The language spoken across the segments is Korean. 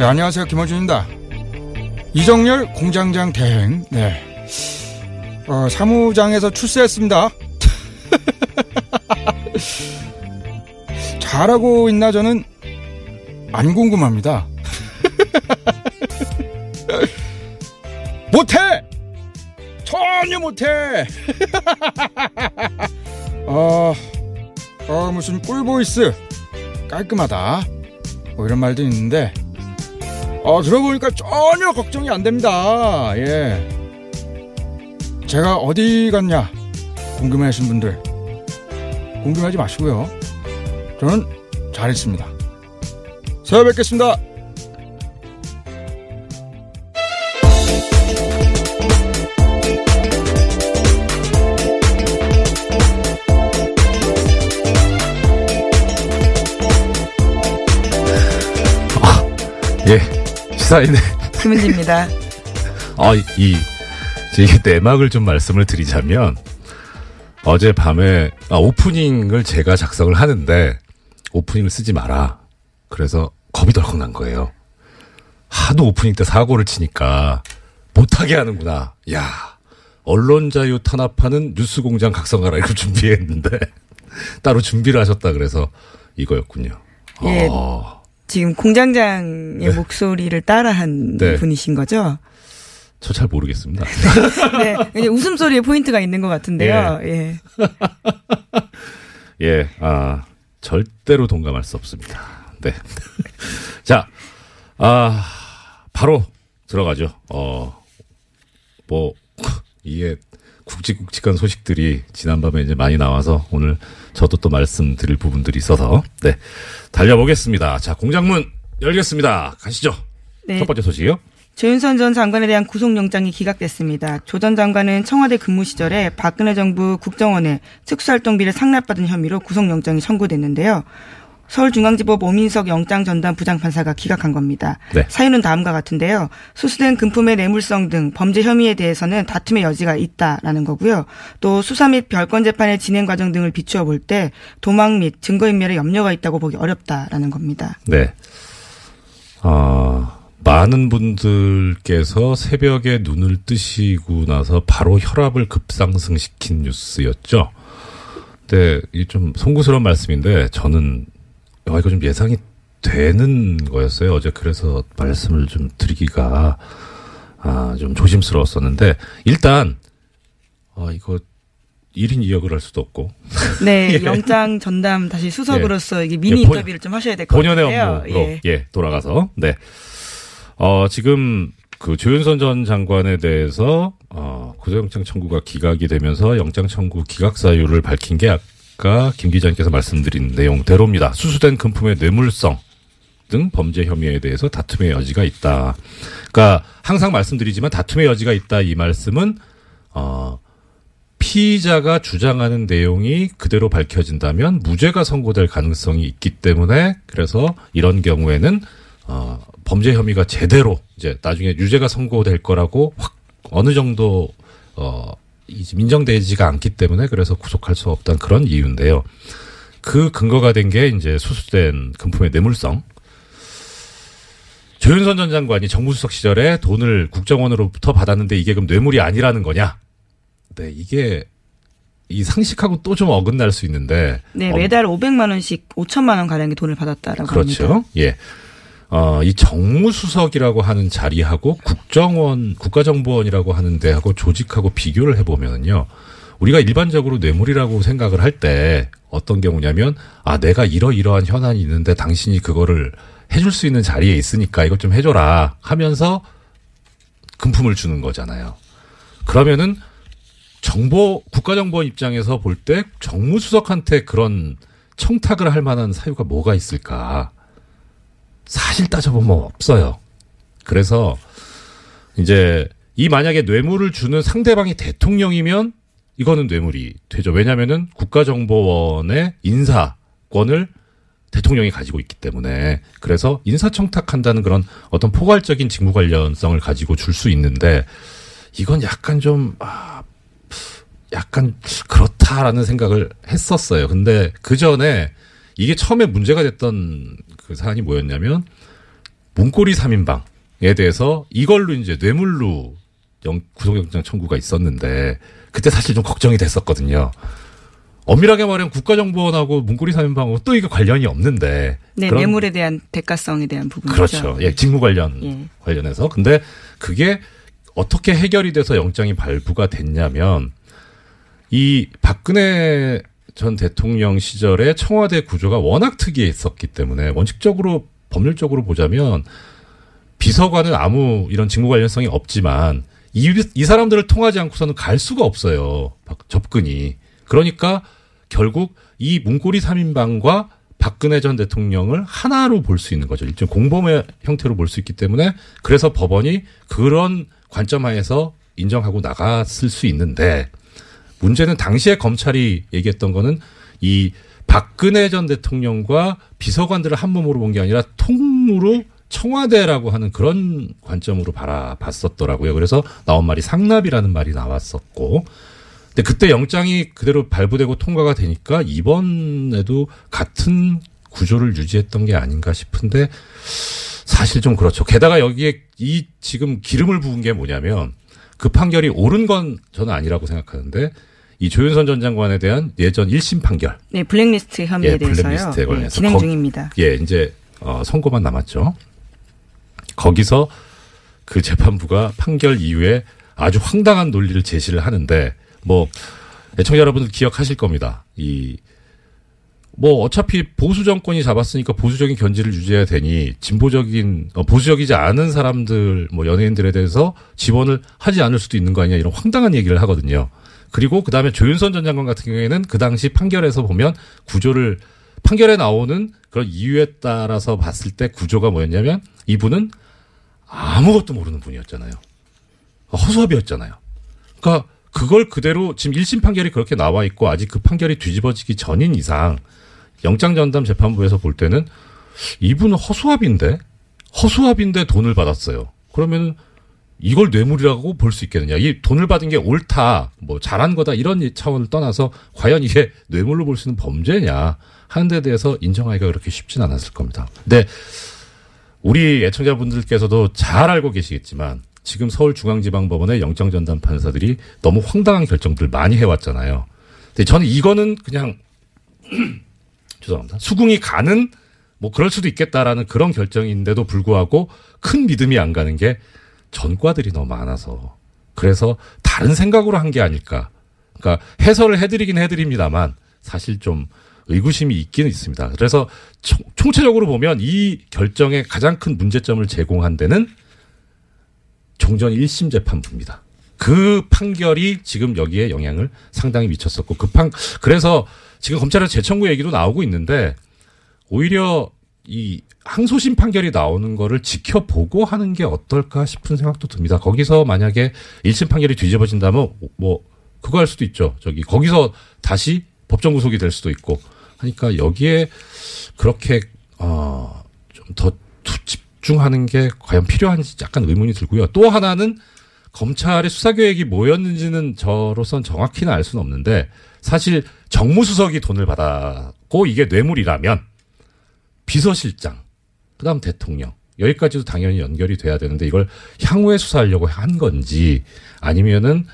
네, 안녕하세요. 김어준입니다. 이정열 공장장 대행. 네. 사무장에서 출세했습니다. 잘하고 있나 저는 안 궁금합니다. 못해! 전혀 못해! 무슨 꿀보이스 깔끔하다 뭐 이런 말도 있는데 들어보니까 전혀 걱정이 안 됩니다. 예. 제가 어디 갔냐 궁금해하신 분들 궁금해하지 마시고요. 저는 잘했습니다. 새해 뵙겠습니다. 예, 시사인의 김은지입니다. 이게 내막을 좀 말씀을 드리자면, 어젯밤에, 오프닝을 제가 작성을 하는데, 오프닝을 쓰지 마라. 그래서 겁이 덜컥 난 거예요. 하도 오프닝 때 사고를 치니까, 못하게 하는구나. 야, 언론 자유 탄압하는 뉴스공장 각성하라. 이걸 준비했는데, 따로 준비를 하셨다 그래서 이거였군요. 예. 지금 공장장의 네. 목소리를 따라한 네. 분이신 거죠? 저 잘 모르겠습니다. 네, 웃음소리에 포인트가 있는 것 같은데요. 예. 예, 절대로 동감할 수 없습니다. 네. 자, 바로 들어가죠. 이게 굵직굵직한 소식들이 지난밤에 이제 많이 나와서 오늘 저도 또 말씀드릴 부분들이 있어서 네 달려보겠습니다. 자, 공장문 열겠습니다. 가시죠. 네. 첫 번째 소식이요. 조윤선 전 장관에 대한 구속영장이 기각됐습니다. 조 전 장관은 청와대 근무 시절에 박근혜 정부 국정원에 특수활동비를 상납받은 혐의로 구속영장이 청구됐는데요. 서울중앙지법 오민석 영장전담 부장판사가 기각한 겁니다. 네. 사유는 다음과 같은데요. 수수된 금품의 내물성 등 범죄 혐의에 대해서는 다툼의 여지가 있다라는 거고요. 또 수사 및 별건 재판의 진행 과정 등을 비추어 볼 때 도망 및 증거인멸에 염려가 있다고 보기 어렵다라는 겁니다. 네. 많은 분들께서 새벽에 눈을 뜨시고 나서 바로 혈압을 급상승시킨 뉴스였죠. 근데 이게 좀 송구스러운 말씀인데 저는 이거 좀 예상이 되는 거였어요. 어제 그래서 말씀을 좀 드리기가 좀 조심스러웠었는데 일단 이거 1인 2역을 할 수도 없고 네, 예. 영장 전담 다시 수석으로서 이게 미니 인터뷰를 좀 하셔야 될 것 같아요. 본연의 업무로 돌아가서 네. 지금 그 조윤선 전 장관에 대해서 구속영장 청구가 기각이 되면서 영장 청구 기각 사유를 밝힌 게 아까 김 기자님께서 말씀드린 내용대로입니다. 수수된 금품의 뇌물성 등 범죄 혐의에 대해서 다툼의 여지가 있다. 그러니까 항상 말씀드리지만 다툼의 여지가 있다 이 말씀은 피의자가 주장하는 내용이 그대로 밝혀진다면 무죄가 선고될 가능성이 있기 때문에 그래서 이런 경우에는 범죄 혐의가 제대로 이제 나중에 유죄가 선고될 거라고 확 어느 정도 인정되지가 않기 때문에 그래서 구속할 수 없다는 그런 이유인데요. 그 근거가 된 게 이제 수수된 금품의 뇌물성. 조윤선 전 장관이 정무수석 시절에 돈을 국정원으로부터 받았는데 이게 그럼 뇌물이 아니라는 거냐? 네, 이게 이 상식하고 또 좀 어긋날 수 있는데. 네, 매달 500만 원씩 5천만 원 가량의 돈을 받았다라고 그렇죠. 합니다. 예. 이 정무수석이라고 하는 자리하고 국가정보원이라고 하는 데하고 조직하고 비교를 해보면요. 우리가 일반적으로 뇌물이라고 생각을 할 때 어떤 경우냐면, 내가 이러이러한 현안이 있는데 당신이 그거를 해줄 수 있는 자리에 있으니까 이것 좀 해줘라 하면서 금품을 주는 거잖아요. 그러면은 국가정보원 입장에서 볼 때 정무수석한테 그런 청탁을 할 만한 사유가 뭐가 있을까? 사실 따져보면 없어요. 그래서 이제 만약에 뇌물을 주는 상대방이 대통령이면 이거는 뇌물이 되죠. 왜냐하면은 국가정보원의 인사권을 대통령이 가지고 있기 때문에 그래서 인사청탁한다는 그런 어떤 포괄적인 직무 관련성을 가지고 줄 수 있는데 이건 약간 좀 약간 그렇다라는 생각을 했었어요. 근데 그 전에 이게 처음에 문제가 됐던 그 사안이 뭐였냐면 문고리 3인방에 대해서 이걸로 이제 뇌물로 구속영장 청구가 있었는데 그때 사실 좀 걱정이 됐었거든요. 엄밀하게 말하면 국가정보원하고 문고리 3인방하고 또 이게 관련이 없는데. 네, 뇌물에 대한 대가성에 대한 부분이죠. 그렇죠. 예, 직무 관련해서. 근데 그게 어떻게 해결이 돼서 영장이 발부가 됐냐면 이 박근혜 전 대통령 시절에 청와대 구조가 워낙 특이했었기 때문에 원칙적으로 법률적으로 보자면 비서관은 아무 이런 직무 관련성이 없지만 이 사람들을 통하지 않고서는 갈 수가 없어요. 접근이. 그러니까 결국 이 문고리 3인방과 박근혜 전 대통령을 하나로 볼 수 있는 거죠. 일종 공범의 형태로 볼 수 있기 때문에 그래서 법원이 그런 관점 하에서 인정하고 나갔을 수 있는데 문제는 당시에 검찰이 얘기했던 거는 이 박근혜 전 대통령과 비서관들을 한 몸으로 본 게 아니라 통으로 청와대라고 하는 그런 관점으로 바라봤었더라고요. 그래서 나온 말이 상납이라는 말이 나왔었고 근데 그때 영장이 그대로 발부되고 통과가 되니까 이번에도 같은 구조를 유지했던 게 아닌가 싶은데 사실 좀 그렇죠. 게다가 여기에 이 지금 기름을 부은 게 뭐냐면 그 판결이 옳은 건 저는 아니라고 생각하는데 이 조윤선 전 장관에 대한 예전 1심 판결. 네, 블랙리스트 혐의에 대해서요. 블랙리스트에 관해서. 진행 중입니다. 예, 이제 선고만 남았죠. 거기서 그 재판부가 판결 이후에 아주 황당한 논리를 제시를 하는데 뭐 애청자 여러분들 기억하실 겁니다. 뭐 어차피 보수 정권이 잡았으니까 보수적인 견지를 유지해야 되니 진보적인 보수적이지 않은 사람들 뭐 연예인들에 대해서 지원을 하지 않을 수도 있는 거 아니냐 이런 황당한 얘기를 하거든요. 그리고 그다음에 조윤선 전 장관 같은 경우에는 그 당시 판결에서 보면 구조를 판결에 나오는 그런 이유에 따라서 봤을 때 구조가 뭐였냐면 이분은 아무것도 모르는 분이었잖아요. 허수아비였잖아요. 그러니까 그걸 그대로 지금 1심 판결이 그렇게 나와 있고 아직 그 판결이 뒤집어지기 전인 이상 영장전담 재판부에서 볼 때는 이분은 허수아비인데 돈을 받았어요. 그러면 이걸 뇌물이라고 볼 수 있겠느냐. 이 돈을 받은 게 옳다, 뭐 잘한 거다 이런 차원을 떠나서 과연 이게 뇌물로 볼 수 있는 범죄냐 하는 데 대해서 인정하기가 그렇게 쉽진 않았을 겁니다. 근데 우리 애청자분들께서도 잘 알고 계시겠지만 지금 서울중앙지방법원의 영장전담 판사들이 너무 황당한 결정들을 많이 해왔잖아요. 근데 저는 이거는 그냥 죄송합니다. 수긍이 가는 뭐 그럴 수도 있겠다라는 그런 결정인데도 불구하고 큰 믿음이 안 가는 게 전과들이 너무 많아서 그래서 다른 생각으로 한 게 아닐까. 그러니까 해설을 해드리긴 해드립니다만 사실 좀 의구심이 있기는 있습니다. 그래서 총체적으로 보면 이 결정에 가장 큰 문제점을 제공한 데는 종전 1심 재판부입니다. 그 판결이 지금 여기에 영향을 상당히 미쳤었고 그래서 지금 검찰에서 재청구 얘기도 나오고 있는데 오히려 이 항소심 판결이 나오는 거를 지켜보고 하는 게 어떨까 싶은 생각도 듭니다. 거기서 만약에 1심 판결이 뒤집어진다면 뭐 그거 할 수도 있죠. 거기서 다시 법정 구속이 될 수도 있고 하니까 여기에 그렇게 좀 더 집중하는 게 과연 필요한지 약간 의문이 들고요. 또 하나는 검찰의 수사 계획이 뭐였는지는 저로선 정확히는 알 수는 없는데 사실 정무수석이 돈을 받았고 이게 뇌물이라면 비서실장, 그다음 대통령 여기까지도 당연히 연결이 돼야 되는데 이걸 향후에 수사하려고 한 건지 아니면은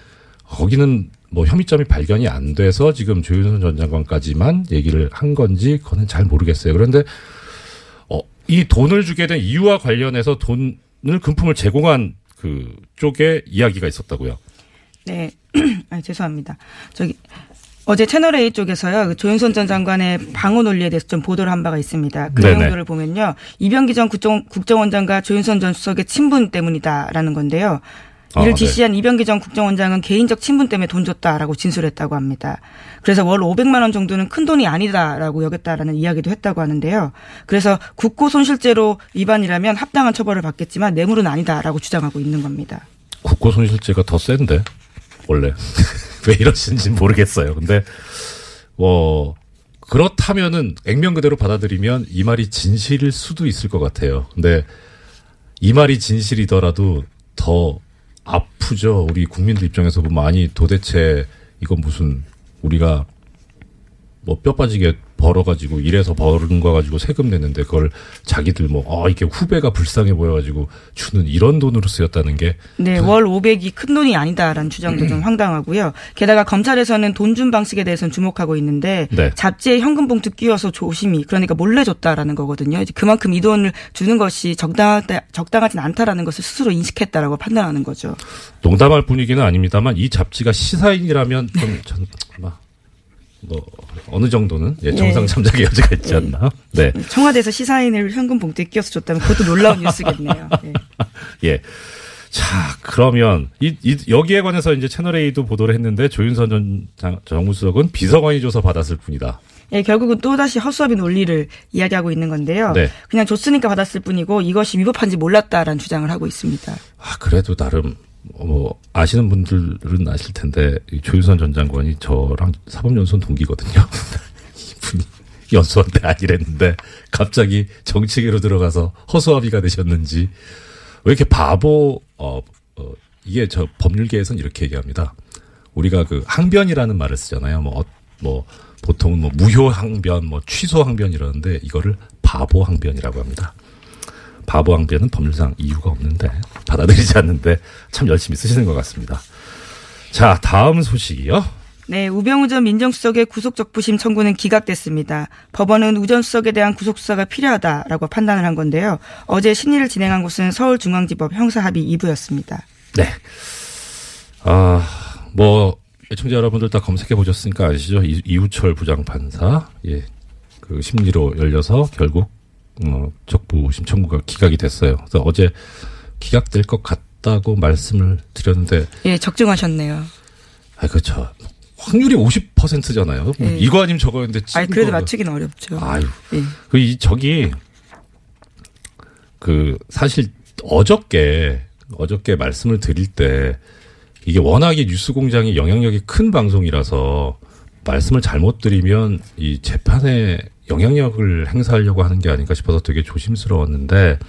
거기는 뭐 혐의점이 발견이 안 돼서 지금 조윤선 전 장관까지만 얘기를 한 건지 그거는 잘 모르겠어요. 그런데 이 돈을 주게 된 이유와 관련해서 돈을 금품을 제공한 그 쪽에 이야기가 있었다고요. 네, 죄송합니다. 어제 채널A 쪽에서요, 조윤선 전 장관의 방어 논리에 대해서 좀 보도를 한 바가 있습니다. 그 내용들을 보면요, 이병기 전 국정원장과 조윤선 전 수석의 친분 때문이다라는 건데요. 이를 지시한 이병기 전 국정원장은 개인적 친분 때문에 돈 줬다라고 진술했다고 합니다. 그래서 월 500만 원 정도는 큰 돈이 아니다라고 여겼다라는 이야기도 했다고 하는데요. 그래서 국고손실죄로 위반이라면 합당한 처벌을 받겠지만 뇌물은 아니다라고 주장하고 있는 겁니다. 국고손실죄가 더 센데 원래 왜 이러시는지 모르겠어요. 근데 그렇다면은 액면 그대로 받아들이면 이 말이 진실일 수도 있을 것 같아요. 근데 이 말이 진실이더라도 더 아프죠. 우리 국민들 입장에서 보면 아니 도대체 이건 무슨 우리가 뭐 뼈 빠지게 벌어가지고 일해서 벌은 거 가지고 세금 냈는데 그걸 자기들 이게 후배가 불쌍해 보여가지고 주는 이런 돈으로 쓰였다는 게. 네, 월 500이 큰 돈이 아니다라는 주장도 좀 황당하고요. 게다가 검찰에서는 돈 준 방식에 대해서는 주목하고 있는데 네. 잡지에 현금 봉투 끼워서 조심히 그러니까 몰래 줬다라는 거거든요. 이제 그만큼 이 돈을 주는 것이 적당하진 않다라는 것을 스스로 인식했다라고 판단하는 거죠. 농담할 분위기는 아닙니다만 이 잡지가 시사인이라면 좀 어느 정도는 정상 참작의 여지가 있지 않나? 네. 청와대에서 시사인을 현금 봉투에 끼워서 줬다면 그것도 놀라운 뉴스겠네요. 네. 예. 자, 그러면 여기에 관해서 이제 채널A도 보도를 했는데 조윤선 전 정무수석은 비서관이 줘서 받았을 뿐이다. 예, 결국은 또다시 허수아비 논리를 이야기하고 있는 건데요. 네. 그냥 줬으니까 받았을 뿐이고 이것이 위법한지 몰랐다라는 주장을 하고 있습니다. 그래도 나름 아시는 분들은 아실 텐데 조윤선 전 장관이 저랑 사법연수원 동기거든요. 이분이 연수원 때 아니랬는데 갑자기 정치계로 들어가서 허수아비가 되셨는지 왜 이렇게 이게 저 법률계에서는 이렇게 얘기합니다. 우리가 그 항변이라는 말을 쓰잖아요. 보통은 무효 항변, 취소 항변 이러는데 이거를 바보 항변이라고 합니다. 바보 항변은 법률상 이유가 없는데 받아들이지 않는데 참 열심히 쓰시는 것 같습니다. 자, 다음 소식이요. 네, 우병우 전 민정수석의 구속적부심 청구는 기각됐습니다. 법원은 우 전 수석에 대한 구속수사가 필요하다라고 판단을 한 건데요. 어제 심리를 진행한 곳은 서울중앙지법 형사합의 2부였습니다. 네. 애청자 여러분들 다 검색해 보셨으니까 아시죠? 이우철 부장판사. 예. 그 심리로 열려서 결국 적부심 청구가 기각이 됐어요. 그래서 어제 기각될 것 같다고 말씀을 드렸는데. 예, 적중하셨네요. 그렇죠. 확률이 50%잖아요. 예. 이거 아니면 저거였는데. 그래도 맞추기는 어렵죠. 예. 사실 어저께 말씀을 드릴 때 이게 워낙에 뉴스공장이 영향력이 큰 방송이라서 말씀을 잘못 드리면 이 재판에 영향력을 행사하려고 하는 게 아닌가 싶어서 되게 조심스러웠는데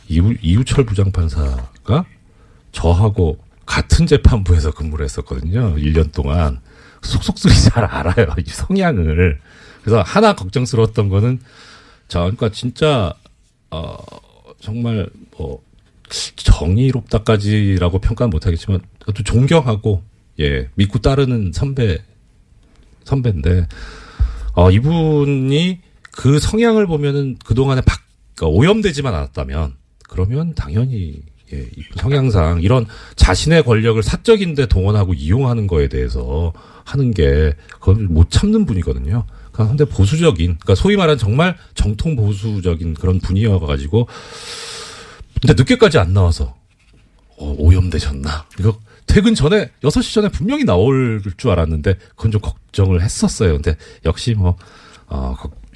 이우철 부장판사가 저하고 같은 재판부에서 근무를 했었거든요. 1년 동안. 속속들이 잘 알아요. 이 성향을. 그래서 하나 걱정스러웠던 거는 그러니까 진짜 정말 정의롭다까지라고 평가는 못하겠지만 또 존경하고 믿고 따르는 선배인데 이분이 그 성향을 보면은 그동안에 오염되지만 않았다면 그러면 당연히 성향상 이런 자신의 권력을 사적인데 동원하고 이용하는 거에 대해서 하는 게 그걸 못 참는 분이거든요. 그런데 그러니까 소위 말하는 정말 정통 보수적인 그런 분이어가지고 근데 늦게까지 안 나와서 오염되셨나? 이거 퇴근 전에 6시 전에 분명히 나올 줄 알았는데 그건 좀 걱정을 했었어요. 근데 역시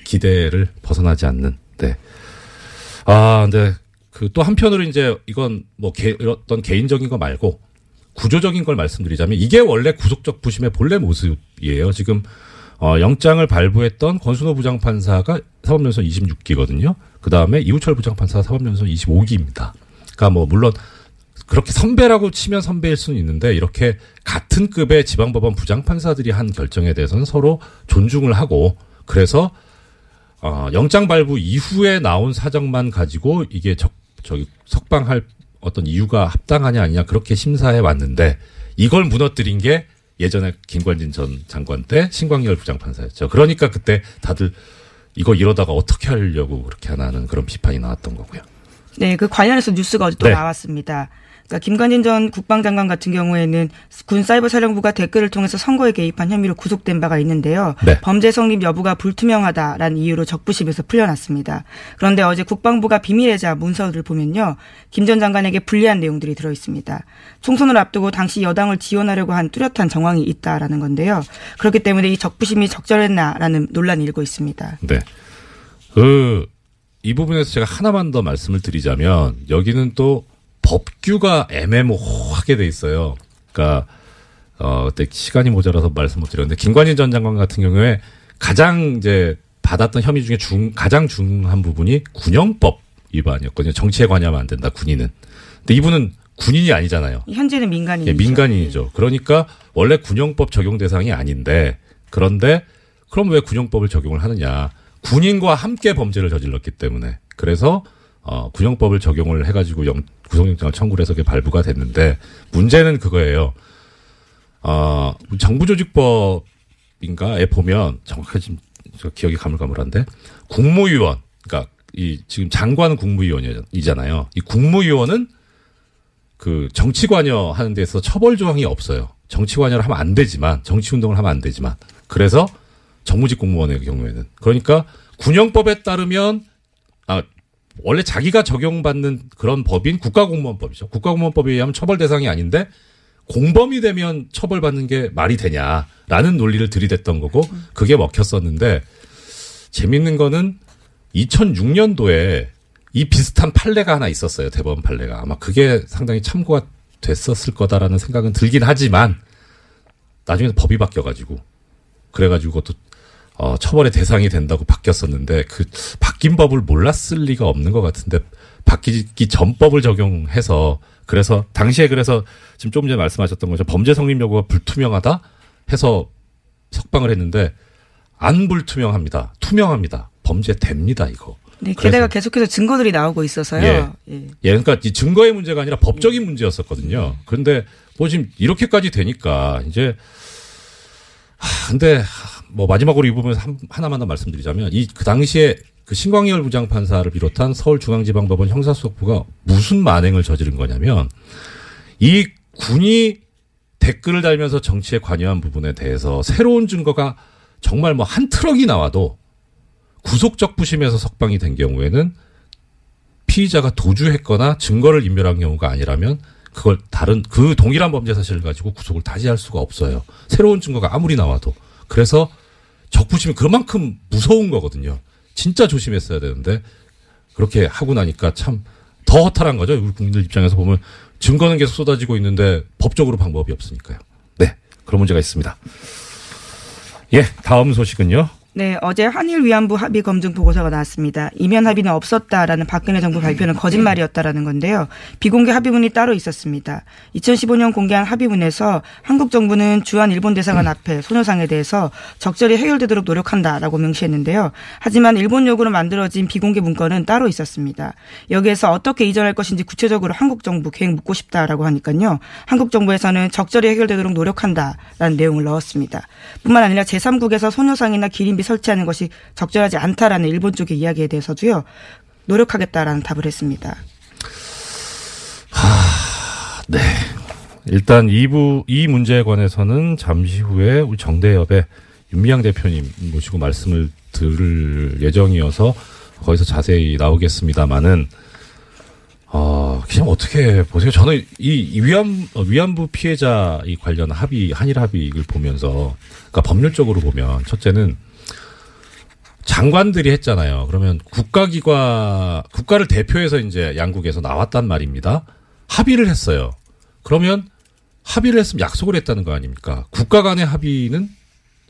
기대를 벗어나지 않는. 네. 근데 또 한편으로 이제 이건 어떤 개인적인 거 말고 구조적인 걸 말씀드리자면 이게 원래 구속적 부심의 본래 모습이에요. 지금 영장을 발부했던 권순호 부장판사가 사법연수원 26기거든요. 그 다음에 이우철 부장판사가 사법연수원 25기입니다. 그러니까 물론 그렇게 선배라고 치면 선배일 수는 있는데 이렇게 같은 급의 지방법원 부장판사들이 한 결정에 대해서는 서로 존중을 하고 그래서 영장 발부 이후에 나온 사정만 가지고 이게 석방할 어떤 이유가 합당하냐 아니냐 그렇게 심사해 왔는데 이걸 무너뜨린 게 예전에 김관진 전 장관 때 신광열 부장판사였죠. 그러니까 그때 다들 이거 이러다가 어떻게 하려고 그렇게 하나는 그런 비판이 나왔던 거고요. 네, 그 관련해서 뉴스가 어제 또 나왔습니다. 그러니까 김관진 전 국방장관 같은 경우에는 군 사이버사령부가 댓글을 통해서 선거에 개입한 혐의로 구속된 바가 있는데요. 네. 범죄 성립 여부가 불투명하다라는 이유로 적부심에서 풀려났습니다. 그런데 어제 국방부가 비밀예자 문서를 보면요. 김 전 장관에게 불리한 내용들이 들어있습니다. 총선을 앞두고 당시 여당을 지원하려고 한 뚜렷한 정황이 있다라는 건데요. 그렇기 때문에 이 적부심이 적절했나라는 논란이 일고 있습니다. 네. 이 부분에서 제가 하나만 더 말씀을 드리자면 여기는 또 법규가 애매모호하게 돼 있어요. 그러니까 그때 시간이 모자라서 말씀 못 드렸는데 김관진 전 장관 같은 경우에 가장 이제 받았던 혐의 중에 가장 중한 부분이 군형법 위반이었거든요. 정치에 관여하면 안 된다. 군인은. 근데 이분은 군인이 아니잖아요. 현재는 민간인이죠. 민간인이죠. 그러니까 원래 군형법 적용 대상이 아닌데 그런데 그럼 왜 군형법을 적용을 하느냐. 군인과 함께 범죄를 저질렀기 때문에. 그래서 군형법을 적용을 해가지고 구속영장을 청구를 해서 그게 발부가 됐는데 문제는 그거예요. 정부조직법인가에 보면 정확하게 지금 기억이 가물가물한데 국무위원, 그러니까 이 지금 장관 국무위원이잖아요. 이 국무위원은 그 정치 관여하는 데서 처벌 조항이 없어요. 정치 관여를 하면 안 되지만, 정치 운동을 하면 안 되지만. 그래서 정무직 공무원의 경우에는. 그러니까 군형법에 따르면 원래 자기가 적용받는 그런 법인 국가공무원법이죠. 국가공무원법에 의하면 처벌 대상이 아닌데 공범이 되면 처벌받는 게 말이 되냐라는 논리를 들이댔던 거고 그게 먹혔었는데 재밌는 거는 2006년도에 이 비슷한 판례가 하나 있었어요. 대법원 판례가. 아마 그게 상당히 참고가 됐었을 거다라는 생각은 들긴 하지만 나중에 법이 바뀌어가지고 그래가지고 그것도 처벌의 대상이 된다고 바뀌었었는데 그 바뀐 법을 몰랐을 리가 없는 것 같은데 바뀌기 전 법을 적용해서 그래서 당시에 그래서 지금 조금 전에 말씀하셨던 거죠. 범죄 성립 여부가 불투명하다 해서 석방을 했는데 안 불투명합니다. 투명합니다. 범죄됩니다 이거. 네, 게다가 계속해서 증거들이 나오고 있어서요. 예, 그러니까 이 증거의 문제가 아니라 법적인 문제였었거든요. 그런데 뭐 지금 이렇게까지 되니까 이제 근데 뭐 마지막으로 이 부분에서 하나만 더 말씀드리자면 그 당시에 그 신광열 부장판사를 비롯한 서울중앙지방법원 형사수석부가 무슨 만행을 저지른 거냐면 이 군이 댓글을 달면서 정치에 관여한 부분에 대해서 새로운 증거가 정말 뭐 한 트럭이 나와도 구속적 부심에서 석방이 된 경우에는 피의자가 도주했거나 증거를 인멸한 경우가 아니라면 그걸 그 동일한 범죄 사실을 가지고 구속을 다시 할 수가 없어요. 새로운 증거가 아무리 나와도. 그래서 적부심이 그만큼 무서운 거거든요. 진짜 조심했어야 되는데 그렇게 하고 나니까 참 더 허탈한 거죠. 우리 국민들 입장에서 보면 증거는 계속 쏟아지고 있는데 법적으로 방법이 없으니까요. 네, 그런 문제가 있습니다. 예, 다음 소식은요. 네, 어제 한일 위안부 합의 검증 보고서가 나왔습니다. 이면 합의는 없었다라는 박근혜 정부 발표는 거짓말이었다라는 건데요. 비공개 합의문이 따로 있었습니다. 2015년 공개한 합의문에서 한국 정부는 주한 일본 대사관 앞에 소녀상에 대해서 적절히 해결되도록 노력한다라고 명시했는데요. 하지만 일본 요구로 만들어진 비공개 문건은 따로 있었습니다. 여기에서 어떻게 이전할 것인지 구체적으로 한국 정부 계획 묻고 싶다라고 하니까요. 한국 정부에서는 적절히 해결되도록 노력한다라는 내용을 넣었습니다. 뿐만 아니라 제3국에서 소녀상이나 기린비 설치하는 것이 적절하지 않다라는 일본 쪽의 이야기에 대해서도요. 노력하겠다라는 답을 했습니다. 네. 일단 이 문제에 관해서는 잠시 후에 우리 정대협의 윤미향 대표님 모시고 말씀을 들을 예정이어서 거기서 자세히 나오겠습니다만은 그냥 어떻게 보세요? 저는 이 위안부 피해자 이 관련 합의, 한일 합의를 보면서 그러니까 법률적으로 보면 첫째는 장관들이 했잖아요. 그러면 국가를 대표해서 이제 양국에서 나왔단 말입니다. 합의를 했어요. 그러면 합의를 했으면 약속을 했다는 거 아닙니까? 국가 간의 합의는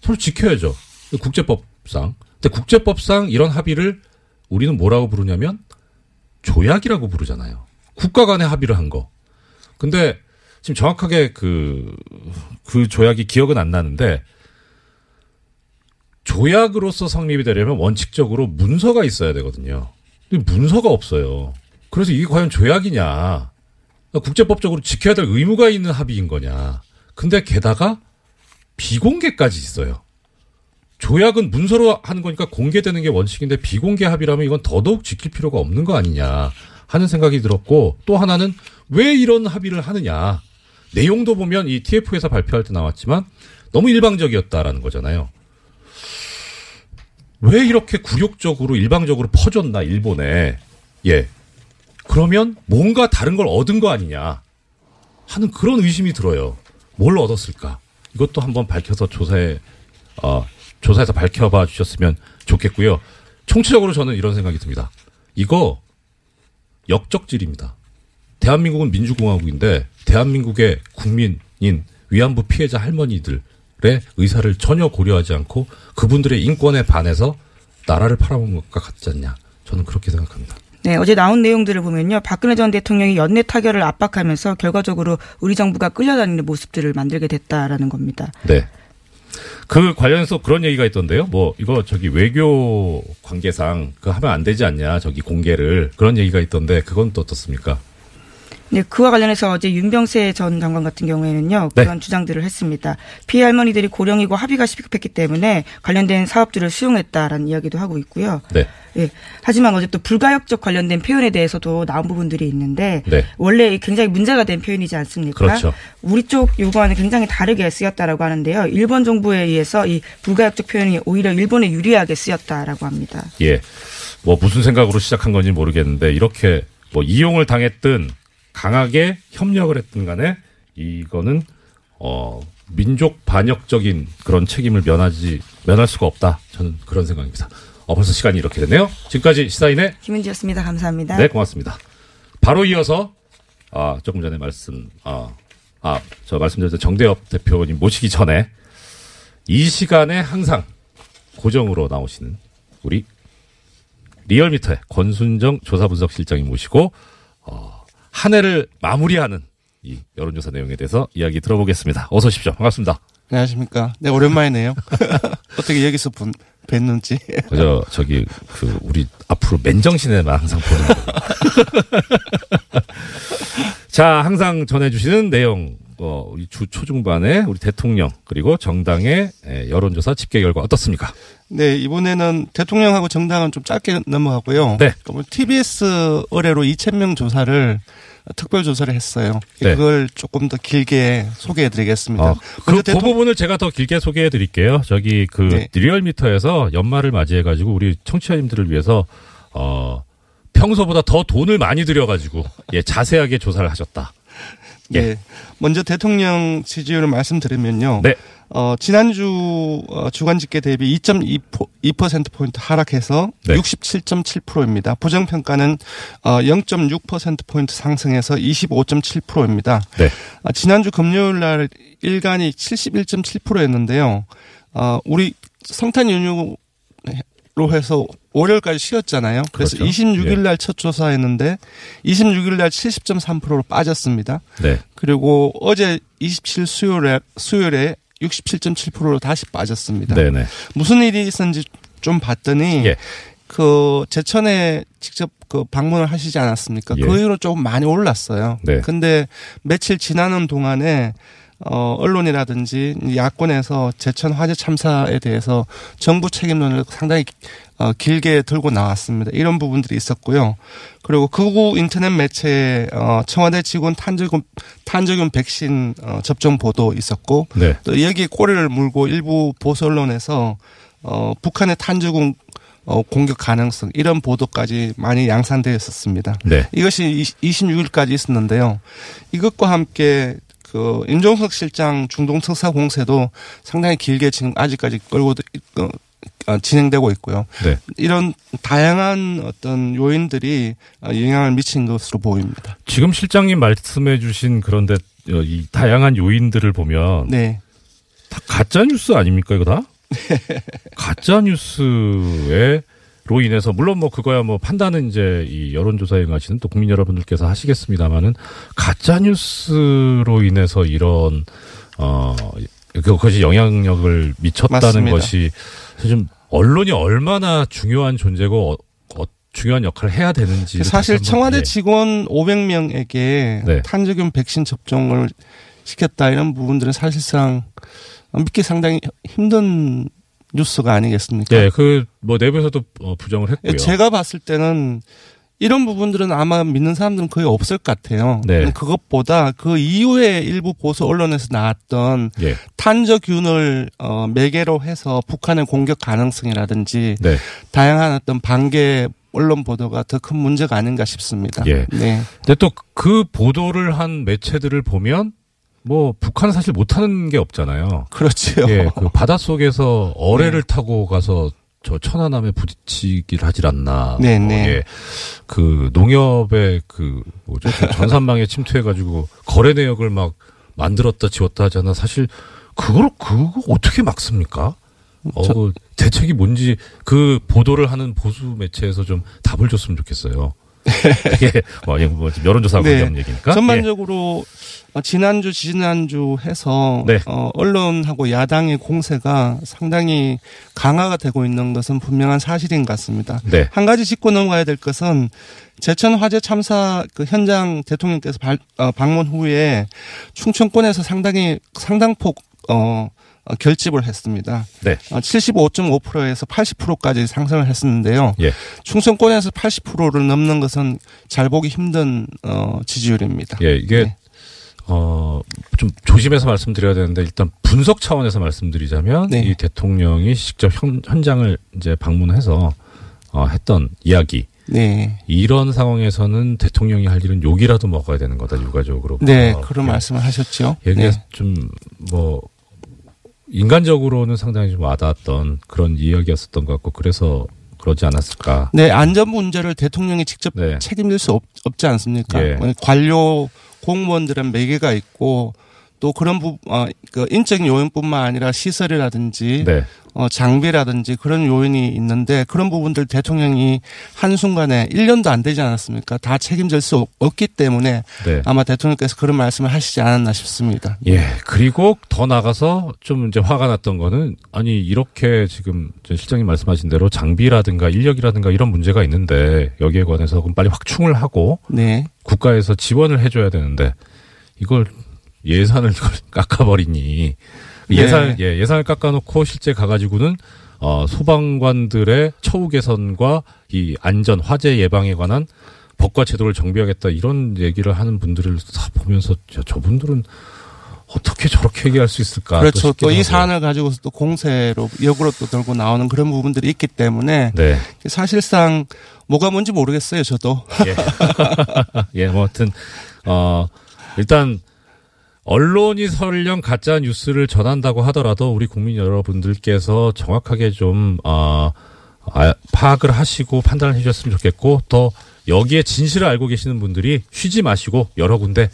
서로 지켜야죠. 국제법상. 근데 국제법상 이런 합의를 우리는 뭐라고 부르냐면 조약이라고 부르잖아요. 국가 간의 합의를 한 거. 근데 지금 정확하게 그 조약이 기억은 안 나는데 조약으로서 성립이 되려면 원칙적으로 문서가 있어야 되거든요. 근데 문서가 없어요. 그래서 이게 과연 조약이냐. 국제법적으로 지켜야 될 의무가 있는 합의인 거냐. 근데 게다가 비공개까지 있어요. 조약은 문서로 하는 거니까 공개되는 게 원칙인데 비공개 합의라면 이건 더더욱 지킬 필요가 없는 거 아니냐 하는 생각이 들었고 또 하나는 왜 이런 합의를 하느냐. 내용도 보면 이 TF에서 발표할 때 나왔지만 너무 일방적이었다라는 거잖아요. 왜 이렇게 굴욕적으로 일방적으로 퍼졌나 일본에. 예. 그러면 뭔가 다른 걸 얻은 거 아니냐 하는 그런 의심이 들어요. 뭘 얻었을까? 이것도 한번 밝혀서 조사해서 밝혀봐 주셨으면 좋겠고요. 총체적으로 저는 이런 생각이 듭니다. 이거 역적질입니다. 대한민국은 민주공화국인데 대한민국의 국민인 위안부 피해자 할머니들의 의사를 전혀 고려하지 않고 그분들의 인권에 반해서 나라를 팔아먹은 것과 같지 않냐. 저는 그렇게 생각합니다. 네, 어제 나온 내용들을 보면요. 박근혜 전 대통령이 연내 타결을 압박하면서 결과적으로 우리 정부가 끌려다니는 모습들을 만들게 됐다라는 겁니다. 네. 그 관련해서 그런 얘기가 있던데요. 뭐 이거 저기 외교 관계상 그 하면 안 되지 않냐. 저기 공개를 그런 얘기가 있던데 그건 또 어떻습니까? 네, 그와 관련해서 어제 윤병세 전 장관 같은 경우에는요. 그런 주장들을 했습니다. 피해 할머니들이 고령이고 합의가 시급했기 때문에 관련된 사업들을 수용했다라는 이야기도 하고 있고요. 네. 예. 하지만 어제 또 불가역적 관련된 표현에 대해서도 나온 부분들이 있는데 네. 원래 굉장히 문제가 된 표현이지 않습니까? 그렇죠. 우리 쪽 요구와는 굉장히 다르게 쓰였다라고 하는데요. 일본 정부에 의해서 이 불가역적 표현이 오히려 일본에 유리하게 쓰였다라고 합니다. 예. 뭐 무슨 생각으로 시작한 건지 모르겠는데 이렇게 뭐 이용을 당했든 강하게 협력을 했든 간에 이거는 민족 반역적인 그런 책임을 면할 수가 없다. 저는 그런 생각입니다. 벌써 시간이 이렇게 됐네요. 지금까지 시사인의 김은지였습니다. 감사합니다. 네, 고맙습니다. 바로 이어서 조금 전에 저 말씀드렸던 정대협 대표님 모시기 전에 이 시간에 항상 고정으로 나오시는 우리 리얼미터의 권순정 조사분석실장님 모시고 한 해를 마무리하는 이 여론조사 내용에 대해서 이야기 들어보겠습니다. 어서 오십시오. 반갑습니다. 안녕하십니까. 네, 오랜만이네요. 어떻게 여기서 뵀는지. 우리 앞으로 맨정신에만 항상 보는 거예요. 자, 항상 전해주시는 내용, 우리 주 초중반에 우리 대통령 그리고 정당의 여론조사 집계 결과 어떻습니까? 네, 이번에는 대통령하고 정당은 좀 짧게 넘어가고요. 네. TBS 의뢰로 2,000명 조사를 특별 조사를 했어요. 네. 그걸 조금 더 길게 소개해 드리겠습니다. 그 부분을 제가 더 길게 소개해 드릴게요. 네. 리얼미터에서 연말을 맞이해 가지고 우리 청취자님들을 위해서 평소보다 더 돈을 많이 들여가지고 자세하게 조사를 하셨다. 예. 네. 먼저 대통령 지지율을 말씀드리면요. 네. 지난주 주간 집계 대비 2.2%포인트 하락해서 네. 67.7%입니다. 부정평가는 0.6%포인트 상승해서 25.7%입니다. 네. 지난주 금요일 날 일간이 71.7%였는데요. 우리 성탄 연휴로 해서 월요일까지 쉬었잖아요. 그래서 그렇죠. 26일 날 첫 조사했는데 26일 날 70.3%로 빠졌습니다. 네. 그리고 어제 27 수요일에 67.7%로 다시 빠졌습니다. 네네. 무슨 일이 있었는지 좀 봤더니 제천에 직접 방문을 하시지 않았습니까? 예. 그 이후로 조금 많이 올랐어요. 네. 근데 며칠 지나는 동안에 언론이라든지 야권에서 제천 화재 참사에 대해서 정부 책임론을 상당히 길게 들고 나왔습니다. 이런 부분들이 있었고요. 그리고 극우 인터넷 매체에 청와대 직원 탄저균 백신 접종 보도 있었고 네. 또 여기에 꼬리를 물고 일부 보수 언론에서 북한의 탄저균 공격 가능성 이런 보도까지 많이 양산되어 있었습니다. 네. 이것이 26일까지 있었는데요. 이것과 함께 임종석 실장 중동 특사 공세도 상당히 길게 지금 아직까지 진행되고 있고요. 네. 이런 다양한 어떤 요인들이 영향을 미친 것으로 보입니다. 지금 실장님 말씀해 주신 그런데 이 다양한 요인들을 보면 네. 다 가짜 뉴스 아닙니까 이거 다? 가짜 뉴스로 인해서 물론 그거야 판단은 이제 이 여론조사 행하시는 또 국민 여러분들께서 하시겠습니다만은 가짜 뉴스로 인해서 이런 그것이 영향력을 미쳤다는 맞습니다. 것이 좀 언론이 얼마나 중요한 존재고 중요한 역할을 해야 되는지 사실 청와대 직원 500명에게 네. 탄저균 백신 접종을 시켰다 이런 부분들은 사실상 믿기 상당히 힘든 뉴스가 아니겠습니까? 네, 내부에서도 부정을 했고요. 제가 봤을 때는 이런 부분들은 아마 믿는 사람들은 거의 없을 것 같아요. 네. 그것보다 그 이후에 일부 보수 언론에서 나왔던 탄저균을 매개로 해서 북한의 공격 가능성이라든지 네. 다양한 어떤 반개 언론 보도가 더 큰 문제가 아닌가 싶습니다. 예. 네. 근데 또 그 보도를 한 매체들을 보면 북한은 사실 못하는 게 없잖아요. 그렇죠. 예, 바닷속에서 어뢰를 타고 가서 저 천안함에 부딪히길 하질 않나. 네네. 예, 농협의 전산망에 침투해가지고 거래 내역을 막 만들었다 지웠다 하잖아. 사실 그거 어떻게 막습니까? 대책이 뭔지 그 보도를 하는 보수 매체에서 좀 답을 줬으면 좋겠어요. 이게 뭐 여론조사하고 네. 이런 얘기니까. 전반적으로 지난주, 지난주 해서 네. 언론하고 야당의 공세가 상당히 강화가 되고 있는 것은 분명한 사실인 것 같습니다. 네. 한 가지 짚고 넘어가야 될 것은 제천 화재 참사 그 현장 대통령께서 방문 후에 충청권에서 상당폭 결집을 했습니다. 네. 75.5%에서 80%까지 상승을 했었는데요. 예. 충청권에서 80%를 넘는 것은 잘 보기 힘든 지지율입니다. 예, 이게 네. 좀 조심해서 말씀드려야 되는데 일단 분석 차원에서 말씀드리자면 네. 이 대통령이 직접 현장을 이제 방문해서 했던 이야기. 네. 이런 상황에서는 대통령이 할 일은 욕이라도 먹어야 되는 거다 육아적으로. 네, 그런 말씀을 하셨죠. 얘기가 네. 좀 인간적으로는 상당히 좀 와닿았던 그런 이야기였었던 것 같고 그래서 그러지 않았을까. 네, 안전 문제를 대통령이 직접 네. 책임질 수 없지 않습니까? 예. 관료 공무원들은 매개가 있고 또 그런 그 인적 요인뿐만 아니라 시설이라든지 네. 장비라든지 그런 요인이 있는데 그런 부분들 대통령이 한순간에 1년도 안 되지 않았습니까? 다 책임질 수 없기 때문에 네. 아마 대통령께서 그런 말씀을 하시지 않았나 싶습니다. 예. 그리고 더 나가서 좀 이제 화가 났던 거는 아니 이렇게 지금 실장님 말씀하신 대로 장비라든가 인력이라든가 이런 문제가 있는데 여기에 관해서 그럼 빨리 확충을 하고 네. 국가에서 지원을 해줘야 되는데 이걸 예산을 깎아버리니 예산을 깎아놓고 실제 가가지고는 소방관들의 처우 개선과 이 안전 화재 예방에 관한 법과 제도를 정비하겠다 이런 얘기를 하는 분들을 다 보면서 저분들은 어떻게 저렇게 얘기할 수 있을까? 그렇죠. 또 이 사안을 가지고서 또 공세로 역으로 또 들고 나오는 그런 부분들이 있기 때문에 네. 사실상 뭐가 뭔지 모르겠어요. 저도. 예. 예, 뭐 하여튼 일단 언론이 설령 가짜 뉴스를 전한다고 하더라도 우리 국민 여러분들께서 정확하게 좀 파악을 하시고 판단을 해주셨으면 좋겠고 또 여기에 진실을 알고 계시는 분들이 쉬지 마시고 여러 군데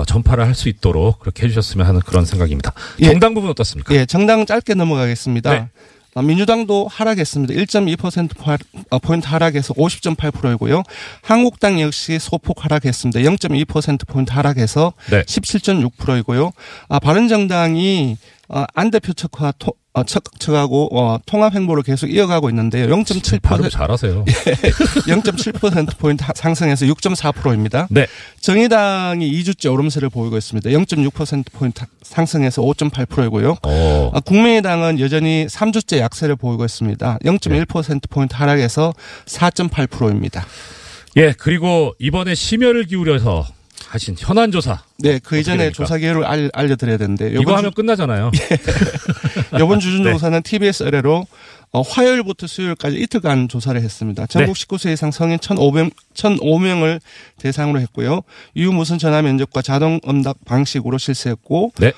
전파를 할 수 있도록 그렇게 해주셨으면 하는 그런 생각입니다. 예. 정당 부분 어떻습니까? 예, 정당 짧게 넘어가겠습니다. 네. 민주당도 하락했습니다. 1.2%포인트 하락해서 50.8%이고요. 한국당 역시 소폭 하락했습니다. 0.2%포인트 하락해서 네. 17.6%이고요. 바른정당이 안 대표 척하고 통합 행보를 계속 이어가고 있는데요. 발음 잘하세요. 0.7%포인트 상승해서 6.4%입니다. 네. 정의당이 2주째 오름세를 보이고 있습니다. 0.6%포인트 상승해서 5.8%이고요. 국민의당은 여전히 3주째 약세를 보이고 있습니다. 0.1%포인트 하락해서 4.8%입니다. 예, 그리고 이번에 심혈을 기울여서 하신 현안조사. 네, 그 이전에 됩니까? 조사 개요를 알려드려야 되는데. 이거 하면 끝나잖아요. 이번 주준조사는 TBS 의뢰로 화요일부터 수요일까지 이틀간 조사를 했습니다. 전국 19세 이상 성인 1,500을 대상으로 했고요. 유무선 전화 면접과 자동 응답 방식으로 실시했고 네.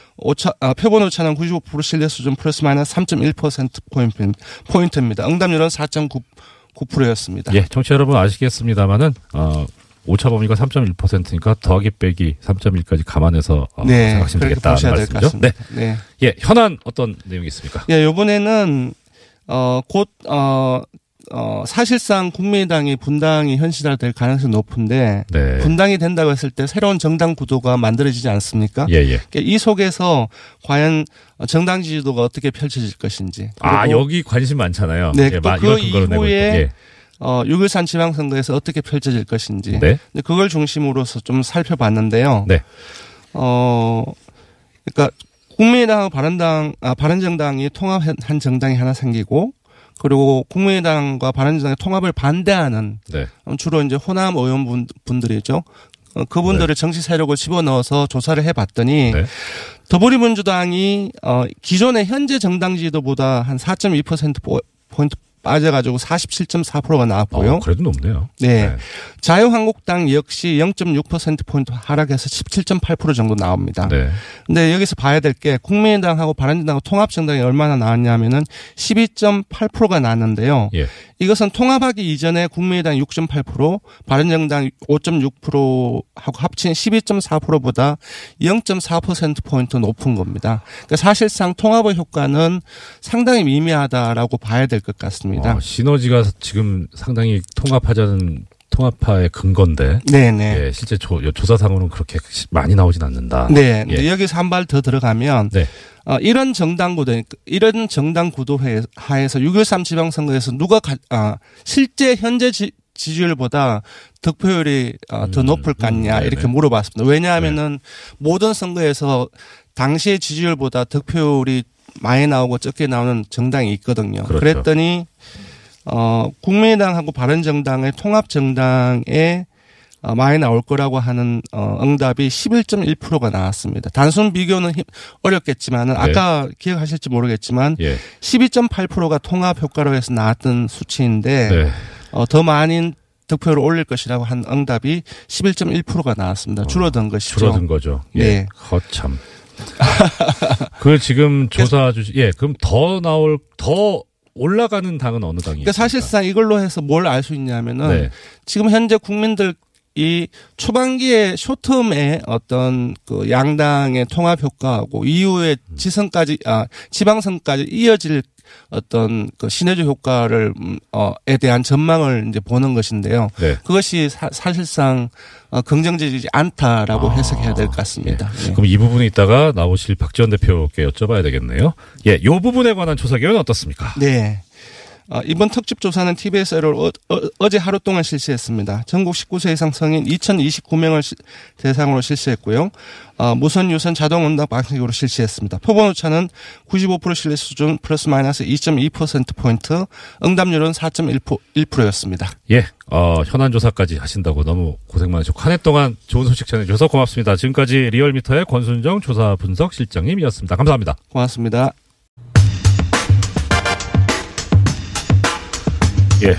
표본 오차는 95% 신뢰 수준 플러스 마이너스 3.1%포인트입니다. 응답률은 4.9%였습니다. 예, 청취자 여러분 아시겠습니다만은 오차 범위가 3.1%니까 더하기 빼기 3.1까지 감안해서 네, 생각하시면 그렇게 되겠다는 보셔야 될 것 말씀이죠. 같습니다. 네. 예, 현안 어떤 내용이 있습니까? 예, 이번에는 사실상 국민의당이 분당이 현실화될 가능성이 높은데 네. 분당이 된다고 했을 때 새로운 정당 구도가 만들어지지 않습니까? 예, 예. 이 속에서 과연 정당 지지도가 어떻게 펼쳐질 것인지. 여기 관심 많잖아요. 네, 예, 또 이걸 근거로 내고 이후에 있고. 예. 6.13 지방선거에서 어떻게 펼쳐질 것인지. 네. 그걸 중심으로서 좀 살펴봤는데요. 네. 그러니까 국민의당하고 바른정당이 통합한 정당이 하나 생기고 그리고 국민의당과 바른정당의 통합을 반대하는 네. 주로 이제 호남 의원분들이죠. 그분들을 정치 세력을 집어넣어서 조사를 해봤더니 네. 더불어민주당이 기존의 현재 정당 지지도보다 한 4.2%포인트 빠져가지고 47.4%가 나왔고요. 그래도 높네요. 네. 자유한국당 역시 0.6%포인트 하락해서 17.8% 정도 나옵니다. 네. 근데 여기서 봐야 될 게 국민의당하고 바른정당하고 통합정당이 얼마나 나왔냐면은 12.8%가 나왔는데요. 예. 이것은 통합하기 이전에 국민의당 6.8%, 바른정당 5.6%하고 합친 12.4%보다 0.4%포인트 높은 겁니다. 그러니까 사실상 통합의 효과는 상당히 미미하다라고 봐야 될 것 같습니다. 시너지가 지금 상당히 통합하자는 통합파의 근거인데. 네네. 예, 실제 조사상으로는 그렇게 많이 나오진 않는다. 네. 예. 여기서 한 발 더 들어가면 네. 이런 정당 구도 하에서 6.13 지방선거에서 누가 실제 현재 지지율보다 득표율이 더 높을 것 같냐 네네. 이렇게 물어봤습니다. 왜냐하면은 모든 선거에서 당시의 지지율보다 득표율이 많이 나오고 적게 나오는 정당이 있거든요. 그렇죠. 그랬더니 국민의당하고 바른정당의 통합정당에 많이 나올 거라고 하는 응답이 11.1%가 나왔습니다. 단순 비교는 어렵겠지만은 아까 기억하실지 모르겠지만 예. 12.8%가 통합 효과로 해서 나왔던 수치인데 네. 더 많은 득표를 올릴 것이라고 한 응답이 11.1%가 나왔습니다. 줄어든 것이죠. 줄어든 거죠. 예. 네. 참. 그 지금 조사 그럼 더 올라가는 당은 어느 당이에요? 그러니까 사실상 이걸로 해서 뭘 알 수 있냐면은 네. 지금 현재 국민들 이 초반기에 쇼텀의 어떤 그 양당의 통합 효과하고 이후에 지방선까지 이어질 어떤 그 시너지 효과를 에 대한 전망을 이제 보는 것인데요. 네. 그것이 사실상 긍정적이지 않다라고 해석해야 될 것 같습니다. 예. 네. 그럼 이 부분에 있다가 나오실 박지원 대표께 여쭤봐야 되겠네요. 예, 이 부분에 관한 조사 결과는 어떻습니까? 네. 이번 특집 조사는 TBS를 어제 하루 동안 실시했습니다. 전국 19세 이상 성인 2029명을 대상으로 실시했고요. 무선 유선 자동 응답 방식으로 실시했습니다. 표본 오차는 95% 신뢰 수준 플러스 마이너스 2.2%포인트, 응답률은 4.1%였습니다. 예, 현안 조사까지 하신다고 너무 고생 많으셨고 한 해 동안 좋은 소식 전해주셔서 고맙습니다. 지금까지 리얼미터의 권순정 조사 분석 실장님이었습니다. 감사합니다. 고맙습니다. 예.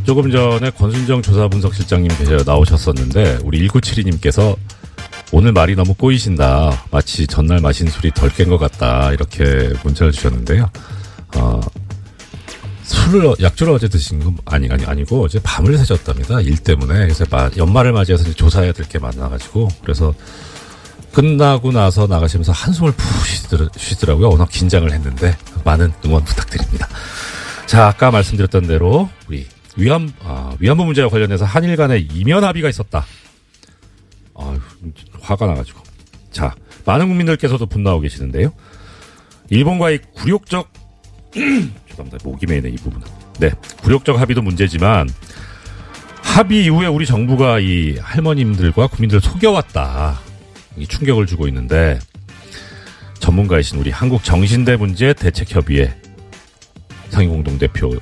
조금 전에 권순정 조사분석실장님 나오셨었는데, 우리 1972님께서 오늘 말이 너무 꼬이신다. 마치 전날 마신 술이 덜 깬 것 같다. 이렇게 문자를 주셨는데요. 약주를 어제 드신 건 아니고, 어제 밤을 새셨답니다. 일 때문에. 그래서 연말을 맞이해서 이제 조사해야 될 게 많아가지고, 그래서 끝나고 나서 나가시면서 한숨을 푹 쉬더라고요. 워낙 긴장을 했는데, 많은 응원 부탁드립니다. 자, 아까 말씀드렸던 대로 우리 위안부 문제와 관련해서 한일 간에 이면 합의가 있었다. 화가 나가지고. 자, 많은 국민들께서도 분노하고 계시는데요. 일본과의 굴욕적 죄송합니다. 목이 메이네 이 부분은. 네, 굴욕적 합의도 문제지만 합의 이후에 우리 정부가 이 할머님들과 국민들을 속여왔다. 이 충격을 주고 있는데 전문가이신 우리 한국정신대문제 대책협의회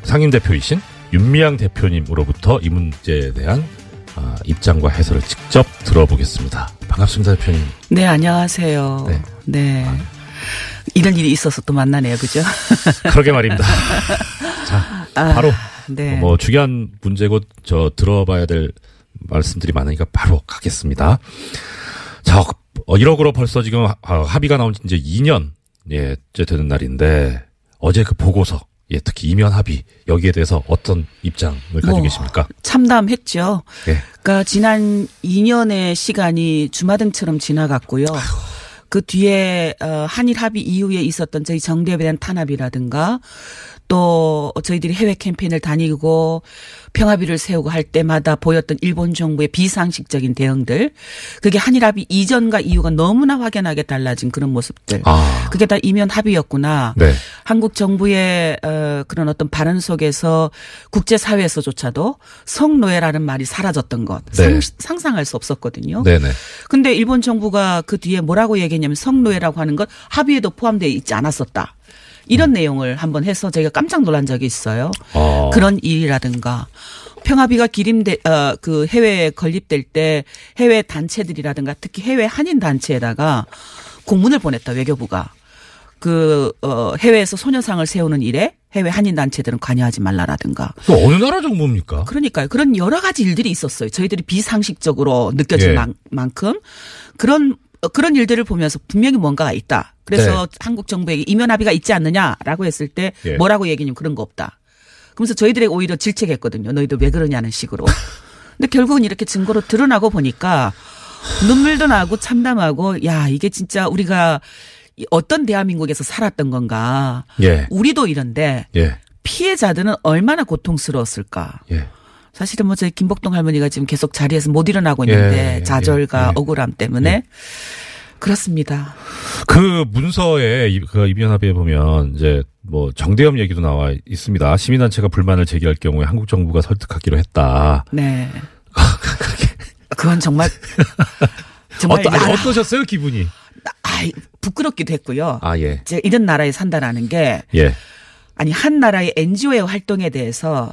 상임대표이신 윤미향 대표님으로부터 이 문제에 대한 입장과 해설을 직접 들어보겠습니다. 반갑습니다, 대표님. 네, 안녕하세요. 네. 이런 일이 있어서 또 만나네요, 그죠? 그러게 말입니다. 자, 바로 네. 중요한 문제고 들어봐야 될 말씀들이 많으니까 바로 가겠습니다. 자, 1억으로 벌써 지금 합의가 나온 지 이제 2년째 되는 날인데 어제 그 보고서. 예, 특히 이면 합의 여기에 대해서 어떤 입장을 가지고 계십니까? 참담했죠. 예. 그러니까 지난 2년의 시간이 주마등처럼 지나갔고요. 그 뒤에 한일 합의 이후에 있었던 저희 정대에 대한 탄압이라든가 또 저희들이 해외 캠페인을 다니고 평화비를 세우고 할 때마다 보였던 일본 정부의 비상식적인 대응들, 그게 한일 합의 이전과 이후가 너무나 확연하게 달라진 그런 모습들. 그게 다 이면 합의였구나. 네. 한국 정부의 그런 어떤 발언 속에서 국제사회에서조차도 성노예라는 말이 사라졌던 것. 네. 상상할 수 없었거든요. 네네. 근데 일본 정부가 그 뒤에 뭐라고 얘기했냐면 성노예라고 하는 것 합의에도 포함되어 있지 않았었다. 이런 내용을 한번 해서 제가 깜짝 놀란 적이 있어요. 그런 일이라든가 평화비가 그 해외에 건립될 때 해외 단체들이라든가 특히 해외 한인 단체에다가 공문을 보냈다, 외교부가. 해외에서 소녀상을 세우는 일에 해외 한인 단체들은 관여하지 말라라든가. 어느 나라 정부입니까? 그러니까요. 그런 여러 가지 일들이 있었어요. 저희들이 비상식적으로 느껴질 만큼 그런 일들을 보면서 분명히 뭔가가 있다. 그래서 한국 정부에게 이면 합의가 있지 않느냐라고 했을 때 뭐라고 얘기냐면 그런 거 없다. 그러면서 저희들에게 오히려 질책했거든요. 너희들 왜 그러냐는 식으로. 근데 결국은 이렇게 증거로 드러나고 보니까 눈물도 나고 참담하고 야, 이게 진짜 우리가 어떤 대한민국에서 살았던 건가. 우리도 이런데 피해자들은 얼마나 고통스러웠을까. 사실은 뭐 저희 김복동 할머니가 지금 계속 자리에서 못 일어나고 있는데 좌절과 억울함 때문에 그렇습니다. 그 문서에 그 이변합의에 보면 이제 뭐 정대협 얘기도 나와 있습니다. 시민단체가 불만을 제기할 경우에 한국 정부가 설득하기로 했다. 네. 그건 정말 어떠셨어요 기분이? 부끄럽기도 했고요. 예. 제가 이런 나라에 산다라는 게 아니 한 나라의 NGO의 활동에 대해서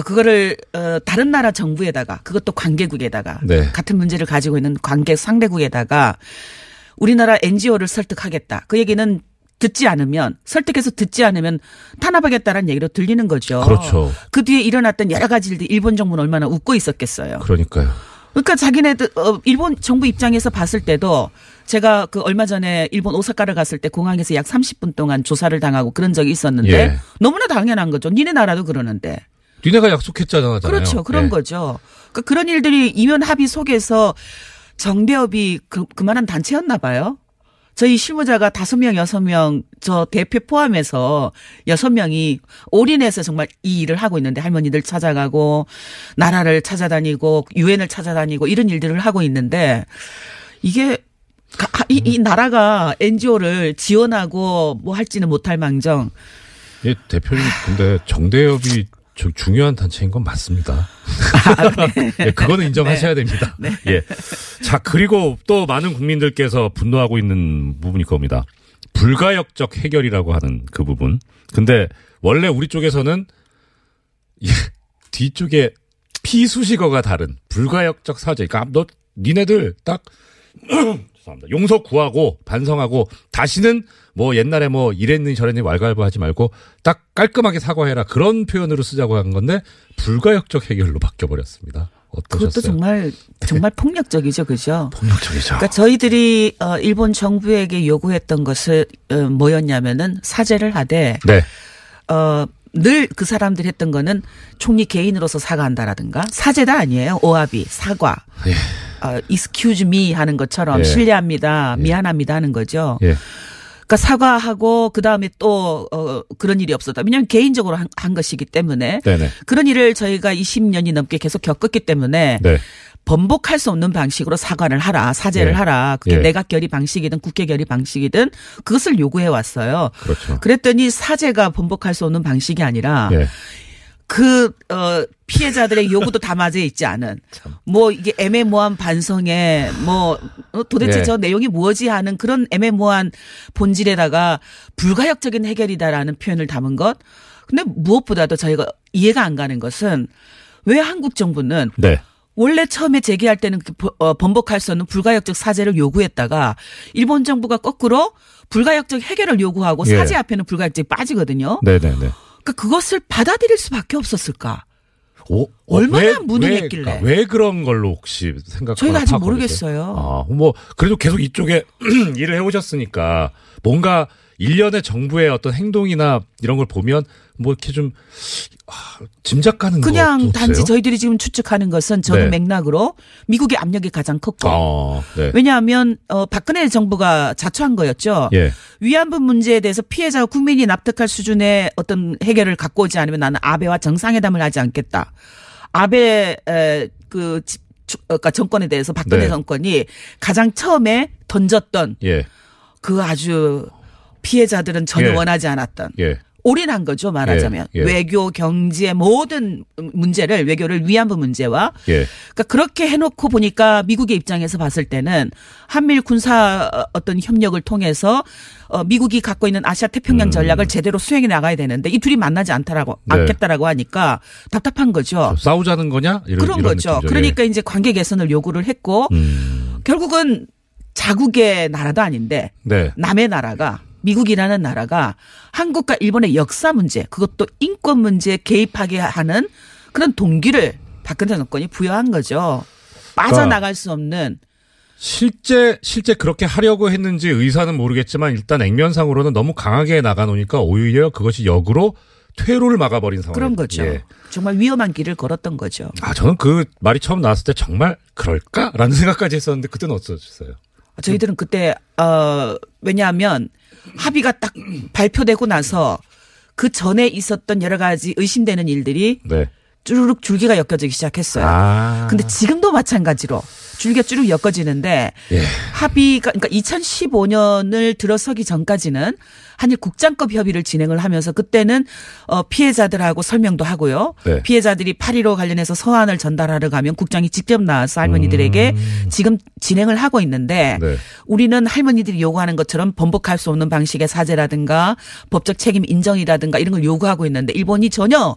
그거를 다른 나라 정부에다가 그것도 관계국에다가 같은 문제를 가지고 있는 관계 상대국에다가 우리나라 NGO를 설득하겠다. 그 얘기는 설득해서 듣지 않으면 탄압하겠다라는 얘기로 들리는 거죠. 그렇죠. 그 뒤에 일어났던 여러 가지 일들 일본 정부는 얼마나 웃고 있었겠어요. 그러니까요. 그러니까 자기네들 일본 정부 입장에서 봤을 때도 제가 그 얼마 전에 일본 오사카를 갔을 때 공항에서 약 30분 동안 조사를 당하고 그런 적이 있었는데 너무나 당연한 거죠. 니네 나라도 그러는데. 니네가 약속했잖아요. 그렇죠. 그런 거죠. 그러니까 그런 일들이 이면 합의 속에서 정대협이 그만한 단체였나 봐요. 저희 실무자가 5명, 6명, 저 대표 포함해서 6명이 올인해서 정말 이 일을 하고 있는데 할머니들 찾아가고 나라를 찾아다니고 유엔을 찾아다니고 이런 일들을 하고 있는데 이게 이 나라가 NGO를 지원하고 뭐 할지는 못할 망정. 예, 대표님 근데 정대협이 중요한 단체인 건 맞습니다. 네, 그거는 인정하셔야 됩니다. 예. 자, 그리고 또 많은 국민들께서 분노하고 있는 부분이 그겁니다. 불가역적 해결이라고 하는 그 부분. 근데 원래 우리 쪽에서는 뒤쪽에 피수식어가 다른 불가역적 사죄. 그러니까 니네들 딱 죄송합니다. 용서 구하고 반성하고 다시는 뭐 옛날에 뭐 이랬니 저랬니 왈가왈부하지 말고 딱 깔끔하게 사과해라 그런 표현으로 쓰자고 한 건데 불가역적 해결로 바뀌어버렸습니다. 어떠셨어요? 그것도 정말 폭력적이죠, 그죠? 폭력적이죠. 그러니까 저희들이 일본 정부에게 요구했던 것은 뭐였냐면은 사죄를 하되 늘 그 사람들이 했던 거는 총리 개인으로서 사과한다라든가 사죄다 아니에요. 오詫비, 사과. excuse me 하는 것처럼 실례합니다. 미안합니다 하는 거죠. 그러니까 사과하고 그다음에 또 그런 일이 없었다. 왜냐하면 개인적으로 한 것이기 때문에 그런 일을 저희가 20년이 넘게 계속 겪었기 때문에 번복할 수 없는 방식으로 사과를 하라. 사죄를 하라. 그게 내각 결의 방식이든 국회 결의 방식이든 그것을 요구해 왔어요. 그렇죠. 그랬더니 사죄가 번복할 수 없는 방식이 아니라 피해자들의 요구도 담아져 있지 않은 뭐 이게 애매모호한 반성에 뭐 도대체 저 내용이 무엇이 하는 그런 애매모호한 본질에다가 불가역적인 해결이다라는 표현을 담은 것. 근데 무엇보다도 저희가 이해가 안 가는 것은 왜 한국 정부는 원래 처음에 제기할 때는 번복할 수 없는 불가역적 사죄를 요구했다가 일본 정부가 거꾸로 불가역적 해결을 요구하고 사죄 앞에는 불가역적이 빠지거든요. 그러니까 그것을 받아들일 수밖에 없었을까? 얼마나 무능했길래? 왜 그런 걸로 혹시 생각하고 저희가 아직 모르겠어요. 뭐 그래도 계속 이쪽에 일을 해오셨으니까 뭔가 일련의 정부의 어떤 행동이나 이런 걸 보면 뭐 이렇게 좀 짐작 가는 거 그냥 단지 저희들이 지금 추측하는 것은 저는 맥락으로 미국의 압력이 가장 컸고 왜냐하면 박근혜 정부가 자초한 거였죠. 위안부 문제에 대해서 피해자와 국민이 납득할 수준의 어떤 해결을 갖고 오지 않으면 나는 아베와 정상회담을 하지 않겠다. 아베 그러니까 정권에 대해서 박근혜 정권이 가장 처음에 던졌던 그 아주 피해자들은 전혀 원하지 않았던 올인한 거죠, 말하자면. 외교, 경제 모든 문제를 외교를 위안부 문제와 그러니까 그렇게 해놓고 보니까 미국의 입장에서 봤을 때는 한미일 군사 어떤 협력을 통해서 미국이 갖고 있는 아시아 태평양 전략을 제대로 수행해 나가야 되는데 이 둘이 만나지 않겠다라고 하니까 답답한 거죠. 싸우자는 거냐? 그런 거죠. 느낌이죠. 그러니까 이제 관계 개선을 요구를 했고 결국은 자국의 나라도 아닌데 남의 나라가 미국이라는 나라가 한국과 일본의 역사 문제 그것도 인권 문제에 개입하게 하는 그런 동기를 박근혜 정권이 부여한 거죠. 빠져나갈 수 없는. 실제 그렇게 하려고 했는지 의사는 모르겠지만 일단 액면상으로는 너무 강하게 나가놓으니까 오히려 그것이 역으로 퇴로를 막아버린 상황. 그런 거죠. 정말 위험한 길을 걸었던 거죠. 저는 그 말이 처음 나왔을 때 정말 그럴까라는 생각까지 했었는데 그때는 어떠셨어요? 저희들은 그때 왜냐하면 합의가 딱 발표되고 나서 그 전에 있었던 여러 가지 의심되는 일들이 쭈르륵 줄기가 엮여지기 시작했어요. 근데 지금도 마찬가지로 줄기가 쭈르륵 엮어지는데 예. 합의가 그러니까 2015년을 들어서기 전까지는 한일 국장급 협의를 진행을 하면서 그때는 피해자들하고 설명도 하고요. 네. 피해자들이 8.15 관련해서 서한을 전달하러 가면 국장이 직접 나와서 할머니들에게 지금 진행을 하고 있는데 네. 우리는 할머니들이 요구하는 것처럼 번복할 수 없는 방식의 사죄라든가 법적 책임 인정이라든가 이런 걸 요구하고 있는데 일본이 전혀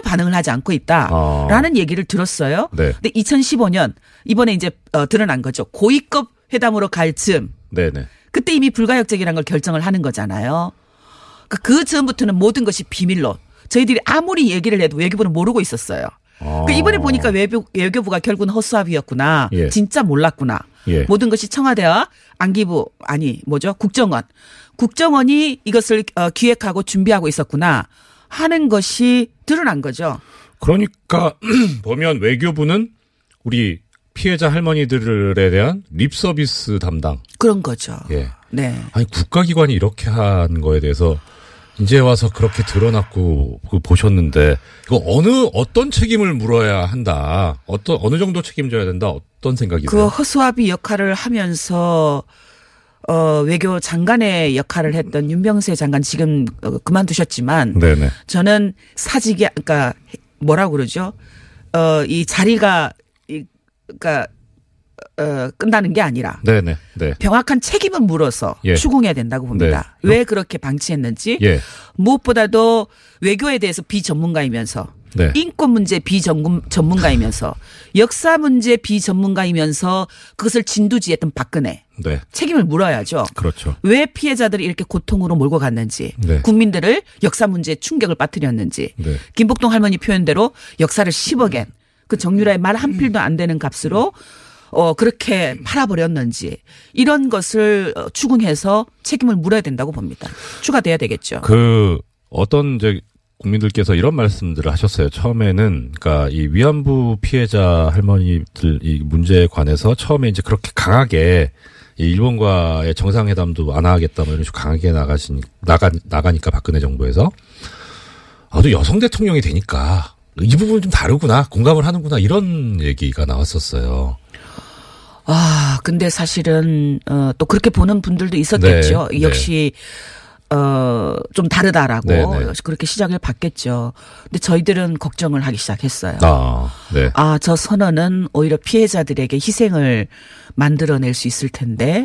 반응을 하지 않고 있다라는 얘기를 들었어요. 네. 근데 2015년 이번에 이제 드러난 거죠. 고위급 회담으로 갈 즈음. 네네. 그때 이미 불가역적이라는 걸 결정을 하는 거잖아요. 그러니까 그 전부터는 모든 것이 비밀로 저희들이 아무리 얘기를 해도 외교부는 모르고 있었어요. 그러니까 이번에 보니까 외교부가 결국은 허수아비였구나. 예. 진짜 몰랐구나. 예. 모든 것이 청와대와 안기부 국정원이 이것을 기획하고 준비하고 있었구나 하는 것이 드러난 거죠. 그러니까 보면 외교부는 우리 피해자 할머니들에 대한 립서비스 담당. 그런 거죠. 예. 네. 아니 국가기관이 이렇게 한 거에 대해서 이제 와서 그렇게 드러났고 보셨는데 이거 어떤 책임을 물어야 한다. 어느 정도 책임져야 된다. 어떤 생각이세요? 그 허수아비 역할을 하면서 외교 장관의 역할을 했던 윤병세 장관 지금 그만두셨지만 네네. 저는 사직이 그러니까 뭐라고 그러죠? 이 자리가 그러니까 끝나는 게 아니라 네네. 네. 명확한 책임을 물어서 예. 추궁해야 된다고 봅니다. 네. 왜 그렇게 방치했는지 예. 무엇보다도 외교에 대해서 비전문가이면서 네. 인권 문제 비전문가이면서 역사 문제 비전문가이면서 그것을 진두지했던 박근혜 네. 책임을 물어야죠. 그렇죠. 왜 피해자들이 이렇게 고통으로 몰고 갔는지 네. 국민들을 역사 문제에 충격을 빠뜨렸는지 네. 김복동 할머니 표현대로 역사를 10억엔 그 정유라의 말 한 필도 안 되는 값으로 그렇게 팔아버렸는지 이런 것을 추궁해서 책임을 물어야 된다고 봅니다. 추가돼야 되겠죠. 어떤 이제 국민들께서 이런 말씀들을 하셨어요. 처음에는 그러니까 이 위안부 피해자 할머니들 이 문제에 관해서 처음에 이제 그렇게 강하게 이 일본과의 정상회담도 안 하겠다 뭐 이런 식으로 강하게 나가니까 박근혜 정부에서 또 여성 대통령이 되니까 이 부분은 좀 다르구나, 공감을 하는구나 이런 얘기가 나왔었어요. 근데 사실은 또 그렇게 보는 분들도 있었겠죠. 네, 역시 좀 다르다라고 네. 그렇게 시작을 받겠죠. 근데 저희들은 걱정을 하기 시작했어요. 네. 저 선언은 오히려 피해자들에게 희생을 만들어낼 수 있을 텐데.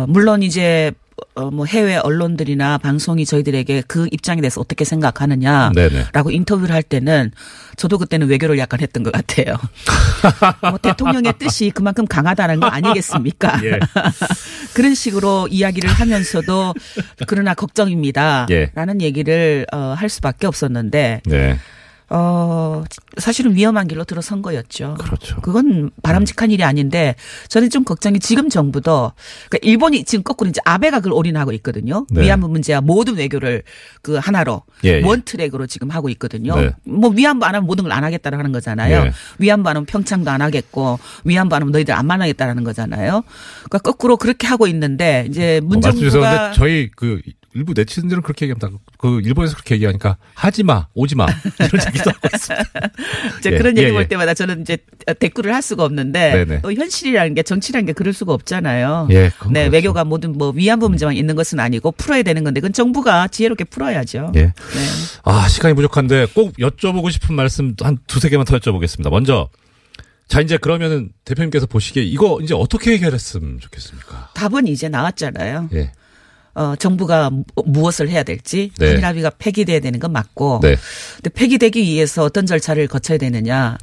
물론 이제 뭐 해외 언론들이나 방송이 저희들에게 그 입장에 대해서 어떻게 생각하느냐라고 인터뷰를 할 때는 저도 그때는 외교를 약간 했던 것 같아요. 뭐 대통령의 뜻이 그만큼 강하다는 거 아니겠습니까? 예. 그런 식으로 이야기를 하면서도 그러나 걱정입니다. 예. 라는 얘기를 할 수밖에 없었는데 네. 사실은 위험한 길로 들어선 거였죠. 그렇죠. 그건 바람직한 일이 아닌데 저는 좀 걱정이 지금 정부도 그러니까 일본이 지금 거꾸로 이제 아베가 그걸 올인하고 있거든요. 네. 위안부 문제와 모든 외교를 그 하나로 원트랙으로 지금 하고 있거든요. 네. 뭐 위안부 안 하면 모든 걸 안 하겠다고 하는 거잖아요. 네. 위안부 안 하면 평창도 안 하겠고 위안부 안 하면 너희들 안 만나겠다라는 거잖아요. 그러니까 거꾸로 그렇게 하고 있는데 이제 문정부가 저희 일부 네티즌들은 그렇게 얘기합니다. 일본에서 그렇게 얘기하니까 하지 마, 오지 마 이런 얘기도 하고 있습니다. 그런 얘기 볼 때마다 저는 이제 댓글을 할 수가 없는데 또 현실이라는 게 정치라는 게 그럴 수가 없잖아요. 네, 그렇죠. 외교가 모든 뭐 위안부 문제만 있는 것은 아니고 풀어야 되는 건데 그건 정부가 지혜롭게 풀어야죠. 네. 시간이 부족한데 꼭 여쭤보고 싶은 말씀 한 두세 개만 더 여쭤보겠습니다. 먼저. 자, 이제 그러면은 대표님께서 보시기에 이거 이제 어떻게 해결했으면 좋겠습니까? 답은 이제 나왔잖아요. 예. 정부가 무엇을 해야 될지 한일 합의가 폐기돼야 되는 건 맞고 근데 폐기되기 위해서 어떤 절차를 거쳐야 되느냐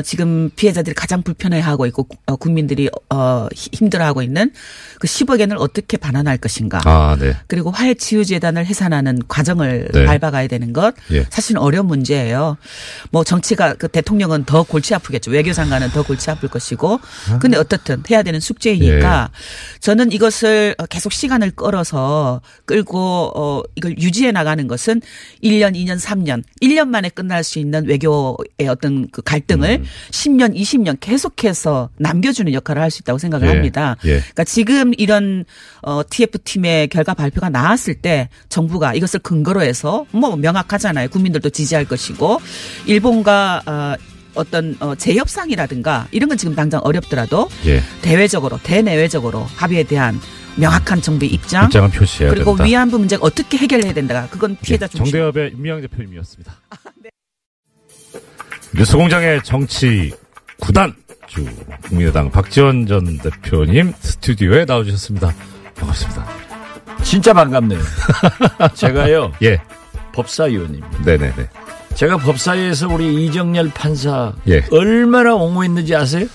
지금 피해자들이 가장 불편해하고 있고 국민들이 힘들어하고 있는 그 10억엔을 어떻게 반환할 것인가 그리고 화해치유재단을 해산하는 과정을 밟아가야 되는 것 사실은 어려운 문제예요. 뭐 정치가 그 대통령은 더 골치 아프겠죠. 외교장관은 더 골치 아플 것이고 근데 어떻든 해야 되는 숙제이니까 저는 이것을 계속 시간을 끌고 이걸 유지해 나가는 것은 1년, 2년, 3년, 1년 만에 끝날 수 있는 외교의 어떤 그 갈등 등을 10년, 20년 계속해서 남겨주는 역할을 할 수 있다고 생각을 합니다. 그러니까 지금 이런 TF팀의 결과 발표가 나왔을 때 정부가 이것을 근거로 해서 뭐 명확하잖아요. 국민들도 지지할 것이고 일본과 어떤 재협상이라든가 이런 건 지금 당장 어렵더라도 대외적으로 대내외적으로 합의에 대한 명확한 정부의 입장은 표시해야 그리고 된다. 위안부 문제가 어떻게 해결해야 된다. 그건 피해자 중심. 정대협의 임미영 대표님이었습니다. 네. 뉴스공장의 정치 9단 주 국민의당 박지원 전 대표님 스튜디오에 나와주셨습니다. 반갑습니다. 진짜 반갑네요. 제가요. 예. 법사위원입니다. 네네네. 제가 법사위에서 우리 이정열 판사 예. 얼마나 옹호했는지 아세요?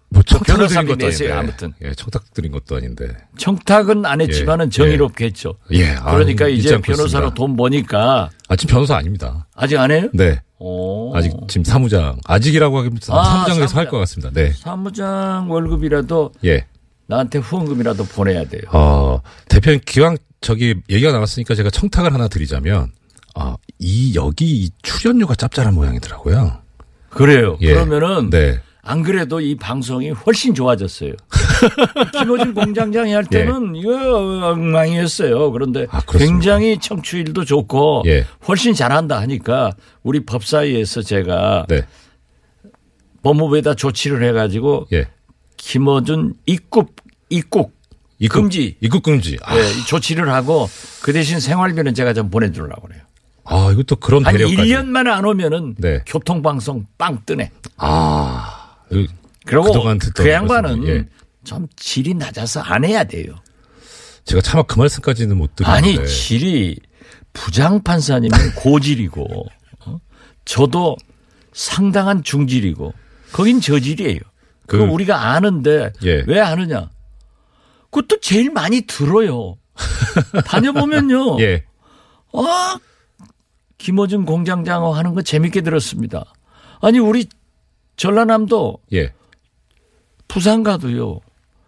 뭐 청탁 드린 변호사비 것도 내세요, 아닌데. 아무튼. 예, 청탁 드린 것도 아닌데. 청탁은 안 했지만은 정의롭게 했죠. 예. 그러니까 이제 잊지 않고 변호사로 있습니다. 돈 버니까. 지금 변호사 아닙니다. 아직 안 해요? 네. 오. 아직 지금 사무장. 아직이라고 하기는 사무장에서 할 것 같습니다. 네. 사무장 월급이라도 예. 나한테 후원금이라도 보내야 돼요. 대표님 기왕 얘기가 나왔으니까 제가 청탁을 하나 드리자면, 여기 이 출연료가 짭짤한 모양이더라고요. 그래요. 예. 그러면은. 네. 안 그래도 이 방송이 훨씬 좋아졌어요. 김어준 공장장이 할 때는 이거 엉망이었어요. 그런데 굉장히 청취율도 좋고 훨씬 잘한다 하니까 우리 법사위에서 제가 법무부에다 조치를 해가지고 김어준 입국 금지. 입국 금지. 조치를 하고 그 대신 생활비는 제가 좀 보내주려고 그래요. 이것도 그런 배려까지. 한 1년 만에 안 오면은 교통방송 빵 뜨네. 그리고 그 양반은 좀 질이 낮아서 안 해야 돼요. 제가 차마 그 말씀까지는 못 드리는데. 아니 질이 부장판사님은 고질이고 저도 상당한 중질이고 거긴 저질이에요. 그거 우리가 아는데 왜 아느냐. 그것도 제일 많이 들어요. 다녀보면요. 김어준 공장장 하는 거 재밌게 들었습니다. 아니 우리 전라남도 부산 가도요.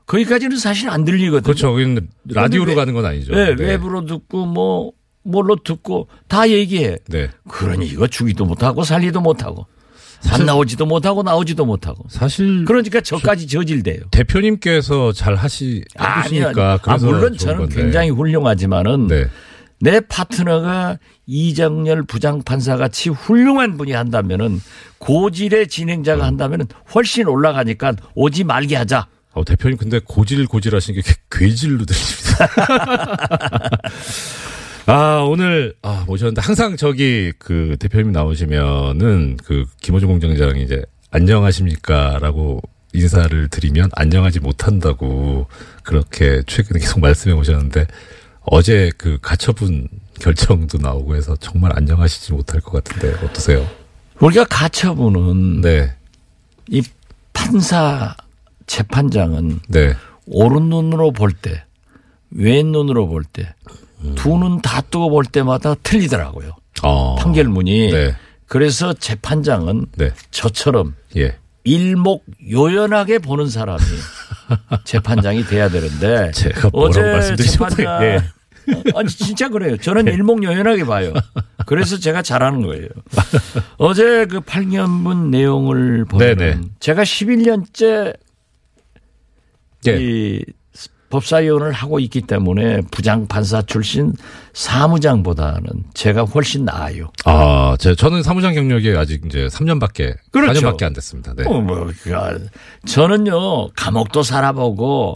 거기까지는 사실 안 들리거든요. 그렇죠. 거기는 라디오로 가는 건 아니죠. 네, 외부로 듣고 뭘로 듣고 다 얘기해. 그러니 이거 주기도 못하고 살리도 못하고 안 나오지도 못하고 나오지도 못하고. 사실 그러니까 저까지 저질돼요. 대표님께서 잘 해주시니까. 물론 저는 건데. 굉장히 훌륭하지만은 내 파트너가 이정열 부장판사 같이 훌륭한 분이 한다면은 고질의 진행자가 한다면은 훨씬 올라가니까 오지 말게 하자. 대표님 근데 고질하신 게 괴질로 들립니다. 오늘 모셨는데 항상 그 대표님 나오시면은 김어준 공장장이 이제 안녕하십니까라고 인사를 드리면 안녕하지 못한다고 그렇게 최근에 계속 말씀해 오셨는데 어제 그 가처분 결정도 나오고 해서 정말 안녕하시지 못할 것 같은데 어떠세요? 우리가 가처분은 이 판사 재판장은 오른 눈으로 볼 때, 왼 눈으로 볼 때, 두 눈 다 뜨고 볼 때마다 틀리더라고요. 판결문이. 그래서 재판장은 저처럼 일목요연하게 보는 사람이 재판장이 돼야 되는데 제가 어제 재판장 아니 진짜 그래요. 저는 일목요연하게 봐요. 그래서 제가 잘하는 거예요. 어제 그 판결문 내용을 보면 제가 11년째 이 법사위원을 하고 있기 때문에 부장판사 출신 사무장보다는 제가 훨씬 나아요. 저는 사무장 경력이 아직 이제 3년밖에, 그렇죠. 4년밖에 안 됐습니다. 저는요, 감옥도 살아보고,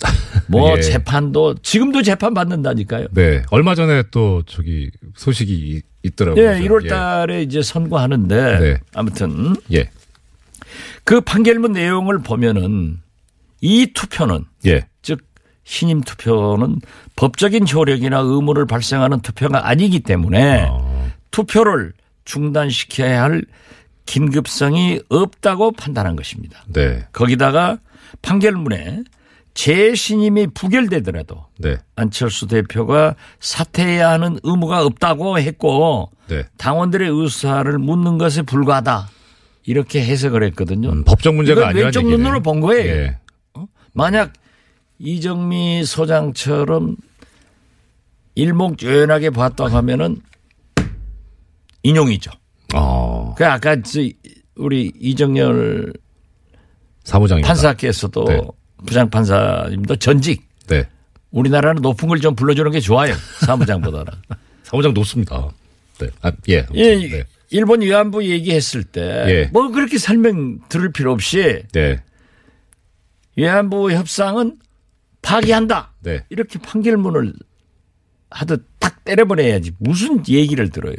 재판도, 지금도 재판 받는다니까요. 얼마 전에 또 소식이 있더라고요. 1월 달에 이제 선고하는데, 아무튼, 그 판결문 내용을 보면은, 이 투표는, 즉, 신임 투표는 법적인 효력이나 의무를 발생하는 투표가 아니기 때문에 투표를 중단시켜야 할 긴급성이 없다고 판단한 것입니다. 거기다가 판결문에 재신임이 부결되더라도 안철수 대표가 사퇴해야 하는 의무가 없다고 했고 당원들의 의사를 묻는 것에 불과하다 이렇게 해석을 했거든요. 법적 문제가 아니라 왼쪽 눈으로 본 거예요. 만약 이정미 소장처럼 일목요연하게 봤다고 하면은 인용이죠. 아까 우리 이정열 사무장님 판사께서도 네. 부장판사님도 전직. 네. 우리나라는 높은 걸 좀 불러주는 게 좋아요. 사무장보다는. 사무장 높습니다. 네. 아, 예. 예, 네. 일본 위안부 얘기했을 때 뭐 예. 그렇게 설명 들을 필요 없이 네. 위안부 협상은 파기한다. 네. 이렇게 판결문을 하듯 딱 때려버려야지. 무슨 얘기를 들어요.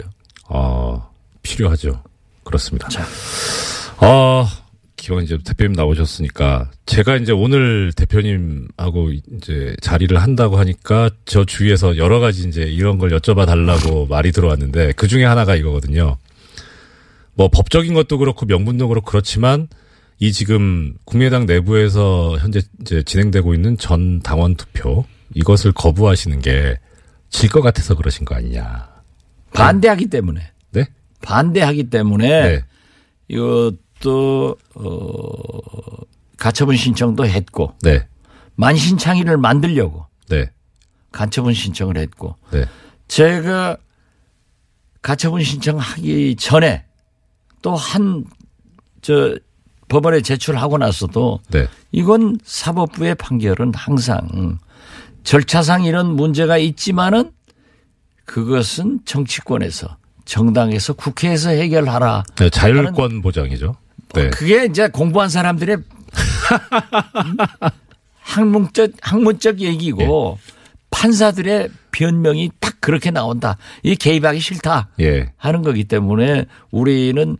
필요하죠. 그렇습니다. 자. 기왕 이제 대표님 나오셨으니까 제가 이제 오늘 대표님하고 이제 자리를 한다고 하니까 저 주위에서 여러 가지 이제 이런 걸 여쭤봐 달라고 말이 들어왔는데 그 중에 하나가 이거거든요. 뭐 법적인 것도 그렇고 명분도 그렇고 그렇지만 이 지금 국민의당 내부에서 현재 이제 진행되고 있는 전 당원 투표 이것을 거부하시는 게 질 것 같아서 그러신 거 아니냐. 반대하기 때문에. 네? 반대하기 때문에 네. 이것도 가처분 신청도 했고 네. 만신창이를 만들려고 네. 가처분 신청을 했고 네. 제가 가처분 신청하기 전에 또 법원에 제출하고 나서도 네. 이건 사법부의 판결은 항상 절차상 이런 문제가 있지만은 그것은 정치권에서 정당에서 국회에서 해결하라. 네, 자율권 보장이죠. 네. 그게 이제 공부한 사람들의 학문적 얘기고 판사들의 변명이 딱 그렇게 나온다. 이 개입하기 싫다 예. 하는 거기 때문에 우리는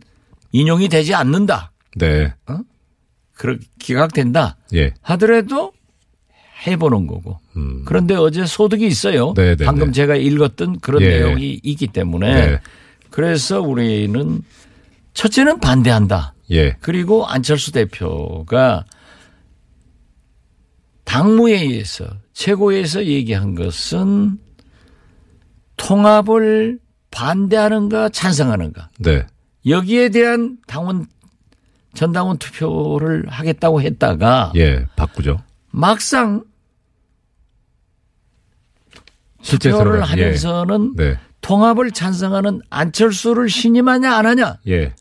인용이 되지 않는다. 네. 그렇게 기각된다 예. 하더라도 해보는 거고. 그런데 어제 소득이 있어요. 네네네. 방금 제가 읽었던 그런 예. 내용이 있기 때문에 네. 그래서 우리는 첫째는 반대한다. 예. 그리고 안철수 대표가 당무회의에서 최고위에서 얘기한 것은 통합을 반대하는가 찬성하는가. 네. 여기에 대한 전당원 투표를 하겠다고 했다가 예. 바꾸죠. 막상 실제적으로 투표를 하면서는 네. 통합을 찬성하는 안철수를 신임하냐 안 하냐 예.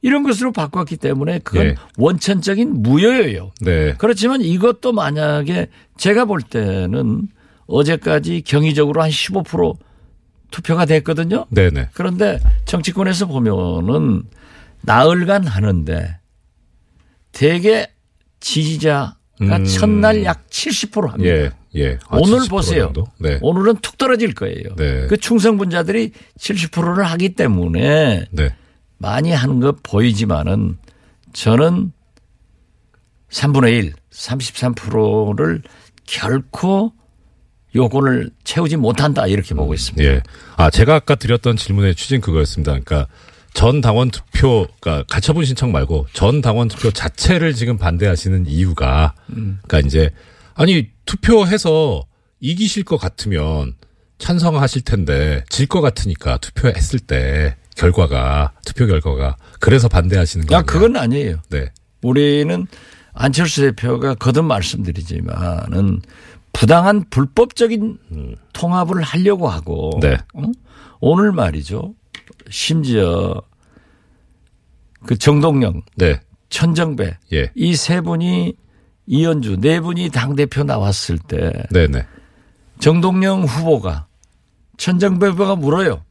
이런 것으로 바꿨기 때문에 그건 예. 원천적인 무효예요. 네. 그렇지만 이것도 만약에 제가 볼 때는 어제까지 경위적으로 한 15% 투표가 됐거든요. 네네. 그런데 정치권에서 보면은 나흘간 하는데 대개 지지자가 첫날 약 70% 합니다. 예. 예. 오늘 70% 보세요. 정도? 네. 오늘은 툭 떨어질 거예요. 네. 그 충성분자들이 70%를 하기 때문에 네. 많이 하는 거 보이지만은 저는 3분의 1, 33%를 결코 요건을 채우지 못한다 이렇게 보고 있습니다. 예. 제가 아까 드렸던 질문의 취지는 그거였습니다. 그러니까 전 당원 투표가 가처분 신청 말고 전 당원 투표 자체를 지금 반대하시는 이유가 그러니까 이제 아니 투표해서 이기실 것 같으면 찬성하실 텐데 질 것 같으니까 투표했을 때 투표 결과가 그래서 반대하시는 거예요. 그건 아니에요. 네. 우리는 안철수 대표가 거듭 말씀드리지만은 부당한 불법적인 통합을 하려고 하고 네. 오늘 말이죠. 심지어 그 정동영, 네. 천정배 예. 이 세 분이 이현주 네 분이 당대표 나왔을 때 네네. 정동영 후보가 천정배 후보가 물어요.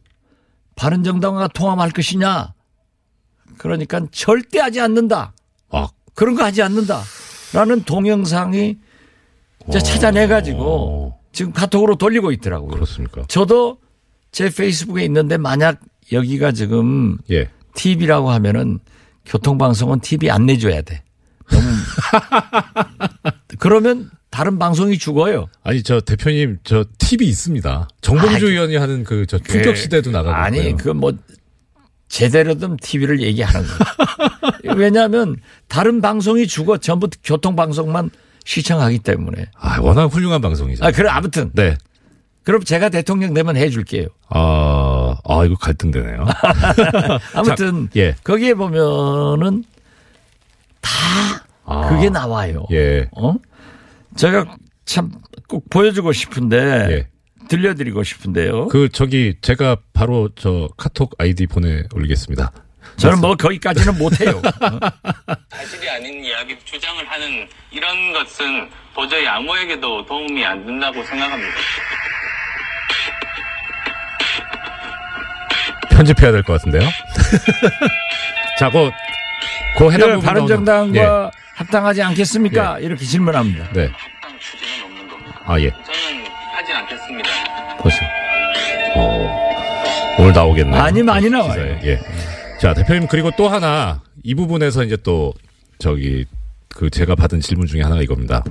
바른정당과 통합할 것이냐. 그러니까 절대 하지 않는다. 그런 거 하지 않는다. 라는 동영상이 찾아내가지고 지금 카톡으로 돌리고 있더라고요. 그렇습니까? 저도 제 페이스북에 있는데 만약 여기가 지금 예. TV라고 하면은 교통방송은 TV 안 내줘야 돼. 너무 그러면 다른 방송이 죽어요. 아니 저 대표님 저 TV 있습니다. 정봉주 의원이 하는 저 품격 시대도 나가고 아니 있고요. 그 뭐 제대로 된 TV를 얘기하는 거예요. 왜냐하면 다른 방송이 죽어 전부 교통방송만 시청하기 때문에. 워낙 훌륭한 방송이죠. 그래 아무튼. 네. 그럼 제가 대통령 되면 해줄게요. 이거 갈등되네요. 아무튼 자, 예. 거기에 보면은 다 그게 나와요. 예. 제가 참 꼭 보여주고 싶은데 예. 들려드리고 싶은데요. 제가 바로 저 카톡 아이디 올리겠습니다. 저는 뭐 거기까지는 못해요. 사실이 아닌 이야기 주장을 하는 이런 것은 도저히 아무에게도 도움이 안 된다고 생각합니다. 편집해야 될 것 같은데요. 자, 그 해당 부분 바른정당과 예. 합당하지 않겠습니까? 예. 이렇게 질문합니다. 네. 합당 추진은 없는 겁니다. 아, 예. 저는 하지 않겠습니다. 보세요. 오늘 나오겠네요. 많이 나와요. 기사에. 예. 자, 대표님, 그리고 또 하나, 이 부분에서 이제 또, 제가 받은 질문 중에 하나가 이겁니다.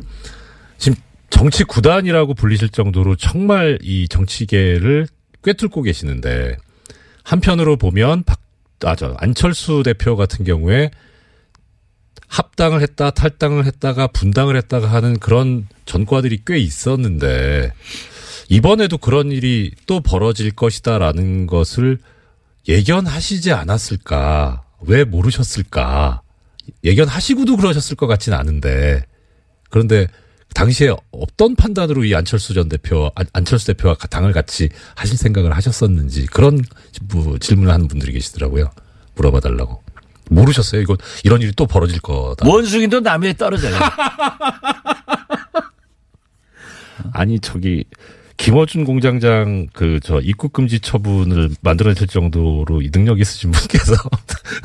지금 정치 구단이라고 불리실 정도로 정말 이 정치계를 꿰뚫고 계시는데, 한편으로 보면, 안철수 대표 같은 경우에 합당을 했다, 탈당을 했다가 분당을 했다가 하는 그런 전과들이 꽤 있었는데, 이번에도 그런 일이 또 벌어질 것이다라는 것을 예견하시지 않았을까? 왜 모르셨을까? 예견하시고도 그러셨을 것 같지는 않은데. 그런데 당시에 어떤 판단으로 이 안철수 대표와 당을 같이 하실 생각을 하셨었는지 그런 질문을 하는 분들이 계시더라고요. 물어봐 달라고. 모르셨어요? 이런 일이 또 벌어질 거다. 원숭이도 나무에 떨어져요. 아니, 김어준 공장장 입국 금지 처분을 만들어낼 정도로 이 능력 있으신 분께서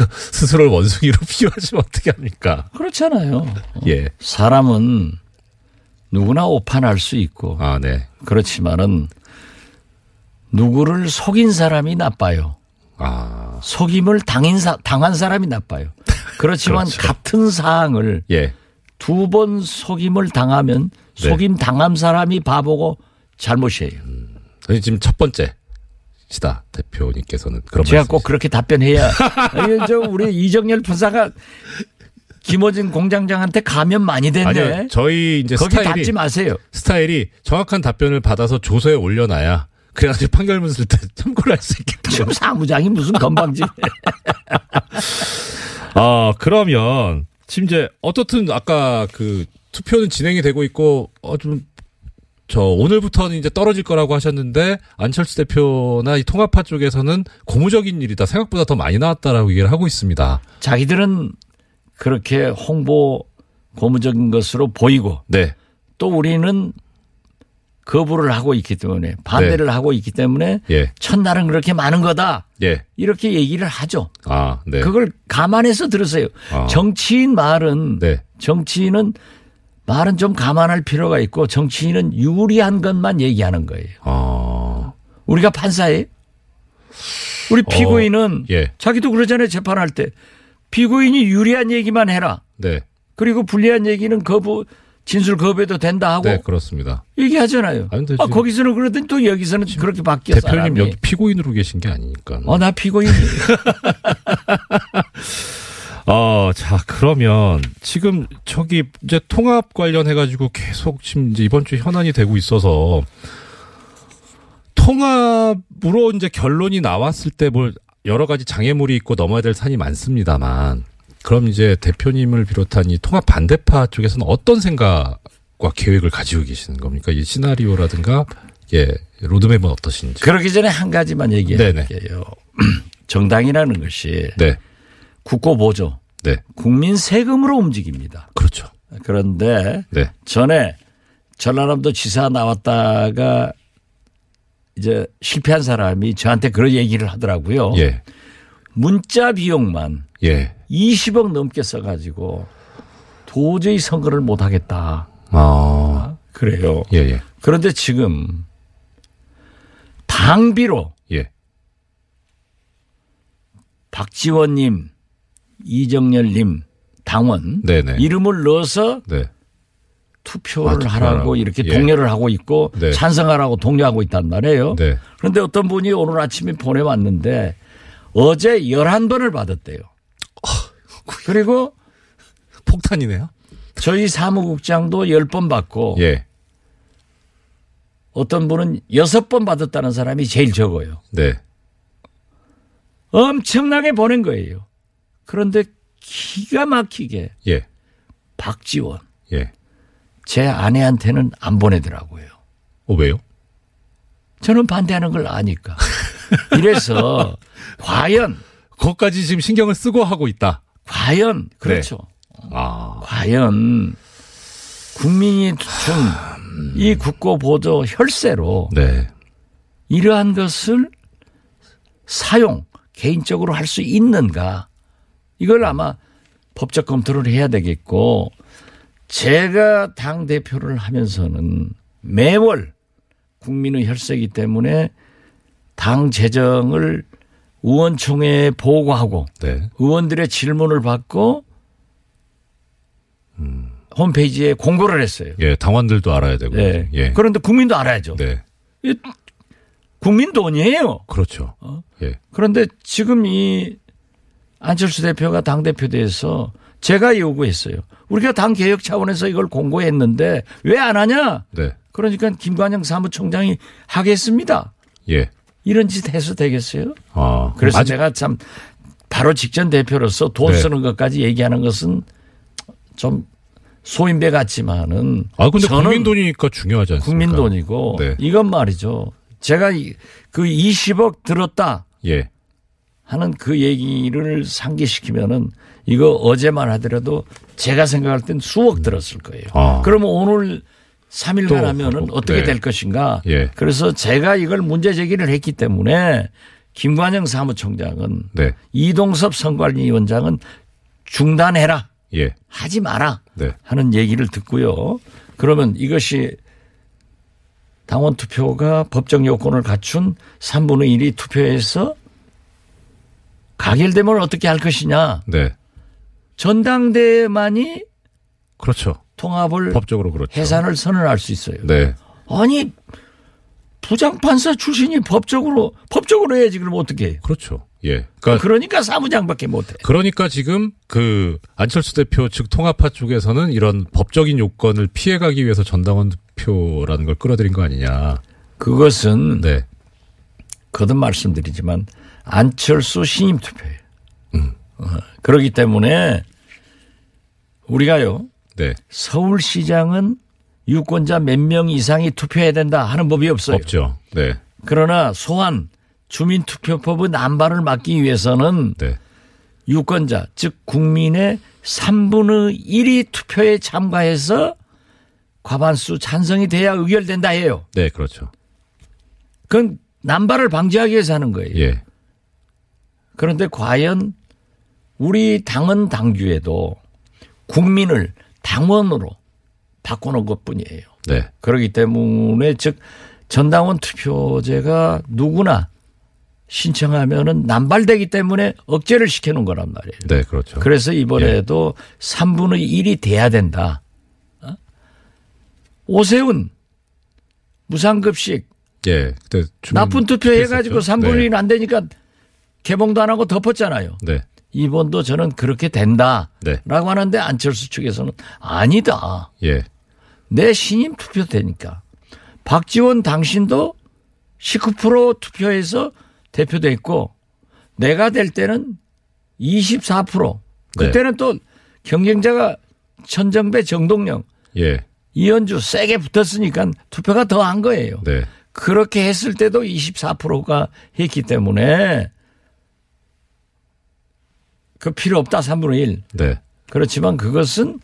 스스로를 원숭이로 비유하시면 어떻게 합니까? 그렇잖아요. 예. 사람은 누구나 오판할 수 있고. 아, 네. 그렇지만은 누구를 속인 사람이 나빠요. 아. 속임을 당한 사람이 나빠요. 그렇지만 그렇죠. 같은 사항을 예. 2번 속임을 당하면 네. 속임 당한 사람이 바보고 잘못이에요. 지금 첫 번째 시다 대표님께서는 그런 제가 말씀이시죠? 꼭 그렇게 답변해야 우리 이정열 판사가 김어준 공장장한테 가면 많이 됐네. 아니요. 저희 이제 거기 답지 마세요. 스타일이 정확한 답변을 받아서 조서에 올려놔야 그래가지고 판결문 쓸 때 참고를 할 수 있겠다. 지금 사무장이 무슨 건방지. 그러면 지금 이제 어떻든 아까 투표는 진행이 되고 있고 오늘부터는 이제 떨어질 거라고 하셨는데 안철수 대표나 이 통합파 쪽에서는 고무적인 일이다. 생각보다 더 많이 나왔다라고 얘기를 하고 있습니다. 자기들은 그렇게 홍보 고무적인 것으로 보이고 네. 또 우리는 거부를 하고 있기 때문에 반대를 네. 하고 있기 때문에 예. 첫날은 그렇게 많은 거다. 예. 이렇게 얘기를 하죠. 아, 네. 그걸 감안해서 들으세요. 정치인 말은 네. 정치인은 말은 좀 감안할 필요가 있고 정치인은 유리한 것만 얘기하는 거예요. 우리가 판사예요. 우리 피고인은 예. 자기도 그러잖아요. 재판할 때. 피고인이 유리한 얘기만 해라. 네. 그리고 불리한 얘기는 진술 거부해도 된다 하고 네, 그렇습니다. 얘기하잖아요. 거기서는 그러더니 또 여기서는 그렇게 바뀌어. 대표님 사람이. 여기 피고인으로 계신 게 아니니까. 나 피고인이에요. 자, 그러면 지금 이제 통합 관련해가지고 계속 지금 이제 이번 주에 현안이 되고 있어서 통합으로 이제 결론이 나왔을 때 여러 가지 장애물이 있고 넘어야 될 산이 많습니다만 그럼 이제 대표님을 비롯한 이 통합 반대파 쪽에서는 어떤 생각과 계획을 가지고 계시는 겁니까? 이 시나리오라든가 로드맵은 어떠신지. 그러기 전에 한 가지만 얘기할게요. 정당이라는 것이 네. 국고보조, 네. 국민 세금으로 움직입니다. 그렇죠. 그런데 네. 전에 전라남도 지사 나왔다가 이제 실패한 사람이 저한테 그런 얘기를 하더라고요. 예. 문자 비용만 예. 20억 넘게 써가지고 도저히 선거를 못 하겠다. 그래요. 예. 그런데 지금 당비로 예. 박지원님, 이정열님 당원 네네. 이름을 넣어서 네. 투표를 하라고 이렇게 예. 독려를 하고 있고 네. 찬성하라고 독려하고 있단 말이에요. 네. 그런데 어떤 분이 오늘 아침에 보내왔는데 어제 11번을 받았대요. 그리고 폭탄이네요. 저희 사무국장도 10번 받고 예. 어떤 분은 6번 받았다는 사람이 제일 적어요. 네. 엄청나게 보낸 거예요. 그런데 기가 막히게 예. 박지원 예. 제 아내한테는 안 보내더라고요. 왜요? 저는 반대하는 걸 아니까. 이래서 과연 그것까지 지금 신경을 쓰고 하고 있다. 과연 그렇죠. 과연 국민이 준 이 국고보조 혈세로 네. 이러한 것을 사용 개인적으로 할 수 있는가 이걸 아마 법적 검토를 해야 되겠고 제가 당대표를 하면서는 매월 국민의 혈세이기 때문에 당 재정을 의원총회에 보고하고 네. 의원들의 질문을 받고 홈페이지에 공고를 했어요. 예, 당원들도 알아야 되고. 네. 예. 그런데 국민도 알아야죠. 네. 국민 돈이에요. 그렇죠. 예. 그런데 지금 이 안철수 대표가 당대표 돼서 제가 요구했어요. 우리가 당 개혁 차원에서 이걸 공고했는데 왜 안 하냐? 네. 그러니까 김관영 사무총장이 하겠습니다. 예. 이런 짓 해서 되겠어요? 아, 그래서 아직 내가 참 바로 직전 대표로서 돈 네. 쓰는 것까지 얘기하는 것은 좀 소인배 같지만은. 근데 저는 국민 돈이니까 중요하지 않습니까? 국민 돈이고. 네. 이건 말이죠. 제가 그 20억 들었다. 예. 하는 그 얘기를 상기시키면은 이거 어제만 하더라도 제가 생각할 땐 수억 들었을 거예요. 그러면 오늘 3일간 하면은 어떻게 네. 될 것인가. 예. 그래서 제가 이걸 문제 제기를 했기 때문에 김관영 사무총장은 네. 이동섭 선관위원장은 중단해라. 예. 하지 마라. 네. 하는 얘기를 듣고요. 그러면 이것이 당원 투표가 법적 요건을 갖춘 3분의 1이 투표해서 가결되면 어떻게 할 것이냐. 네. 전당대회만이 그렇죠. 통합을 법적으로 그렇죠. 해산을 선언할 수 있어요. 네. 아니 부장판사 출신이 법적으로 해야지 그럼 어떻게 해요? 그렇죠. 예. 그러니까 사무장밖에 못해. 그러니까 지금 그 안철수 대표 즉 통합파 쪽에서는 이런 법적인 요건을 피해가기 위해서 전당원 투표라는 걸 끌어들인 거 아니냐. 그것은 네. 거듭 말씀드리지만 안철수 신임 투표예요. 그렇기 때문에 우리가요. 네. 서울시장은 유권자 몇 명 이상이 투표해야 된다 하는 법이 없어요. 없죠. 네. 그러나 소환 주민투표법의 난발을 막기 위해서는 네. 유권자 즉 국민의 3분의 1이 투표에 참가해서 과반수 찬성이 돼야 의결된다 해요. 네, 그렇죠. 그건 난발을 방지하기 위해서 하는 거예요. 예. 그런데 과연 우리 당은 당규에도 국민을 당원으로 바꿔놓은 것뿐이에요. 네. 그렇기 때문에 즉 전당원 투표제가 누구나 신청하면은 난발되기 때문에 억제를 시켜놓은 거란 말이에요. 네, 그렇죠. 그래서 이번에도 3분의 1이 돼야 된다. 오세훈 무상급식 예. 그때 나쁜 투표 해가지고 3분의 1은 안 되니까 개봉도 안 하고 덮었잖아요. 네. 이번도 저는 그렇게 된다라고 네. 하는데 안철수 측에서는 아니다. 예. 내 신임 투표 되니까. 박지원 당신도 19% 투표해서 대표됐고 내가 될 때는 24%. 그때는 또 경쟁자가 천정배, 정동영, 예. 이현주 세게 붙었으니까 투표가 더 한 거예요. 네. 그렇게 했을 때도 24%가 했기 때문에 그 필요 없다 3분의 1. 네. 그렇지만 그것은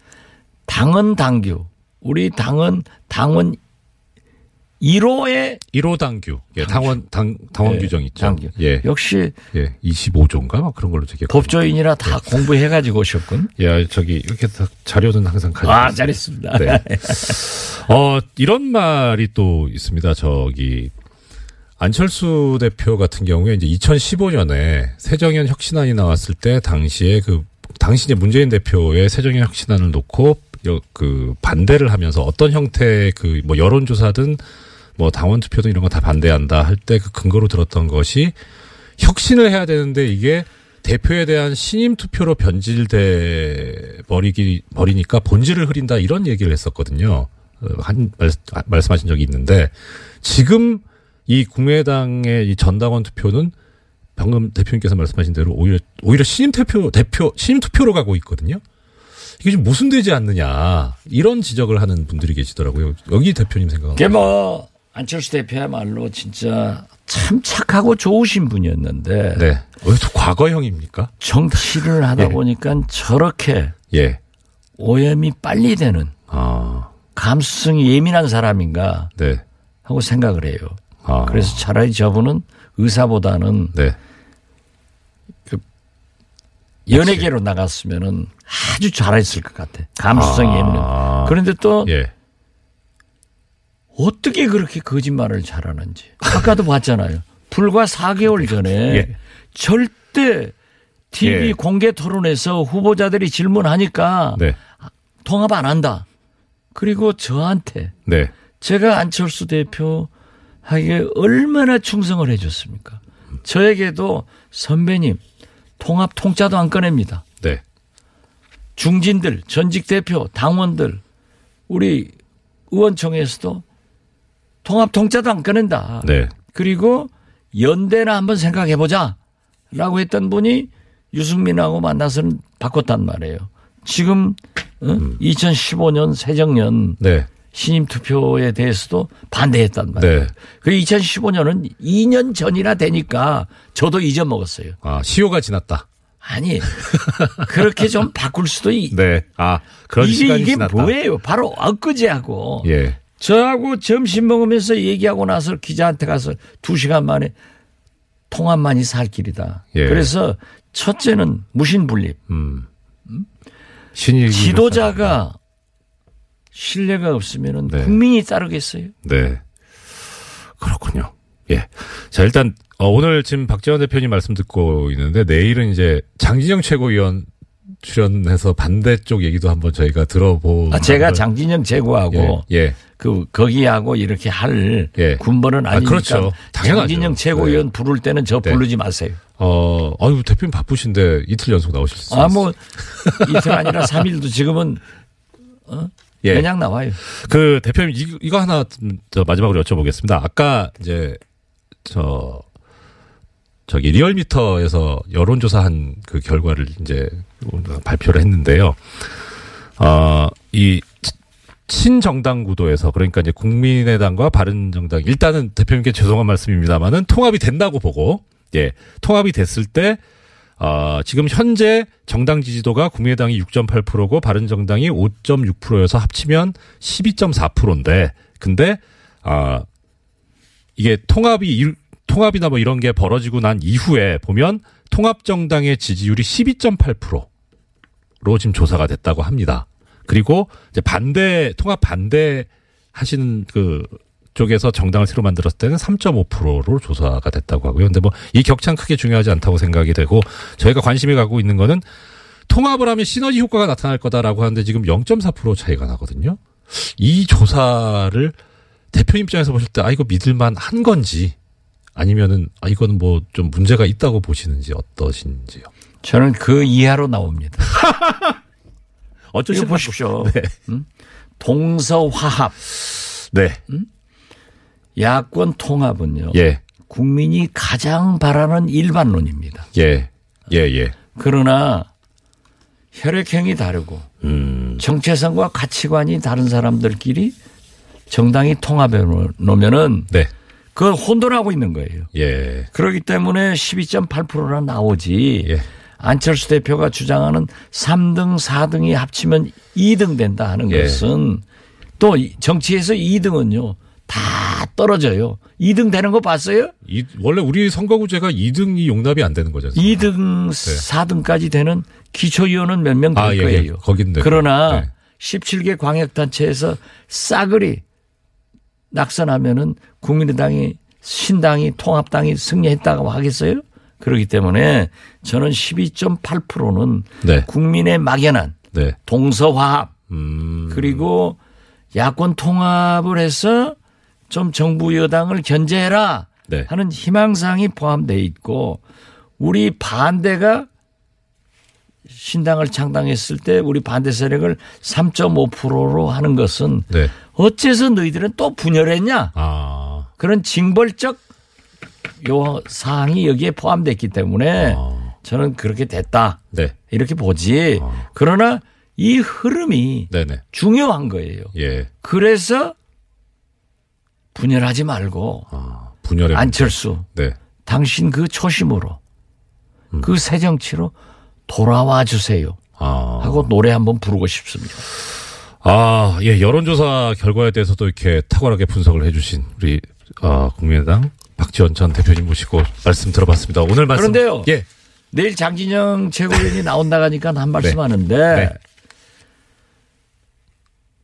당헌 당규. 우리 당헌 1호의 1호 당규. 예, 당원 규정 있죠. 당규. 예. 역시 예. 25조인가 막 그런 걸로 되게 법조인이라 다 공부해 가지고 오셨군. 야, 이렇게 자료는 항상 가지고 아, 잘했습니다. 네. 이런 말이 또 있습니다. 안철수 대표 같은 경우에 이제 2015년에 새정연 혁신안이 나왔을 때 당시 이제 문재인 대표의 새정연 혁신안을 놓고 반대를 하면서 어떤 형태의 여론조사든 당원 투표든 이런 거 다 반대한다 할 때 그 근거로 들었던 것이 혁신을 해야 되는데 이게 대표에 대한 신임 투표로 변질돼 버리니까 본질을 흐린다 이런 얘기를 했었거든요. 말씀하신 적이 있는데 지금 이 국민의당의 이 전당원 투표는 방금 대표님께서 말씀하신 대로 오히려 신임 투표로 가고 있거든요. 이게 좀 모순되지 않느냐 이런 지적을 하는 분들이 계시더라고요. 여기 대표님 생각은? 이게 안철수 대표야말로 진짜 참 착하고 좋으신 분이었는데. 네. 왜 또 과거형입니까? 정치를 하다 예. 보니까 저렇게 예. 오염이 빨리 되는 감수성이 예민한 사람인가 네. 하고 생각을 해요. 아. 그래서 차라리 저분은 의사보다는 네. 연예계로 나갔으면은 아주 잘했을 것 같아. 감수성이 예민해. 그런데 또 예. 어떻게 그렇게 거짓말을 잘하는지. 아까도 봤잖아요. 불과 4개월 전에 예. 절대 TV 예. 공개 토론에서 후보자들이 질문하니까 네. 통합 안 한다. 그리고 저한테 네. 제가 안철수 대표에게 얼마나 충성을 해 줬습니까. 저에게도 선배님 통합 통짜도 안 꺼냅니다. 네. 중진들, 전직 대표, 당원들, 우리 의원총회에서도 통합 통짜도 안 꺼낸다. 네. 그리고 연대나 한번 생각해보자 라고 했던 분이 유승민하고 만나서는 바꿨단 말이에요. 지금 2015년 새정년 네. 신임 투표에 대해서도 반대했단 말이에요. 네. 그리고 2015년은 2년 전이나 되니까 저도 잊어먹었어요. 아, 시효가 지났다. 아니 그렇게 좀 바꿀 수도 네. 아, 그런 시간이 이게 지났다. 뭐예요? 바로 엊그제하고 예. 저하고 점심 먹으면서 얘기하고 나서 기자한테 가서 2시간 만에 통합만이 살 길이다. 예. 그래서 첫째는 무신분립. 신일기 지도자가 신뢰가 없으면 네. 국민이 따르겠어요? 네. 그렇군요. 예. 자, 일단, 오늘 지금 박지원 대표님 말씀 듣고 있는데 내일은 이제 장진영 최고위원 출연해서 반대쪽 얘기도 한번 저희가 들어보는. 제가 장진영 제고하고 예. 거기하고 이렇게 할 예. 군번은 아니니까. 그렇죠. 당연하죠. 장진영 최고위원 네. 부를 때는 저 네. 부르지 마세요. 아유, 대표님 바쁘신데 이틀 연속 나오실 수 있어요. 뭐 이틀 아니라 3일도 지금은 예. 그냥 나와요. 그 대표님 이거 하나 저 마지막으로 여쭤보겠습니다. 아까 이제 저기 리얼미터에서 여론조사한 그 결과를 이제 발표를 했는데요. 이 친정당 구도에서 그러니까 이제 국민의당과 바른정당 일단은 대표님께 죄송한 말씀입니다만은 통합이 된다고 보고 예 통합이 됐을 때 지금 현재 정당 지지도가 국민의당이 6.8%고 바른정당이 5.6%여서 합치면 12.4%인데 근데 이게 통합이나 뭐 이런 게 벌어지고 난 이후에 보면 통합정당의 지지율이 12.8%로 지금 조사가 됐다고 합니다. 그리고 이제 통합 반대 하시는 그 쪽에서 정당을 새로 만들었을 때는 3.5%로 조사가 됐다고 하고요. 근데 뭐 이 격차는 크게 중요하지 않다고 생각이 되고 저희가 관심이 가고 있는 거는 통합을 하면 시너지 효과가 나타날 거다라고 하는데 지금 0.4% 차이가 나거든요. 이 조사를 대표 입장에서 보실 때 이거 믿을만 한 건지 아니면은 이거는 뭐 좀 문제가 있다고 보시는지 어떠신지요? 저는 그 이하로 나옵니다. 어쩌시 이거 보십시오. 네. 동서화합. 네. 야권 통합은요. 예. 국민이 가장 바라는 일반론입니다. 예. 예. 그러나 혈액형이 다르고 정체성과 가치관이 다른 사람들끼리 정당이 통합해 놓으면은 네. 그걸 혼돈하고 있는 거예요. 예. 그렇기 때문에 12.8%나 나오지. 예. 안철수 대표가 주장하는 3등, 4등이 합치면 2등 된다 하는 예. 것은 또 정치에서 2등은요. 다 떨어져요. 2등 되는 거 봤어요? 원래 우리 선거구제가 2등이 용납이 안 되는 거잖아요. 2등, 4등까지 되는 기초위원은 몇 명 될 거예요. 예. 거긴데. 그러나 네. 17개 광역단체에서 싸그리 낙선하면은 국민의당이 신당이 통합당이 승리했다고 하겠어요? 그렇기 때문에 저는 12.8%는 네. 국민의 막연한 네. 동서화합 그리고 야권 통합을 해서 좀 정부 여당을 견제해라 네. 하는 희망사항이 포함되어 있고 우리 반대가 신당을 창당했을 때 우리 반대 세력을 3.5%로 하는 것은 네. 어째서 너희들은 또 분열했냐 그런 징벌적 요 사항이 여기에 포함됐기 때문에 저는 그렇게 됐다 네. 이렇게 보지 그러나 이 흐름이 네네. 중요한 거예요. 예. 그래서 분열하지 말고 분열의 안철수. 네. 당신 그 초심으로 그 새 정치로 돌아와 주세요. 하고 노래 한번 부르고 싶습니다. 예, 여론조사 결과에 대해서도 이렇게 탁월하게 분석을 해주신 우리 국민의당 박지원 전 대표님 모시고 말씀 들어봤습니다. 오늘 말씀. 그런데요. 예. 내일 장진영 최고위원이 나온다고 하니까 한 말씀 하는데 네.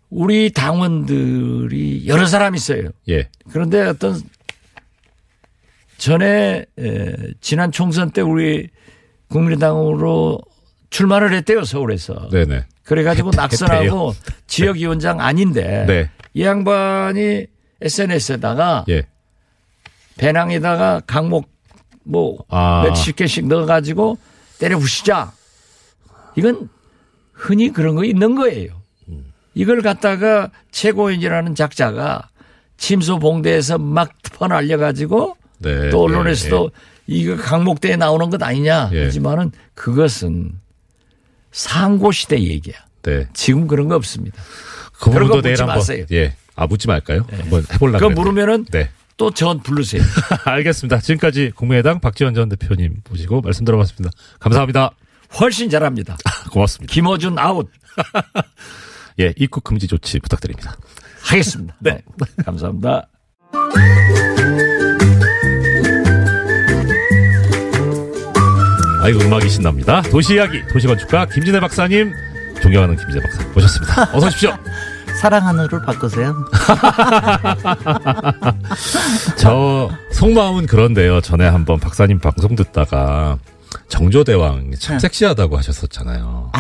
우리 당원들이 여러 사람 있어요. 예. 그런데 어떤 전에 지난 총선 때 우리 국민의당으로 출마를 했대요. 서울에서. 네네. 그래가지고 낙선하고 지역위원장 아닌데 네. 이 양반이 SNS에다가 예. 배낭에다가 강목 몇십 개씩 넣어가지고 때려 부시자. 이건 흔히 그런 거 있는 거예요. 이걸 갖다가 최고위원이라는 작자가 침소봉대에서 막 퍼날려가지고 네. 또 언론에서도 이거 강목대에 나오는 것 아니냐 하지만은 그것은 상고시대 얘기야. 네. 지금 그런 거 없습니다. 그 그런 거 부분도 내일 묻지 한번 마세요. 예. 묻지 말까요? 한번 해보려고. 그거 물으면은 네. 또 전 부르세요. 알겠습니다. 지금까지 국민의당 박지원 전 대표님 모시고 말씀 들어봤습니다. 감사합니다. 훨씬 잘합니다. 고맙습니다. 김어준 아웃. 예, 입국 금지 조치 부탁드립니다. 하겠습니다. 네. 감사합니다. 아이고, 음악이 신납니다. 도시이야기, 도시건축가 김진애 박사님, 존경하는 김진애 박사 모셨습니다. 어서 오십시오. 사랑하는으로 바꾸세요. 저 속마음은 그런데요. 전에 한번 박사님 방송 듣다가 정조대왕 참 섹시하다고 하셨었잖아요.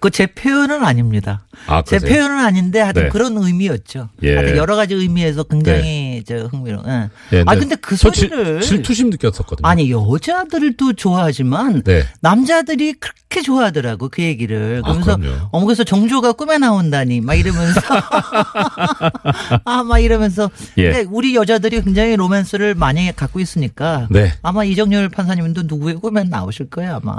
그 제 표현은 아닙니다. 제 그러세요? 표현은 아닌데 하여튼 네. 그런 의미였죠. 예. 하여튼 여러 가지 의미에서 굉장히 흥미로운. 예, 근데 그 소리를 질투심 느꼈었거든요. 아니 여자들도 좋아하지만 네. 남자들이 그렇게 좋아하더라고 그 얘기를. 그러면서 그럼요. 그래서 정조가 꿈에 나온다니 막 이러면서 막 이러면서 예. 근데 우리 여자들이 굉장히 로맨스를 많이 갖고 있으니까 네. 아마 이정열 판사님도 누구의 꿈에 나오실 거예요 아마.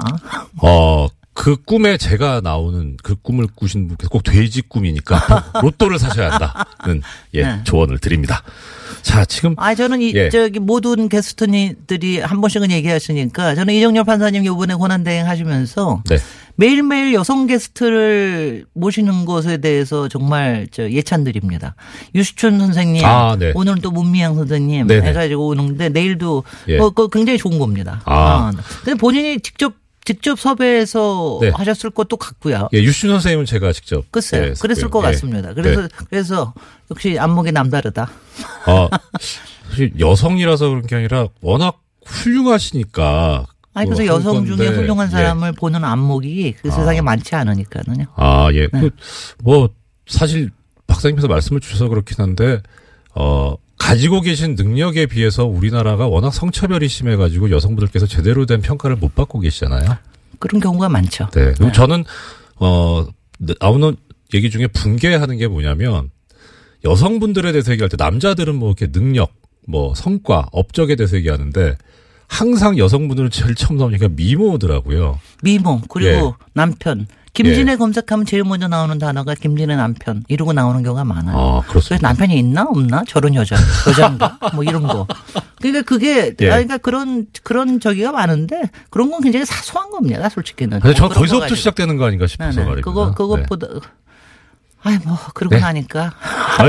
그 꿈에 제가 나오는 그 꿈을 꾸신 분께서 꼭 돼지 꿈이니까 로또를 사셔야 한다는 조언을 드립니다. 자, 지금. 저는 모든 게스트들이 한 번씩은 얘기하시니까 저는 이정열 판사님 이번에 권한대행 하시면서 네. 매일매일 여성 게스트를 모시는 것에 대해서 정말 예찬드립니다. 유시춘 선생님, 네. 오늘은 또 문미향 선생님 네네. 해가지고 오는데 내일도 그거 굉장히 좋은 겁니다. 근데 본인이 직접 섭외해서 하셨을 것도 같고요. 유시춘 선생님은 제가 직접. 글쎄요. 그랬을 것 같습니다. 그래서 역시 안목이 남다르다. 사실 여성이라서 그런 게 아니라 워낙 훌륭하시니까. 그래서 여성 중에 훌륭한 사람을 보는 안목이 그 세상에 많지 않으니까는요. 예. 사실 박사님께서 말씀을 주셔서 그렇긴 한데, 가지고 계신 능력에 비해서 우리나라가 워낙 성차별이 심해가지고 여성분들께서 제대로 된 평가를 못 받고 계시잖아요. 그런 경우가 많죠. 네. 그리고 저는, 나오는 얘기 중에 분개하는 게 뭐냐면, 여성분들에 대해서 얘기할 때 남자들은 이렇게 능력, 성과, 업적에 대해서 얘기하는데, 항상 여성분들은 제일 처음 나오니까 미모더라고요. 미모, 그리고 남편. 김진애 검색하면 제일 먼저 나오는 단어가 김진애 남편 이러고 나오는 경우가 많아요. 그래서 남편이 있나 없나 저런 여자인가 이런 거. 그러니까 그게 그러니까 그런 저기가 많은데 그런 건 굉장히 사소한 겁니다. 솔직히는. 근데 저는 거기서부터 시작되는 거 아닌가 싶어서 말입니다. 그것보다. 그러고 나니까.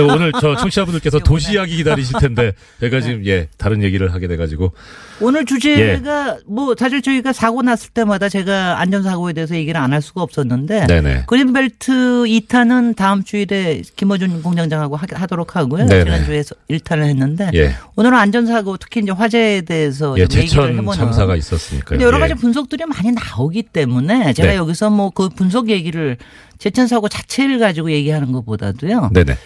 오늘 청취자분들께서 도시 이야기 기다리실 텐데, 제가 지금, 다른 얘기를 하게 돼가지고. 오늘 주제가, 사실 저희가 사고 났을 때마다 제가 안전사고에 대해서 얘기를 안 할 수가 없었는데, 네네. 그린벨트 2탄은 다음 주일에 김어준 공장장하고 하도록 하고요. 네네. 지난주에 1탄을 했는데, 오늘은 안전사고, 특히 이제 화재에 대해서 좀 얘기를 해보는. 참사가 있었으니까요. 근데 여러 가지 분석들이 많이 나오기 때문에, 제가 여기서 그 분석 얘기를 제천사고 자체를 가지고 얘기하는 것보다도요. 네네.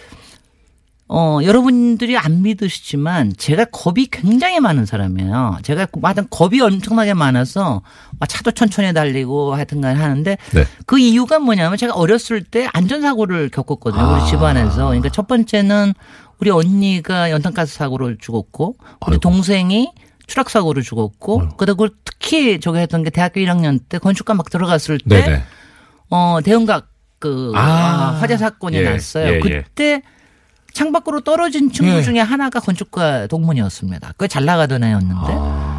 여러분들이 안 믿으시지만 제가 겁이 굉장히 많은 사람이에요. 제가 하여튼 겁이 엄청나게 많아서 차도 천천히 달리고 하여튼간 하는데 그 이유가 뭐냐면 제가 어렸을 때 안전사고를 겪었거든요. 우리 집안에서. 그러니까 첫 번째는 우리 언니가 연탄가스 사고로 죽었고 우리 동생이 추락사고로 죽었고 그리고 특히 저기 했던 게 대학교 1학년 때 건축과 막 들어갔을 때 대형각 화재 사건이 났어요. 그때 창밖으로 떨어진 친구 중에 하나가 건축가 동문이었습니다. 꽤 잘 나가던 애였는데.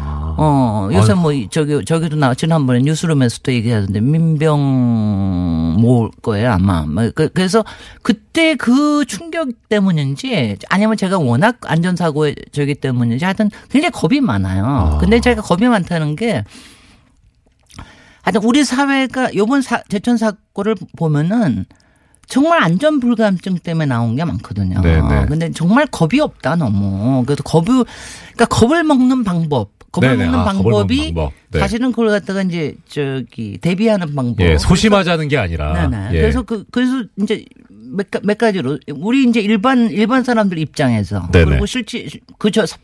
요새 뭐 저기도 지난번에 뉴스룸에서도 얘기하던데 민병 모을 거예요 아마. 그래서 그때 그 충격 때문인지 아니면 제가 워낙 안전사고에 저기 때문인지 하여튼 굉장히 겁이 많아요. 근데 제가 겁이 많다는 게 하여튼 우리 사회가 요번 제천 사고를 보면은 정말 안전 불감증 때문에 나온 게 많거든요. 네네. 근데 정말 겁이 없다 너무. 그래서 그러니까 겁을 먹는 방법. 겁을 먹는 방법이 네. 사실은 그걸 갖다가 이제 대비하는 방법. 예, 소심하자는 게 아니라. 네네. 예. 그래서 이제 몇 가지로 우리 이제 일반 사람들 입장에서 네네. 그리고 실제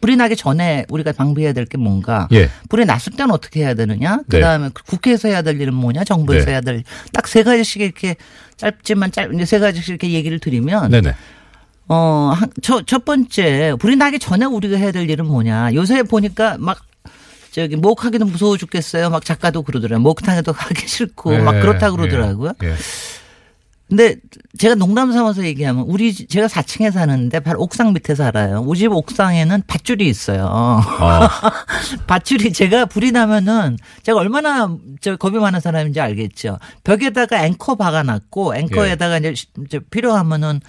불이 나기 전에 우리가 방비해야 될 게 뭔가. 예. 불이 났을 때는 어떻게 해야 되느냐. 그다음에 국회에서 해야 될 일은 뭐냐. 정부에서 네. 해야 될 딱 세 가지씩 이렇게 짧지만 이제 세 가지씩 이렇게 얘기를 드리면. 네네. 첫 번째 불이 나기 전에 우리가 해야 될 일은 뭐냐. 요새 보니까 막 목욕하기도 무서워 죽겠어요. 막 작가도 그러더라고요. 목욕탕에도 가기 싫고 네, 막 그렇다고 그러더라고요. 네. 근데 제가 농담 삼아서 얘기하면 제가 4층에 사는데 바로 옥상 밑에 살아요. 우리 집 옥상에는 밧줄이 있어요. 밧줄이 제가 불이 나면은 제가 얼마나 겁이 많은 사람인지 알겠죠. 벽에다가 앵커 박아놨고 앵커에다가 이제 필요하면은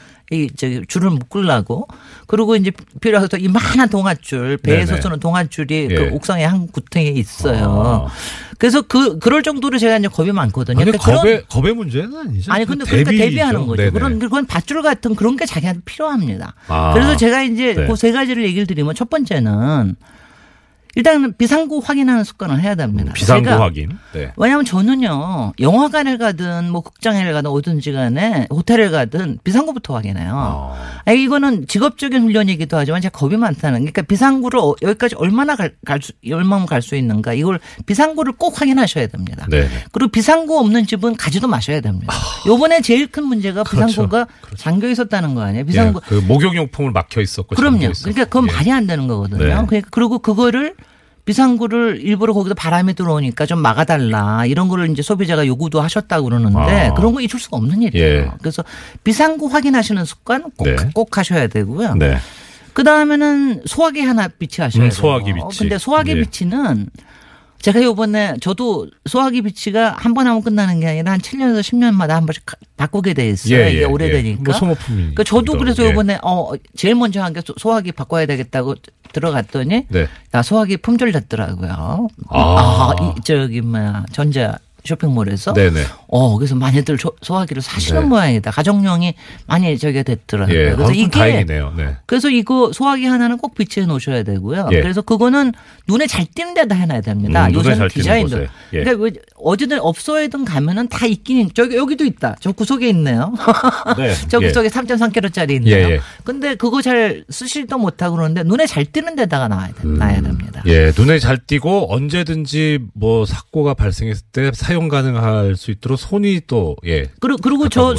줄을 묶으려고 그리고 이제 필요해서 이만한 동아줄 배에서 쓰는 동아줄이 그 옥상에 한 구탱에 있어요. 그래서 그럴 정도로 제가 이제 겁이 많거든요. 그러니까 겁의 문제는 아니죠. 아니 근데 그러니까 대비하는 거죠. 그건 밧줄 같은 그런 게 자기한테 필요합니다. 그래서 제가 이제 그 세 가지를 얘기를 드리면 첫 번째는 일단은 비상구 확인하는 습관을 해야 됩니다. 비상구 확인. 네. 왜냐하면 저는요 영화관을 가든 뭐 극장을 가든 어딘지 간에 호텔을 가든 비상구부터 확인해요. 이거는 직업적인 훈련이기도 하지만 제가 겁이 많다는. 그러니까 비상구를 여기까지 얼마나 갈 수 있는가 이걸 비상구를 꼭 확인하셔야 됩니다. 네. 그리고 비상구 없는 집은 가지도 마셔야 됩니다. 요번에 제일 큰 문제가 비상구가 그렇죠. 잠겨 있었다는 거 아니에요? 비상구. 그 목욕용품을 막혀 있었고. 그럼요. 그러니까 그건 말이 안 되는 거거든요. 네. 그러니까 그리고 그거를 비상구를 일부러 거기다 바람이 들어오니까 좀 막아달라 이런 거를 이제 소비자가 요구도 하셨다고 그러는데 그런 거 잊을 수가 없는 일이에요. 예. 그래서 비상구 확인하시는 습관 꼭 하셔야 되고요. 네. 그 다음에는 소화기 하나 비치하셔야 돼요. 소화기 비치. 근데 소화기 비치는 제가 요번에 저도 소화기 비치가 한 번 하면 끝나는 게 아니라 한 7년에서 10년마다 한 번씩 바꾸게 돼 있어요. 이게 오래되니까. 뭐 소모품이. 그러니까 저도 그래서 요번에 제일 먼저 한 게 소화기 바꿔야 되겠다고 들어갔더니 소화기 품절 됐더라고요. 전자 쇼핑몰에서. 네네. 그래서 많이들 소화기를 사시는 모양이다. 가정용이 많이 됐더라고요. 예, 그래서 이게 다행이네요. 네. 그래서 이거 소화기 하나는 꼭 비치해 놓으셔야 되고요. 예. 그래서 그거는 눈에 잘 띄는 데다 해놔야 됩니다. 요새는 디자인도. 예. 그러니까 어디든 업소에든 가면은 다 있긴 여기도 있다. 저 구석에 있네요. 네. 저 구석에 3.3kg짜리 있네요. 근데 그거 잘 쓰지도 못하고 그러는데 눈에 잘 띄는 데다가 놔야 됩니다. 예, 눈에 잘 띄고 언제든지 뭐 사고가 발생했을 때 사용 가능할 수 있도록 손이 또 그리고 저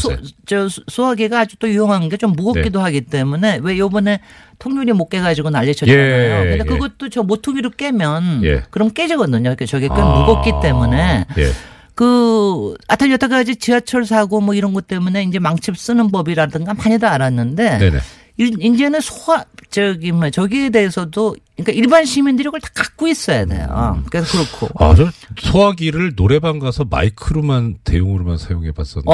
소화기가 아주 또 유용한 게 좀 무겁기도 하기 때문에 왜 요번에 통유리 못 깨가지고 난리쳤잖아요. 근데 그것도 저 모퉁이로 깨면 그럼 깨지거든요. 저게 꽤 무겁기 때문에 하여튼 여태까지 지하철 사고 뭐 이런 것 때문에 이제 망치 쓰는 법이라든가 많이들 알았는데 이제는 저기에 대해서도 그러니까 일반 시민들이 그걸 다 갖고 있어야 돼요. 그래서 그렇고. 저 소화기를 노래방 가서 마이크로만 대용으로만 사용해 봤었는데.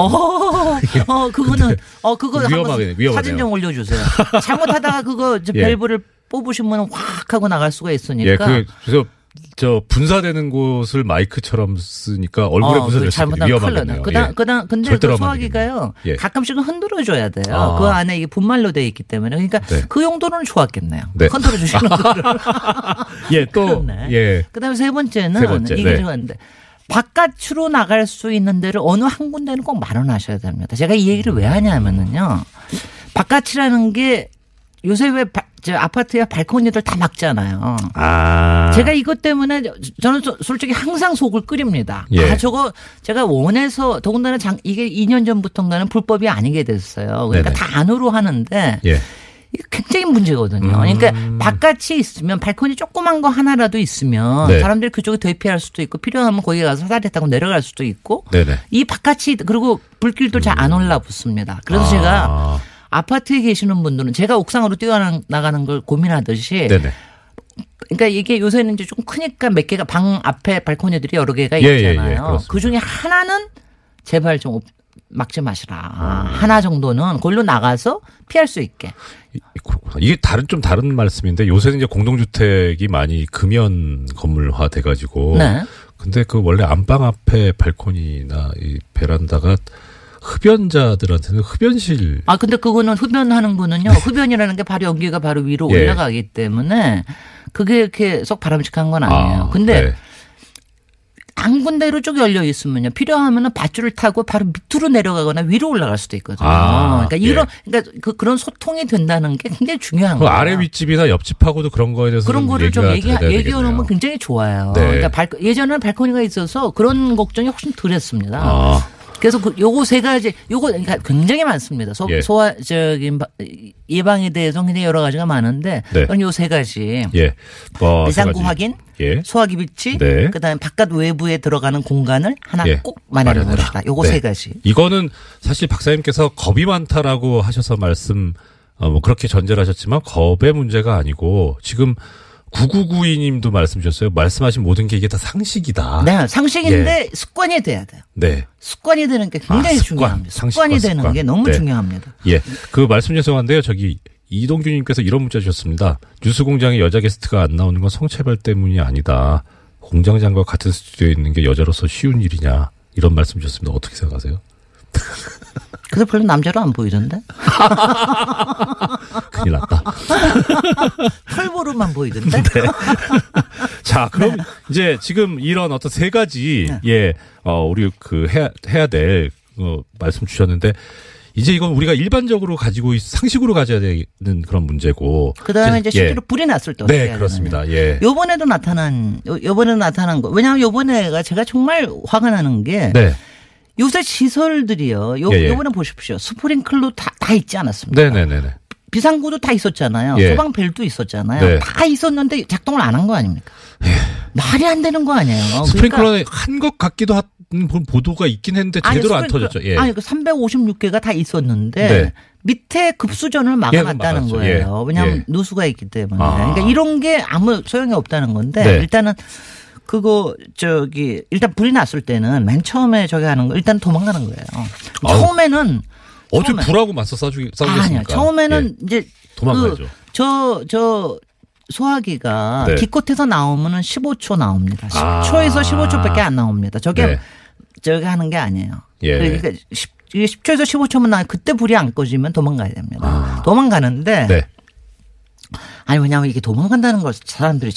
그거 위험하네요. 사진 좀 올려주세요. 잘못하다가 그거 밸브를 뽑으시면 확 하고 나갈 수가 있으니까. 그래서 분사되는 곳을 마이크처럼 쓰니까 얼굴에 분사될 수 있는 위험하겠네요. 근데 그 소화기가요. 가끔씩은 흔들어줘야 돼요. 그 안에 이게 분말로 되어 있기 때문에. 그러니까 그 용도는 좋았겠네요. 흔들어 주시는 거를. 그다음에 세 번째는 이게 좋았는데 바깥으로 나갈 수 있는 데를 어느 한 군데는 꼭 마련하셔야 됩니다. 제가 이 얘기를 왜 하냐면은요. 바깥이라는 게 요새 왜 아파트에 발코니들 다 막잖아요. 제가 이것 때문에 저는 솔직히 항상 속을 끓입니다. 저거 제가 원해서 더군다나 이게 2년 전부터인가는 불법이 아니게 됐어요. 그러니까 다 안으로 하는데 이게 굉장히 문제거든요. 그러니까 바깥이 있으면 발코니 조그만 거 하나라도 있으면 사람들이 그쪽에 대피할 수도 있고 필요하면 거기 가서 사다리 타고 내려갈 수도 있고 이 바깥이 그리고 불길도 잘 안 올라붙습니다. 그래서 제가 아파트에 계시는 분들은 제가 옥상으로 뛰어나가는 걸 고민하듯이 네네. 그러니까 이게 요새는 이제 좀 크니까 몇 개가 방 앞에 발코니들이 여러 개가 예, 있잖아요. 예, 그 중에 하나는 제발 좀 막지 마시라. 하나 정도는 그걸로 나가서 피할 수 있게. 그렇구나. 이게 좀 다른 말씀인데 요새는 이제 공동주택이 많이 금연 건물화 돼가지고. 네. 근데 그 원래 안방 앞에 발코니나 이 베란다가 흡연자들한테는 흡연실. 근데 그거는 흡연하는 거는요. 흡연이라는 게 바로 연기가 바로 위로 예. 올라가기 때문에 그게 이렇게 썩 바람직한 건 아니에요. 근데 네. 한 군데로 쭉 열려 있으면요. 필요하면은 밧줄을 타고 바로 밑으로 내려가거나 위로 올라갈 수도 있거든요. 그러니까 그러니까 그런 소통이 된다는 게 굉장히 중요한 거예요. 아래 윗집이나 옆집하고도 그런 거에 대해서 그런 거를 좀 얘기해 놓으면 굉장히 좋아요. 네. 그러니까 예전에는 발코니가 있어서 그런 걱정이 훨씬 덜했습니다. 그래서 요거 세 가지, 그러니까 굉장히 많습니다. 예. 예방에 대해서 굉장히 여러 가지가 많은데, 네. 요 세 가지. 예. 비상구 확인, 예. 소화기 비치, 네. 그다음에 바깥 외부에 들어가는 공간을 하나 예. 꼭 마련해 마련해라. 봅시다. 요거 네. 세 가지. 이거는 사실 박사님께서 겁이 많다라고 하셔서 뭐 그렇게 전제를 하셨지만 겁의 문제가 아니고 지금 9992님도 말씀 주셨어요. 말씀하신 모든 게 이게 다 상식이다. 네, 상식인데 습관이 돼야 돼요. 네. 습관이 되는 게 굉장히 습관. 중요합니다. 상식과 습관이 되는 습관. 게 너무 네. 중요합니다. 예. 그 말씀 죄송한데요. 이동규님께서 이런 문자 주셨습니다. 뉴스공장에 여자 게스트가 안 나오는 건 성차별 때문이 아니다. 공장장과 같은 스튜디오에 있는 게 여자로서 쉬운 일이냐. 이런 말씀 주셨습니다. 어떻게 생각하세요? 그래서 별로 남자로 안 보이던데? 큰일 났다. 털보로만 보이던데? 네. 자, 그럼 이제 지금 이런 어떤 세 가지, 우리 해야 될, 말씀 주셨는데, 이제 이건 우리가 일반적으로 가지고 상식으로 가져야 되는 그런 문제고. 그 다음에 이제 실제로 불이 났을 때 어떻게 네, 해야 그렇습니다. 되느냐. 예. 요번에 나타난 거. 왜냐하면 요번에가 제가 정말 화가 나는 게. 네. 요새 시설들이요. 요번에 보십시오. 스프링클러 다 있지 않았습니까? 네네네. 비상구도 다 있었잖아요. 예. 소방벨도 있었잖아요. 네. 다 있었는데 작동을 안 한 거 아닙니까? 말이 안 되는 거 아니에요. 스프링클러는 한 것 같기도 한 보도가 있긴 했는데 제대로 안 터졌죠. 예. 아니, 그 356개가 다 있었는데 네. 밑에 급수전을 막아놨다는 거예요. 왜냐하면 누수가 있기 때문에. 그러니까 이런 게 아무 소용이 없다는 건데 네. 일단은 일단 불이 났을 때는 맨 처음에 하는 거 일단 도망가는 거예요. 처음에는 어떻게 불하고 맞서 싸우겠습니까? 아니요. 처음에는 이제 도망가야죠. 저 소화기가 네. 기껏해서 나오면은 15초 나옵니다. 10초에서 15초밖에 안 나옵니다. 저게 하는 게 아니에요. 예. 그러니까 10초에서 15초면 나 그때 불이 안 꺼지면 도망가야 됩니다. 도망가는데 네. 아니 왜냐하면 이게 도망간다는 걸 사람들이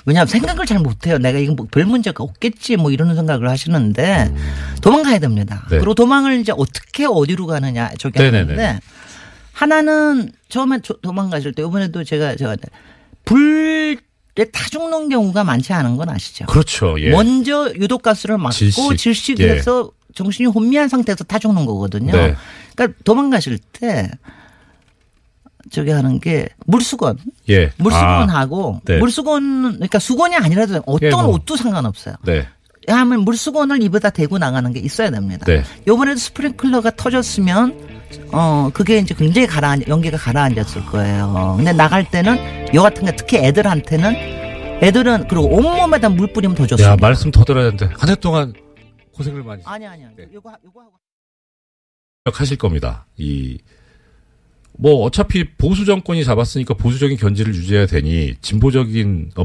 왜냐하면 생각을 잘 못해요. 내가 이거 뭐 별 문제가 없겠지 뭐 이런 생각을 하시는데 도망가야 됩니다. 네. 그리고 도망을 이제 어디로 가느냐 저게 하는데 하나는 처음에 도망가실 때 이번에도 제가 불에 타 죽는 경우가 많지 않은 건 아시죠? 그렇죠. 예. 먼저 유독가스를 맞고 질식해서 정신이 혼미한 상태에서 타 죽는 거거든요. 네. 그러니까 도망가실 때 하는 게 물수건. 예. 물수건하고 네. 물수건 그러니까 수건이 아니라도 어떤 옷도 상관없어요. 네. 하면 물수건을 입에다 대고 나가는 게 있어야 됩니다. 네. 이번에도 스프링클러가 터졌으면 그게 이제 굉장히 연기가 가라앉았을 거예요. 근데 나갈 때는 여 같은 게 특히 애들은 그리고 온몸에다 물 뿌리면 더 좋습니다. 야, 말씀 더 들어야 되는데 한 해 동안 고생을 많이 아니요. 네. 요거 하고 하실 겁니다. 어차피 보수 정권이 잡았으니까 보수적인 견지를 유지해야 되니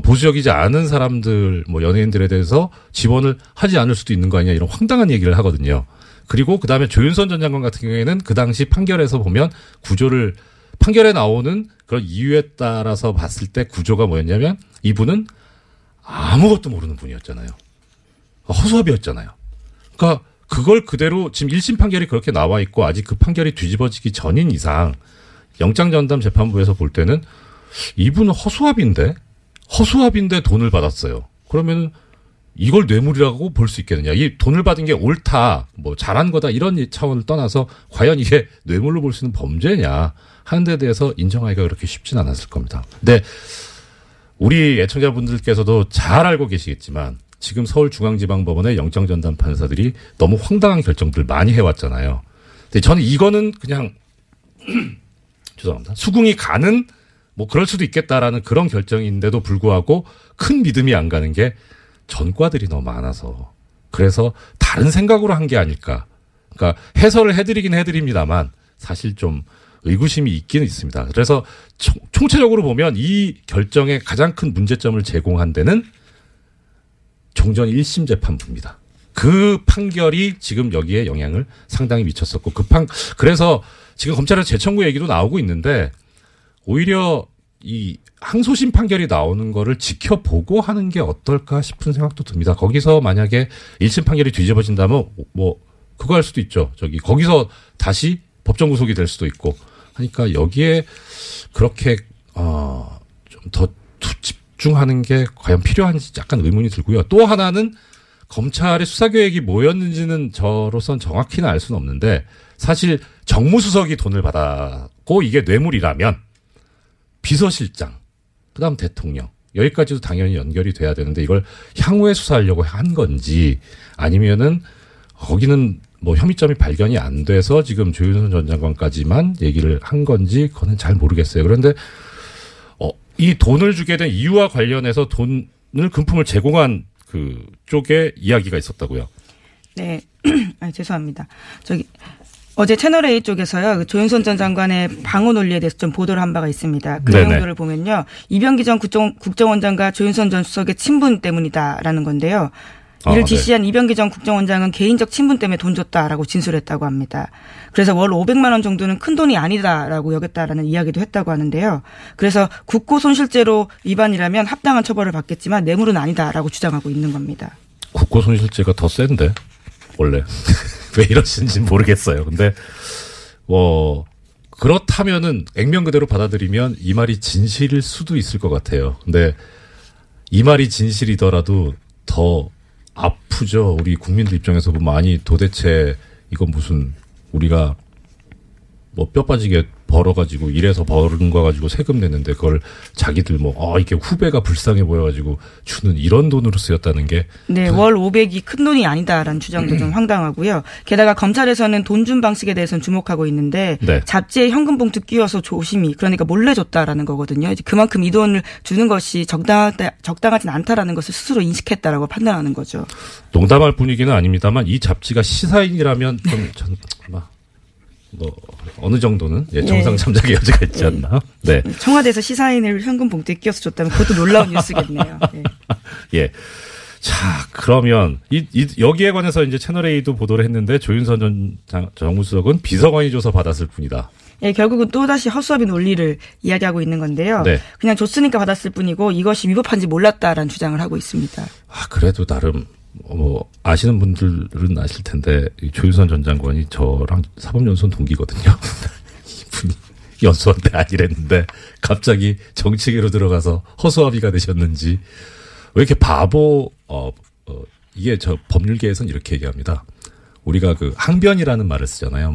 보수적이지 않은 사람들 연예인들에 대해서 지원을 하지 않을 수도 있는 거 아니냐 이런 황당한 얘기를 하거든요. 그리고 그다음에 조윤선 전 장관 같은 경우에는 그 당시 판결에서 보면 판결에 나오는 그런 이유에 따라서 봤을 때 구조가 뭐였냐면 이분은 아무것도 모르는 분이었잖아요. 허수아비였잖아요. 그러니까 그걸 그대로 지금 1심 판결이 그렇게 나와 있고 아직 그 판결이 뒤집어지기 전인 이상 영장전담 재판부에서 볼 때는 이분은 허수아비인데 돈을 받았어요. 그러면 이걸 뇌물이라고 볼 수 있겠느냐. 이 돈을 받은 게 옳다, 잘한 거다 이런 차원을 떠나서 과연 이게 뇌물로 볼 수 있는 범죄냐 하는 데 대해서 인정하기가 그렇게 쉽진 않았을 겁니다. 근데 우리 애청자분들께서도 잘 알고 계시겠지만 지금 서울중앙지방법원의 영장전담 판사들이 너무 황당한 결정들을 많이 해왔잖아요. 근데 저는 이거는 그냥 죄송합니다. 수긍이 가는 뭐 그럴 수도 있겠다라는 그런 결정인데도 불구하고 큰 믿음이 안 가는 게 전과들이 너무 많아서 그래서 다른 생각으로 한 게 아닐까. 그러니까 해설을 해드리긴 해드립니다만 사실 좀 의구심이 있기는 있습니다. 그래서 총체적으로 보면 이 결정에 가장 큰 문제점을 제공한 데는 종전 1심 재판부입니다. 그 판결이 지금 여기에 영향을 상당히 미쳤었고 그래서 지금 검찰에서 재청구 얘기도 나오고 있는데 오히려 이 항소심 판결이 나오는 거를 지켜보고 하는 게 어떨까 싶은 생각도 듭니다. 거기서 만약에 1심 판결이 뒤집어진다면 뭐 그거 할 수도 있죠. 거기서 다시 법정 구속이 될 수도 있고 하니까 여기에 그렇게 좀 더 집중하는 게 과연 필요한지 약간 의문이 들고요. 또 하나는 검찰의 수사 계획이 뭐였는지는 저로선 정확히는 알 수는 없는데 사실 정무수석이 돈을 받았고 이게 뇌물이라면 비서실장, 그다음 대통령 여기까지도 당연히 연결이 돼야 되는데 이걸 향후에 수사하려고 한 건지 아니면은 거기는 뭐 혐의점이 발견이 안 돼서 지금 조윤선 전 장관까지만 얘기를 한 건지 그거는 잘 모르겠어요. 그런데 이 돈을 주게 된 이유와 관련해서 돈을 금품을 제공한 그 쪽에 이야기가 있었다고요. 네, 죄송합니다. 어제 채널A 쪽에서요, 조윤선 전 장관의 방어 논리에 대해서 좀 보도를 한 바가 있습니다. 그 내용들을 보면요, 이병기 전 국정원장과 조윤선 전 수석의 친분 때문이다라는 건데요. 이를 지시한 이병기 전 국정원장은 개인적 친분 때문에 돈 줬다라고 진술했다고 합니다. 그래서 월 500만 원 정도는 큰 돈이 아니다라고 여겼다라는 이야기도 했다고 하는데요. 그래서 국고손실죄로 위반이라면 합당한 처벌을 받겠지만 뇌물은 아니다라고 주장하고 있는 겁니다. 국고손실죄가 더 센데 원래 왜 이러시는지 모르겠어요. 근데 그렇다면은 액면 그대로 받아들이면 이 말이 진실일 수도 있을 것 같아요. 근데 이 말이 진실이더라도 더 아프죠. 우리 국민들 입장에서 보면 아니 도대체 이건 무슨 우리가 뭐 뼈 빠지게 벌어가지고 일해서 벌은 거 가지고 세금 냈는데 그걸 자기들 이게 후배가 불쌍해 보여가지고 주는 이런 돈으로 쓰였다는 게. 네, 월 500이 큰 돈이 아니다라는 주장도 좀 황당하고요. 게다가 검찰에서는 돈 준 방식에 대해서는 주목하고 있는데 네. 잡지에 현금 봉투 끼워서 조심히 그러니까 몰래 줬다라는 거거든요. 이제 그만큼 이 돈을 주는 것이 적당하진 않다라는 것을 스스로 인식했다라고 판단하는 거죠. 농담할 분위기는 아닙니다만 이 잡지가 시사인이라면 좀 어느 정도는 정상 참작의 여지가 있지 않나? 네. 청와대에서 시사인을 현금 봉투에 끼워서 줬다면 그것도 놀라운 뉴스겠네요. 네. 예. 자, 그러면 여기에 관해서 이제 채널A도 보도를 했는데 조윤선 전 정무수석은 비서관이 줘서 받았을 뿐이다. 예, 결국은 또다시 허수아비 논리를 이야기하고 있는 건데요. 네. 그냥 줬으니까 받았을 뿐이고 이것이 위법한지 몰랐다라는 주장을 하고 있습니다. 그래도 나름 아시는 분들은 아실 텐데 조윤선 전 장관이 저랑 사법연수원 동기거든요. 이분이 연수원 때 아니랬는데 갑자기 정치계로 들어가서 허수아비가 되셨는지 왜 이렇게 이게 저 법률계에서는 이렇게 얘기합니다. 우리가 그 항변이라는 말을 쓰잖아요.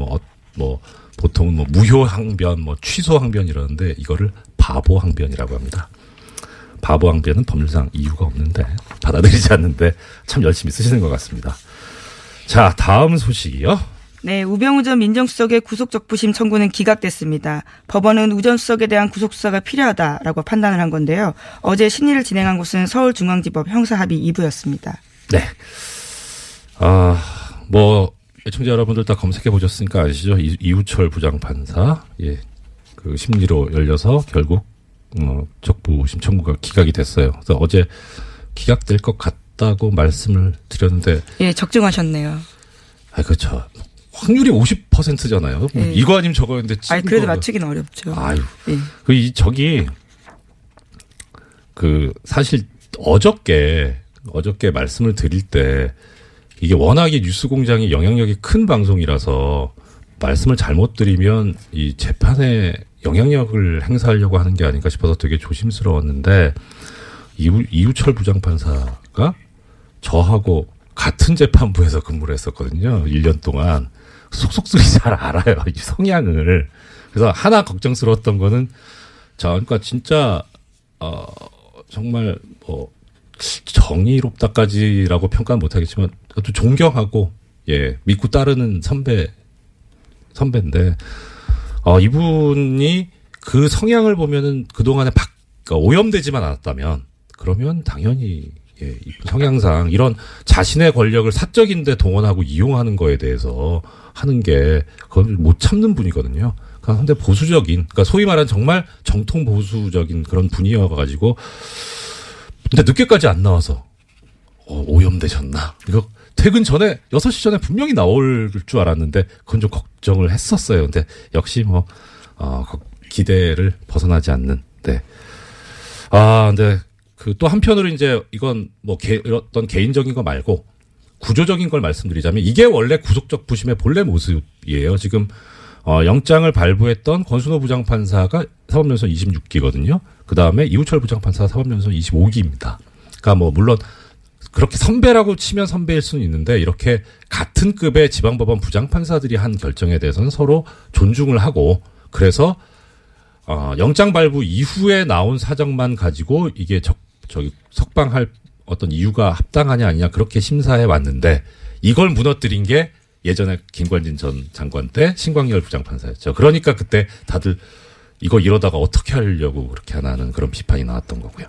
보통은 무효 항변, 취소 항변 이러는데 이거를 바보 항변이라고 합니다. 바보 항변은 법률상 이유가 없는데 받아들이지 않는데 참 열심히 쓰시는 것 같습니다. 자, 다음 소식이요. 네, 우병우 전 민정수석의 구속적부심 청구는 기각됐습니다. 법원은 우 전 수석에 대한 구속수사가 필요하다라고 판단을 한 건데요. 어제 심리를 진행한 곳은 서울중앙지법 형사합의 2부였습니다. 네. 애청자 여러분들 다 검색해 보셨으니까 아시죠? 이우철 부장판사. 예. 그 심리로 열려서 결국 적부심 청구가 기각이 됐어요. 그래서 어제 기각될 것 같다고 말씀을 드렸는데. 예, 적중하셨네요. 그렇죠. 확률이 50%잖아요. 예. 이거 아니면 저거였는데. 그래도 맞추기는 어렵죠. 예. 사실 어저께 말씀을 드릴 때 이게 워낙에 뉴스공장이 영향력이 큰 방송이라서 말씀을 잘못 드리면 이 재판에 영향력을 행사하려고 하는 게 아닌가 싶어서 되게 조심스러웠는데 이우철 부장판사가 저하고 같은 재판부에서 근무를 했었거든요. 1년 동안. 속속들이 잘 알아요. 이 성향을. 그래서 하나 걱정스러웠던 거는 그러니까 진짜 정말 정의롭다까지라고 평가는 못하겠지만 또 존경하고 믿고 따르는 선배인데 이분이 그 성향을 보면은 그동안에 그러니까 오염되지만 않았다면 그러면 당연히 이 성향상 이런 자신의 권력을 사적인데 동원하고 이용하는 거에 대해서 하는 게 그걸 못 참는 분이거든요. 그런데 보수적인, 그러니까 소위 말하는 정말 정통 보수적인 그런 분이어가지고 근데 늦게까지 안 나와서 오염되셨나? 이거 퇴근 전에 6시 전에 분명히 나올 줄 알았는데 그건 좀 걱정을 했었어요. 근데 역시 기대를 벗어나지 않는. 네. 근데 또 한편으로 이제 이건 어떤 개인적인 거 말고 구조적인 걸 말씀드리자면 이게 원래 구속적 부심의 본래 모습이에요. 지금 영장을 발부했던 권순호 부장판사가 사법연수원 26기거든요. 그 다음에 이우철 부장판사가 사법연수원 25기입니다. 그러니까 물론 그렇게 선배라고 치면 선배일 수는 있는데 이렇게 같은 급의 지방법원 부장판사들이 한 결정에 대해서는 서로 존중을 하고 그래서 영장 발부 이후에 나온 사정만 가지고 이게 석방할 어떤 이유가 합당하냐 아니냐 그렇게 심사해 왔는데 이걸 무너뜨린 게 예전에 김관진 전 장관 때 신광열 부장판사였죠. 그러니까 그때 다들 이거 이러다가 어떻게 하려고 그렇게 하나는 그런 비판이 나왔던 거고요.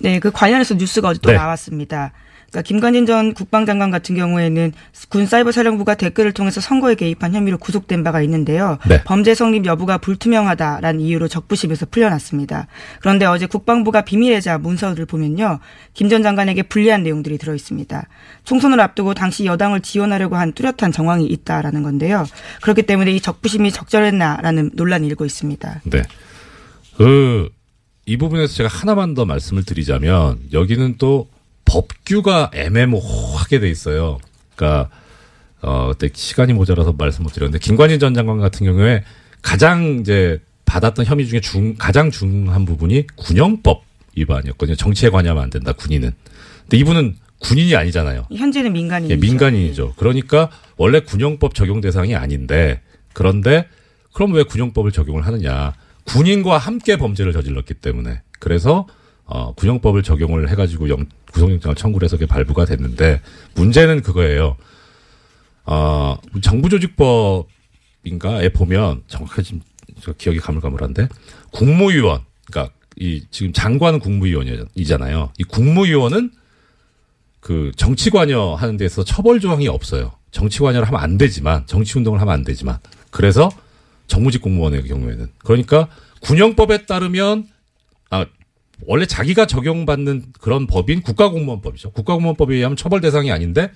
네, 그 관련해서 뉴스가 어제 또 나왔습니다. 그러니까 김관진 전 국방장관 같은 경우에는 군 사이버사령부가 댓글을 통해서 선거에 개입한 혐의로 구속된 바가 있는데요. 네. 범죄 성립 여부가 불투명하다라는 이유로 적부심에서 풀려났습니다. 그런데 어제 국방부가 비밀예자 문서를 보면요. 김 전 장관에게 불리한 내용들이 들어있습니다. 총선을 앞두고 당시 여당을 지원하려고 한 뚜렷한 정황이 있다라는 건데요. 그렇기 때문에 이 적부심이 적절했나라는 논란이 일고 있습니다. 네. 이 부분에서 제가 하나만 더 말씀을 드리자면 여기는 또 법규가 애매모호하게 돼 있어요. 그러니까 그때 시간이 모자라서 말씀 못 드렸는데 김관진 전 장관 같은 경우에 가장 이제 받았던 혐의 중에 가장 중한 부분이 군형법 위반이었거든요. 정치에 관여하면 안 된다. 군인은. 근데 이분은 군인이 아니잖아요. 현재는 민간인이죠. 예, 민간인이죠. 그러니까 원래 군형법 적용 대상이 아닌데 그런데 그럼 왜 군형법을 적용을 하느냐? 군인과 함께 범죄를 저질렀기 때문에 그래서 군형법을 적용을 해가지고 구속영장을 청구를 해서 그게 발부가 됐는데 문제는 그거예요. 정부조직법인가에 보면 정확하게 지금 기억이 가물가물한데 국무위원, 그러니까 지금 장관은 국무위원이잖아요. 이 국무위원은 그 정치 관여하는 데서 처벌 조항이 없어요. 정치 관여를 하면 안 되지만 정치 운동을 하면 안 되지만 그래서 정무직 공무원의 경우에는 그러니까 군형법에 따르면 원래 자기가 적용받는 그런 법인 국가공무원법이죠. 국가공무원법에 의하면 처벌 대상이 아닌데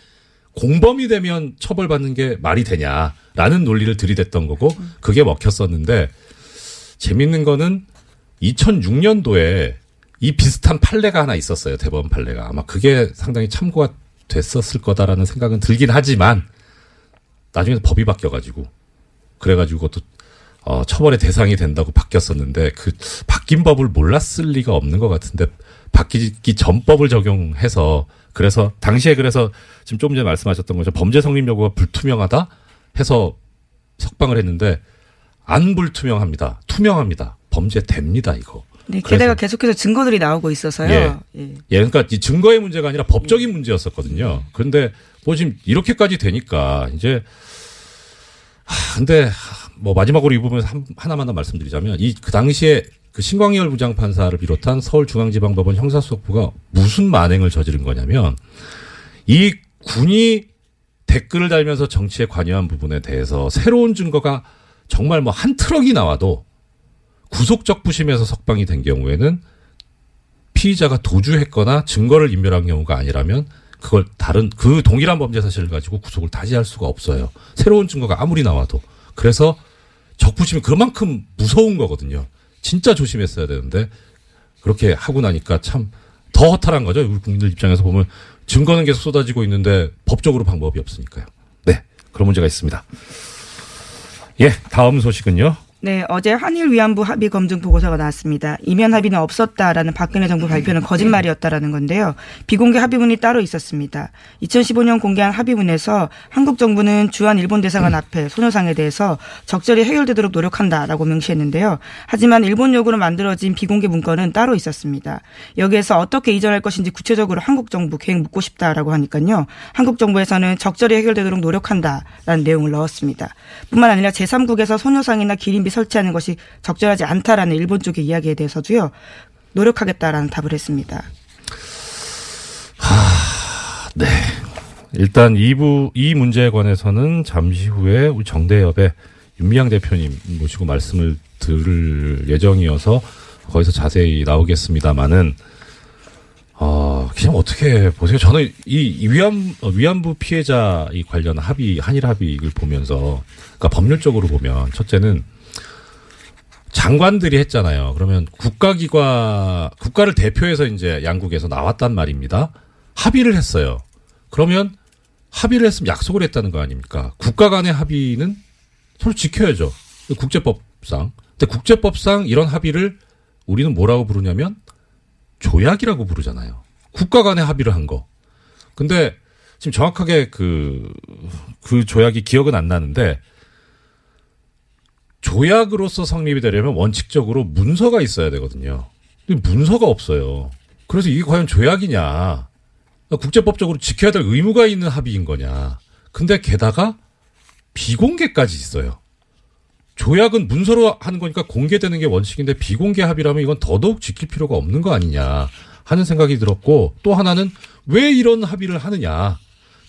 공범이 되면 처벌받는 게 말이 되냐라는 논리를 들이댔던 거고 그게 먹혔었는데 재밌는 거는 2006년도에 이 비슷한 판례가 하나 있었어요. 대법원 판례가. 아마 그게 상당히 참고가 됐었을 거다라는 생각은 들긴 하지만 나중에 법이 바뀌어가지고 그래가지고 그것도 처벌의 대상이 된다고 바뀌었었는데 그 바뀐 법을 몰랐을 리가 없는 것 같은데 바뀌기 전 법을 적용해서 그래서 당시에 그래서 지금 조금 전에 말씀하셨던 거죠. 범죄 성립 여부가 불투명하다 해서 석방을 했는데 안 불투명합니다. 투명합니다. 범죄됩니다 이거. 네, 게다가 계속해서 증거들이 나오고 있어서요. 그러니까 이 증거의 문제가 아니라 법적인 문제였었거든요. 그런데 지금 이렇게까지 되니까 이제 근데 마지막으로 이 부분에서 하나만 더 말씀드리자면 그 당시에 그 신광열 부장판사를 비롯한 서울중앙지방법원 형사수석부가 무슨 만행을 저지른 거냐면 이 군이 댓글을 달면서 정치에 관여한 부분에 대해서 새로운 증거가 정말 한 트럭이 나와도 구속적 부심에서 석방이 된 경우에는 피의자가 도주했거나 증거를 인멸한 경우가 아니라면 그걸 그 동일한 범죄 사실을 가지고 구속을 다시 할 수가 없어요. 새로운 증거가 아무리 나와도. 그래서 적부심이 그만큼 무서운 거거든요. 진짜 조심했어야 되는데 그렇게 하고 나니까 참 더 허탈한 거죠. 우리 국민들 입장에서 보면 증거는 계속 쏟아지고 있는데 법적으로 방법이 없으니까요. 네, 그런 문제가 있습니다. 다음 소식은요. 네, 어제 한일 위안부 합의 검증 보고서가 나왔습니다. 이면 합의는 없었다라는 박근혜 정부 발표는 거짓말이었다라는 건데요. 비공개 합의문이 따로 있었습니다. 2015년 공개한 합의문에서 한국 정부는 주한 일본 대사관 앞에 소녀상에 대해서 적절히 해결되도록 노력한다라고 명시했는데요. 하지만 일본 요구로 만들어진 비공개 문건은 따로 있었습니다. 여기에서 어떻게 이전할 것인지 구체적으로 한국 정부 계획 묻고 싶다라고 하니까요. 한국 정부에서는 적절히 해결되도록 노력한다라는 내용을 넣었습니다. 뿐만 아니라 제3국에서 소녀상이나 기린비 설치하는 것이 적절하지 않다라는 일본 쪽의 이야기에 대해서도요. 노력하겠다라는 답을 했습니다. 네. 일단 이 문제에 관해서는 잠시 후에 우리 정대협의 윤미향 대표님 모시고 말씀을 들을 예정이어서 거기서 자세히 나오겠습니다만은 그냥 어떻게 보세요? 저는 이 위안부 피해자 이 관련 합의, 한일 합의를 보면서, 그러니까 법률적으로 보면, 첫째는 장관들이 했잖아요. 그러면 국가를 대표해서 이제 양국에서 나왔단 말입니다. 합의를 했어요. 그러면 합의를 했으면 약속을 했다는 거 아닙니까? 국가 간의 합의는 서로 지켜야죠. 국제법상. 근데 국제법상 이런 합의를 우리는 뭐라고 부르냐면 조약이라고 부르잖아요. 국가 간의 합의를 한 거. 근데 지금 정확하게 그 조약이 기억은 안 나는데 조약으로서 성립이 되려면 원칙적으로 문서가 있어야 되거든요. 근데 문서가 없어요. 그래서 이게 과연 조약이냐. 국제법적으로 지켜야 될 의무가 있는 합의인 거냐. 근데 게다가 비공개까지 있어요. 조약은 문서로 하는 거니까 공개되는 게 원칙인데 비공개 합의라면 이건 더더욱 지킬 필요가 없는 거 아니냐 하는 생각이 들었고, 또 하나는 왜 이런 합의를 하느냐.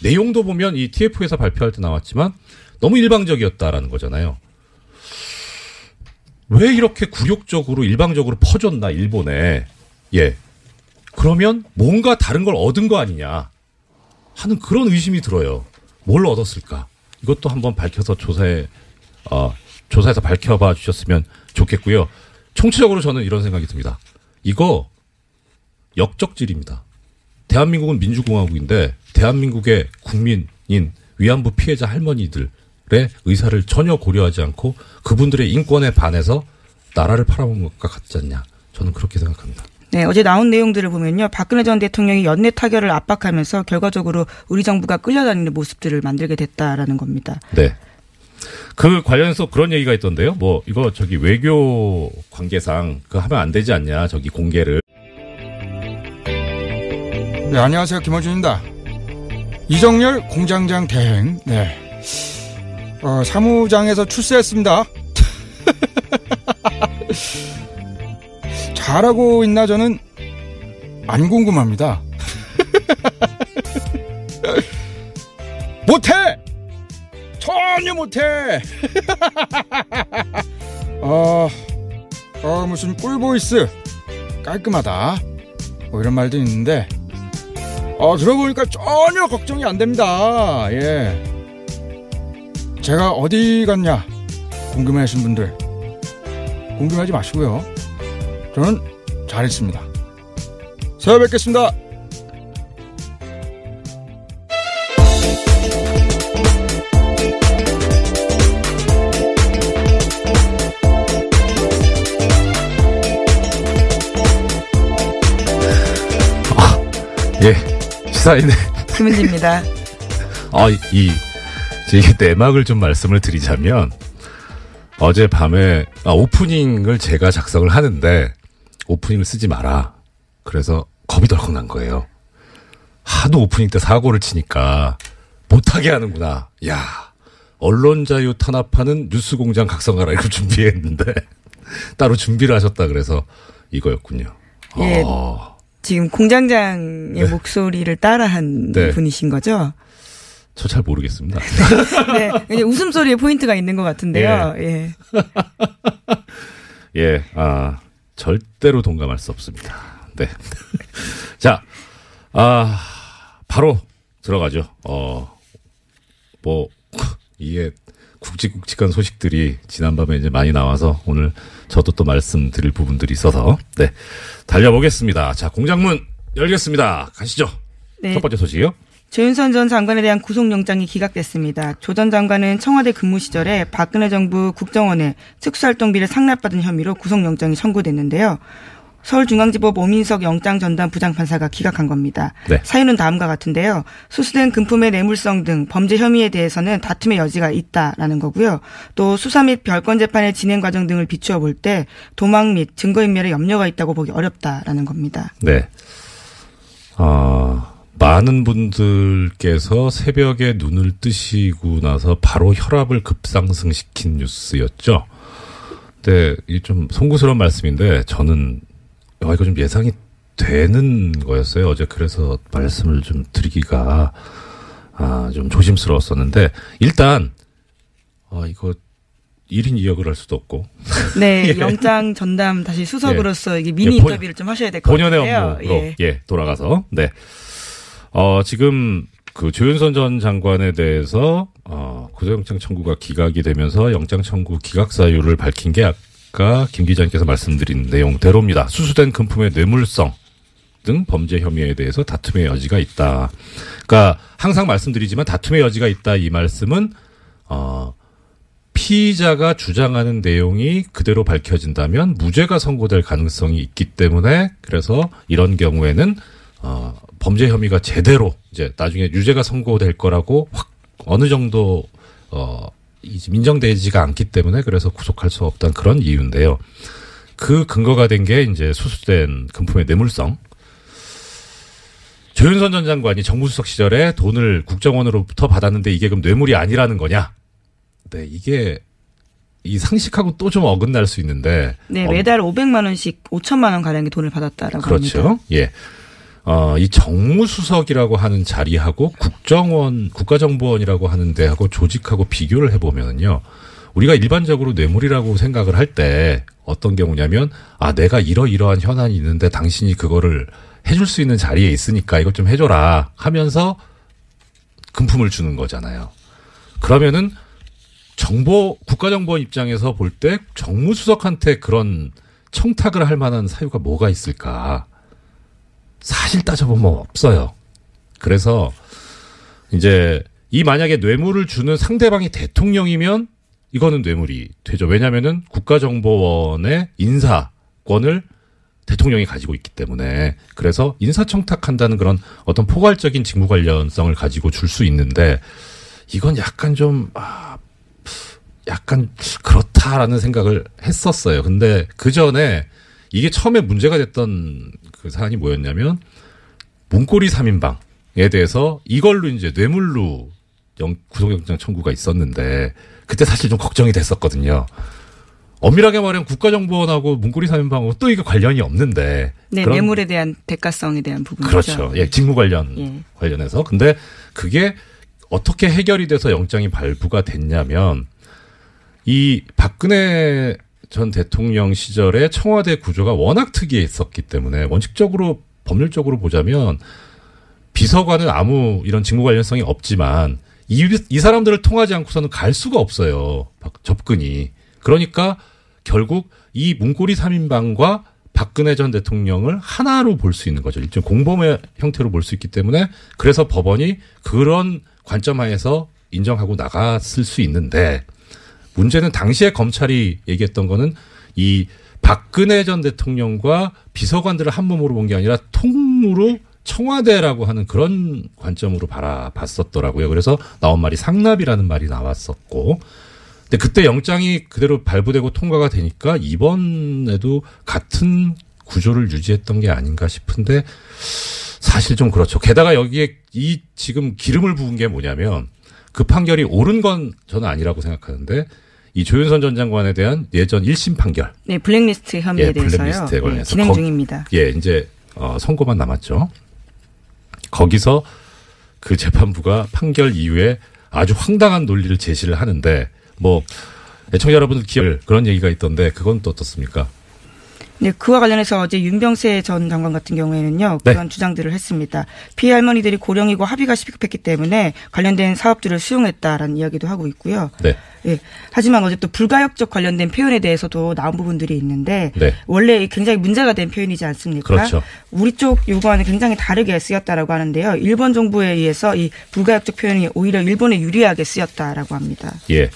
내용도 보면 이 TF에서 발표할 때 나왔지만 너무 일방적이었다라는 거잖아요. 왜 이렇게 굴욕적으로 일방적으로 퍼줬나 일본에. 예. 그러면 뭔가 다른 걸 얻은 거 아니냐 하는 그런 의심이 들어요. 뭘 얻었을까? 이것도 한번 밝혀서 조사해서 밝혀봐 주셨으면 좋겠고요. 총체적으로 저는 이런 생각이 듭니다. 이거 역적질입니다. 대한민국은 민주공화국인데 대한민국의 국민인 위안부 피해자 할머니들의 의사를 전혀 고려하지 않고 그분들의 인권에 반해서 나라를 팔아먹은 것과 같지 않냐. 저는 그렇게 생각합니다. 네, 어제 나온 내용들을 보면요. 박근혜 전 대통령이 연내 타결을 압박하면서 결과적으로 우리 정부가 끌려다니는 모습들을 만들게 됐다라는 겁니다. 네. 그 관련해서 그런 얘기가 있던데요. 이거 외교 관계상 하면 안 되지 않냐. 공개를. 네, 안녕하세요. 김어준입니다. 이정열 공장장 대행. 네. 사무장에서 출세했습니다. 잘하고 있나 저는 안 궁금합니다. 못해! 전혀 못해! 무슨 꿀보이스 깔끔하다 이런 말도 있는데 들어보니까 전혀 걱정이 안 됩니다. 예. 제가 어디 갔냐 궁금해하신 분들 궁금해하지 마시고요. 저는 잘했습니다. 새해 뵙겠습니다. 예, 시사인의 김은지입니다. 이게 내막을 좀 말씀을 드리자면 어젯밤에 오프닝을 제가 작성을 하는데 오프닝을 쓰지 마라. 그래서 겁이 덜컥 난 거예요. 하도 오프닝 때 사고를 치니까 못하게 하는구나. 야, 언론 자유 탄압하는 뉴스공장 각성하라 이걸 준비했는데 따로 준비를 하셨다 그래서 이거였군요. 예. 지금 공장장의 네. 목소리를 따라한 네. 분이신 거죠? 저 잘 모르겠습니다. 네, 웃음소리에 포인트가 있는 것 같은데요. 예. 예, 절대로 동감할 수 없습니다. 네. 자, 바로 들어가죠. 이게 굵직굵직한 소식들이 지난밤에 이제 많이 나와서 오늘 저도 또 말씀드릴 부분들이 있어서 네 달려보겠습니다. 자, 공장문 열겠습니다. 가시죠. 네. 첫 번째 소식이요. 조윤선 전 장관에 대한 구속영장이 기각됐습니다. 조 전 장관은 청와대 근무 시절에 박근혜 정부 국정원에 특수활동비를 상납받은 혐의로 구속영장이 청구됐는데요. 서울중앙지법 오민석 영장전담 부장판사가 기각한 겁니다. 네. 사유는 다음과 같은데요. 수수된 금품의 내물성 등 범죄 혐의에 대해서는 다툼의 여지가 있다라는 거고요. 또 수사 및 별건 재판의 진행 과정 등을 비추어 볼 때 도망 및 증거인멸에 염려가 있다고 보기 어렵다라는 겁니다. 네. 많은 분들께서 새벽에 눈을 뜨시고 나서 바로 혈압을 급상승시킨 뉴스였죠. 네, 이 좀 송구스러운 말씀인데 저는 이거 좀 예상이 되는 거였어요. 어제 그래서 말씀을 좀 드리기가 좀 조심스러웠었는데 일단 이거 1인 2역을 할 수도 없고. 네, 예. 영장 전담 다시 수석으로서 이게 미니 인터뷰를 좀 하셔야 될 것 같아요. 본연의 업무로 돌아가서. 네. 지금 그 조윤선 전 장관에 대해서 구속영장 청구가 기각이 되면서 영장 청구 기각 사유를 밝힌 게 아까 김 기자님께서 말씀드린 내용대로입니다. 수수된 금품의 뇌물성 등 범죄 혐의에 대해서 다툼의 여지가 있다. 그러니까 항상 말씀드리지만 다툼의 여지가 있다 이 말씀은 피의자가 주장하는 내용이 그대로 밝혀진다면 무죄가 선고될 가능성이 있기 때문에 그래서 이런 경우에는 범죄 혐의가 제대로 이제 나중에 유죄가 선고될 거라고 확 어느 정도 인정되지가 않기 때문에 그래서 구속할 수 없다는 그런 이유인데요. 그 근거가 된 게 이제 수수된 금품의 뇌물성. 조윤선 전 장관이 정무수석 시절에 돈을 국정원으로부터 받았는데 이게 그럼 뇌물이 아니라는 거냐? 네, 이게 이 상식하고 또 좀 어긋날 수 있는데. 네, 매달 500만 원씩 5천만 원 가량의 돈을 받았다라고 그렇죠. 합니다. 예. 이 정무수석이라고 하는 자리하고 국정원, 국가정보원이라고 하는 데하고 조직하고 비교를 해보면요. 우리가 일반적으로 뇌물이라고 생각을 할 때 어떤 경우냐면, 내가 이러이러한 현안이 있는데 당신이 그거를 해줄 수 있는 자리에 있으니까 이것 좀 해줘라 하면서 금품을 주는 거잖아요. 그러면은 국가정보원 입장에서 볼 때 정무수석한테 그런 청탁을 할 만한 사유가 뭐가 있을까? 사실 따져보면 없어요. 그래서 이제 만약에 뇌물을 주는 상대방이 대통령이면 이거는 뇌물이 되죠. 왜냐면은 국가정보원의 인사권을 대통령이 가지고 있기 때문에 그래서 인사청탁한다는 그런 어떤 포괄적인 직무 관련성을 가지고 줄 수 있는데 이건 약간 좀 약간 그렇다라는 생각을 했었어요. 근데 그 전에 이게 처음에 문제가 됐던 그 사안이 뭐였냐면 문고리 3인방에 대해서 이걸로 이제 뇌물로 구속영장 청구가 있었는데 그때 사실 좀 걱정이 됐었거든요. 엄밀하게 말하면 국가정보원하고 문고리 3인방하고 또 이게 관련이 없는데. 네, 뇌물에 대한 대가성에 대한 부분이죠. 그렇죠. 예, 직무 관련해서. 근데 그게 어떻게 해결이 돼서 영장이 발부가 됐냐면 이 박근혜 전 대통령 시절에 청와대 구조가 워낙 특이했었기 때문에 원칙적으로 법률적으로 보자면 비서관은 아무 이런 직무 관련성이 없지만 이 사람들을 통하지 않고서는 갈 수가 없어요. 접근이. 그러니까 결국 이 문고리 3인방과 박근혜 전 대통령을 하나로 볼 수 있는 거죠. 일종 공범의 형태로 볼 수 있기 때문에 그래서 법원이 그런 관점 하에서 인정하고 나갔을 수 있는데 문제는 당시에 검찰이 얘기했던 거는 이 박근혜 전 대통령과 비서관들을 한 몸으로 본 게 아니라 통으로 청와대라고 하는 그런 관점으로 바라봤었더라고요. 그래서 나온 말이 상납이라는 말이 나왔었고 근데 그때 영장이 그대로 발부되고 통과가 되니까 이번에도 같은 구조를 유지했던 게 아닌가 싶은데 사실 좀 그렇죠. 게다가 여기에 지금 기름을 부은 게 뭐냐면 그 판결이 옳은 건 저는 아니라고 생각하는데 이 조윤선 전 장관에 대한 예전 1심 판결. 네, 블랙리스트 혐의에 대해서요. 블랙리스트에 관해서. 진행 중입니다. 이제 선고만 남았죠. 거기서 그 재판부가 판결 이후에 아주 황당한 논리를 제시를 하는데 애청자 여러분들 기억 그런 얘기가 있던데 그건 또 어떻습니까? 네, 그와 관련해서 어제 윤병세 전 장관 같은 경우에는요. 그런 주장들을 했습니다. 피해 할머니들이 고령이고 합의가 시급했기 때문에 관련된 사업들을 수용했다라는 이야기도 하고 있고요. 네. 예. 하지만 어제 또 불가역적 관련된 표현에 대해서도 나온 부분들이 있는데 원래 굉장히 문제가 된 표현이지 않습니까? 그렇죠. 우리 쪽 요구와는 굉장히 다르게 쓰였다라고 하는데요. 일본 정부에 의해서 이 불가역적 표현이 오히려 일본에 유리하게 쓰였다라고 합니다. 예.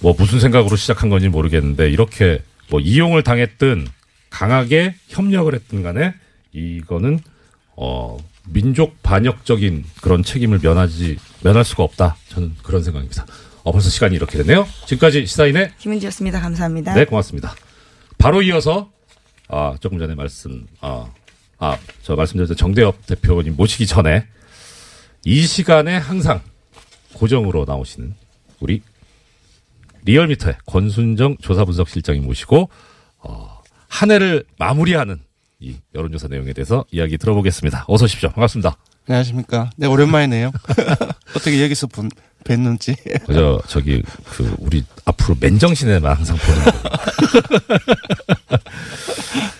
무슨 생각으로 시작한 건지 모르겠는데 이렇게 이용을 당했든 강하게 협력을 했든 간에 이거는 민족 반역적인 그런 책임을 면할 수가 없다. 저는 그런 생각입니다. 벌써 시간이 이렇게 됐네요. 지금까지 시사인의 김은지였습니다. 감사합니다. 네, 고맙습니다. 바로 이어서 조금 전에 저 말씀드렸던 정대협 대표님 모시기 전에 이 시간에 항상 고정으로 나오시는 우리 리얼미터의 권순정 조사분석실장님 모시고 한 해를 마무리하는 이 여론조사 내용에 대해서 이야기 들어보겠습니다. 어서 오십시오. 반갑습니다. 안녕하십니까. 네, 오랜만이네요. 어떻게 여기서 뵀는지. 저기 우리 앞으로 맨정신에만 항상 보는 거.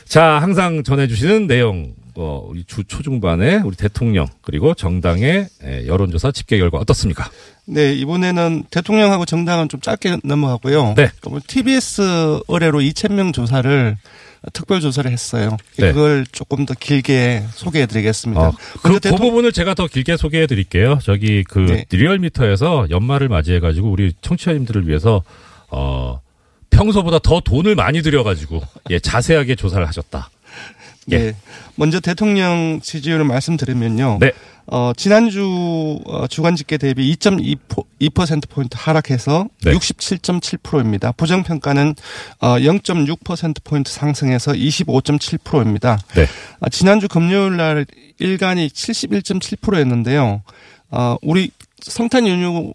자, 항상 전해주시는 내용. 우리 주 초중반에 우리 대통령 그리고 정당의 여론조사 집계 결과 어떻습니까? 네, 이번에는 대통령하고 정당은 좀 짧게 넘어가고요. 네. TBS 의뢰로 2,000명 조사를 특별 조사를 했어요. 네. 그걸 조금 더 길게 소개해드리겠습니다. 그 부분을 제가 더 길게 소개해드릴게요. 저기 네. 리얼미터에서 연말을 맞이해가지고 우리 청취자님들을 위해서 평소보다 더 돈을 많이 들여가지고 자세하게 조사를 하셨다. 예. 네. 먼저 대통령 지지율을 말씀드리면요. 네. 지난주 주간 집계 대비 2.2%포인트 하락해서 네. 67.7%입니다. 부정평가는 0.6%포인트 상승해서 25.7%입니다. 네. 지난주 금요일 날 일간이 71.7%였는데요. 우리 성탄 연휴로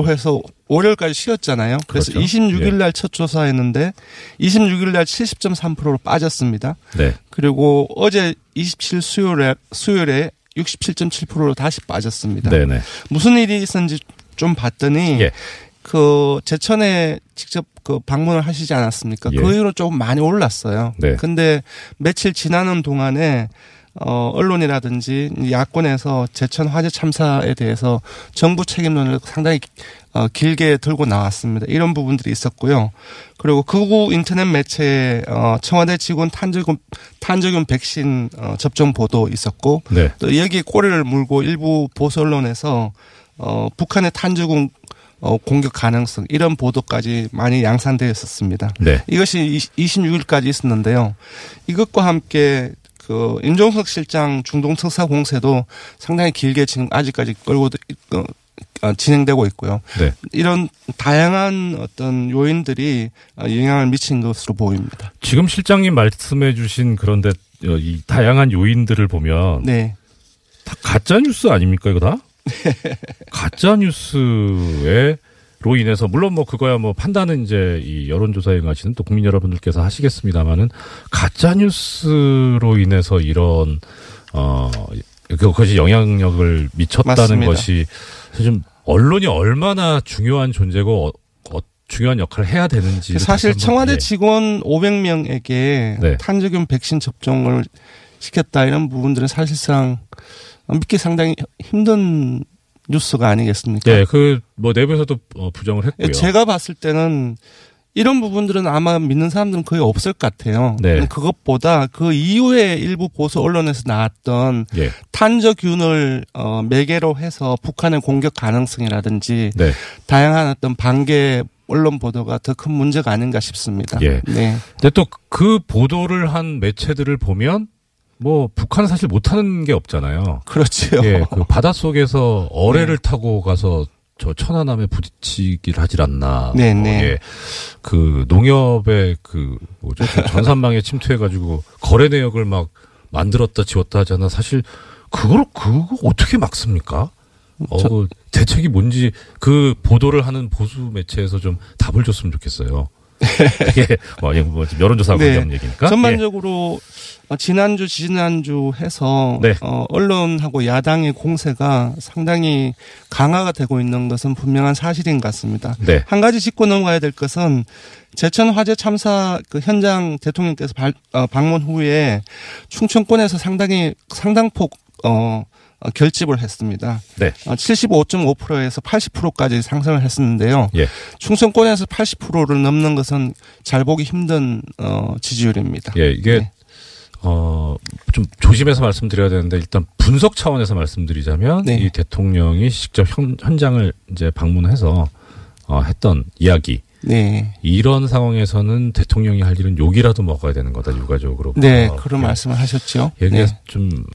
해서 월요일까지 쉬었잖아요. 그래서 그렇죠. 26일 날 첫 조사했는데 26일 날 70.3%로 빠졌습니다. 네. 그리고 어제 27일 수요일에 67.7%로 다시 빠졌습니다. 네네. 무슨 일이 있었는지 좀 봤더니 제천에 직접 방문을 하시지 않았습니까? 예. 그 이후로 조금 많이 올랐어요. 네. 근데 며칠 지나는 동안에 언론이라든지 야권에서 제천 화재 참사에 대해서 정부 책임론을 상당히 길게 들고 나왔습니다. 이런 부분들이 있었고요. 그리고 극우 인터넷 매체에 청와대 직원 탄저균 백신 접종 보도 있었고 네. 또 여기에 꼬리를 물고 일부 보수 언론에서 북한의 탄저균 공격 가능성 이런 보도까지 많이 양산되었었습니다. 네. 이것이 26일까지 있었는데요. 이것과 함께 임종석 실장 중동 특사 공세도 상당히 길게 지금 아직까지 진행되고 있고요. 네. 이런 다양한 어떤 요인들이 영향을 미친 것으로 보입니다. 지금 실장님 말씀해 주신 그런데 이 다양한 요인들을 보면 네. 다 가짜 뉴스 아닙니까 이거 다? 가짜 뉴스로 인해서 물론 그거야 판단은 이제 이 여론조사에 응하시는 또 국민 여러분들께서 하시겠습니다만은 가짜 뉴스로 인해서 이런 그것이 영향력을 미쳤다는 맞습니다. 것이 좀 언론이 얼마나 중요한 존재고 중요한 역할을 해야 되는지 사실 청와대 직원 500명에게 네. 탄저균 백신 접종을 시켰다 이런 부분들은 사실상 믿기 상당히 힘든 뉴스가 아니겠습니까? 네, 내부에서도 부정을 했고요. 제가 봤을 때는 이런 부분들은 아마 믿는 사람들은 거의 없을 것 같아요. 네. 그것보다 그 이후에 일부 보수 언론에서 나왔던 탄저균을 매개로 해서 북한의 공격 가능성이라든지 네. 다양한 어떤 반개 언론 보도가 더 큰 문제가 아닌가 싶습니다. 예. 네. 근데 또 그 보도를 한 매체들을 보면 북한은 사실 못하는 게 없잖아요. 그렇죠. 예, 바닷속에서 어뢰를 타고 가서 저 천안함에 부딪히길 하질 않나. 네네. 농협의 전산망에 침투해가지고 거래 내역을 막 만들었다 지웠다 하잖아. 사실 그거 어떻게 막습니까? 대책이 뭔지 그 보도를 하는 보수 매체에서 좀 답을 줬으면 좋겠어요. 이게 여론조사 관련 얘기니까. 전반적으로 지난주 해서 네. 언론하고 야당의 공세가 상당히 강화가 되고 있는 것은 분명한 사실인 것 같습니다. 네. 한 가지 짚고 넘어가야 될 것은 제천 화재 참사 현장 대통령께서 방문 후에 충청권에서 상당폭 결집을 했습니다. 네. 75.5%에서 80%까지 상승을 했었는데요. 예. 충청권에서 80%를 넘는 것은 잘 보기 힘든 지지율입니다. 예, 이게 네. 좀 조심해서 말씀드려야 되는데 일단 분석 차원에서 말씀드리자면 네. 이 대통령이 직접 현장을 이제 방문해서 했던 이야기. 네. 이런 상황에서는 대통령이 할 일은 욕이라도 먹어야 되는 거다 유가적으로. 네, 그런 말씀을 하셨죠. 얘기가 네. 좀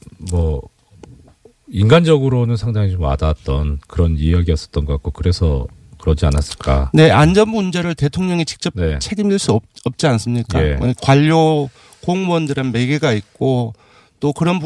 인간적으로는 상당히 좀 와닿았던 그런 이야기였었던 것 같고 그래서 그러지 않았을까. 네, 안전 문제를 대통령이 직접 네. 책임질 수 없지 않습니까? 예. 관료 공무원들은 매개가 있고 또 그런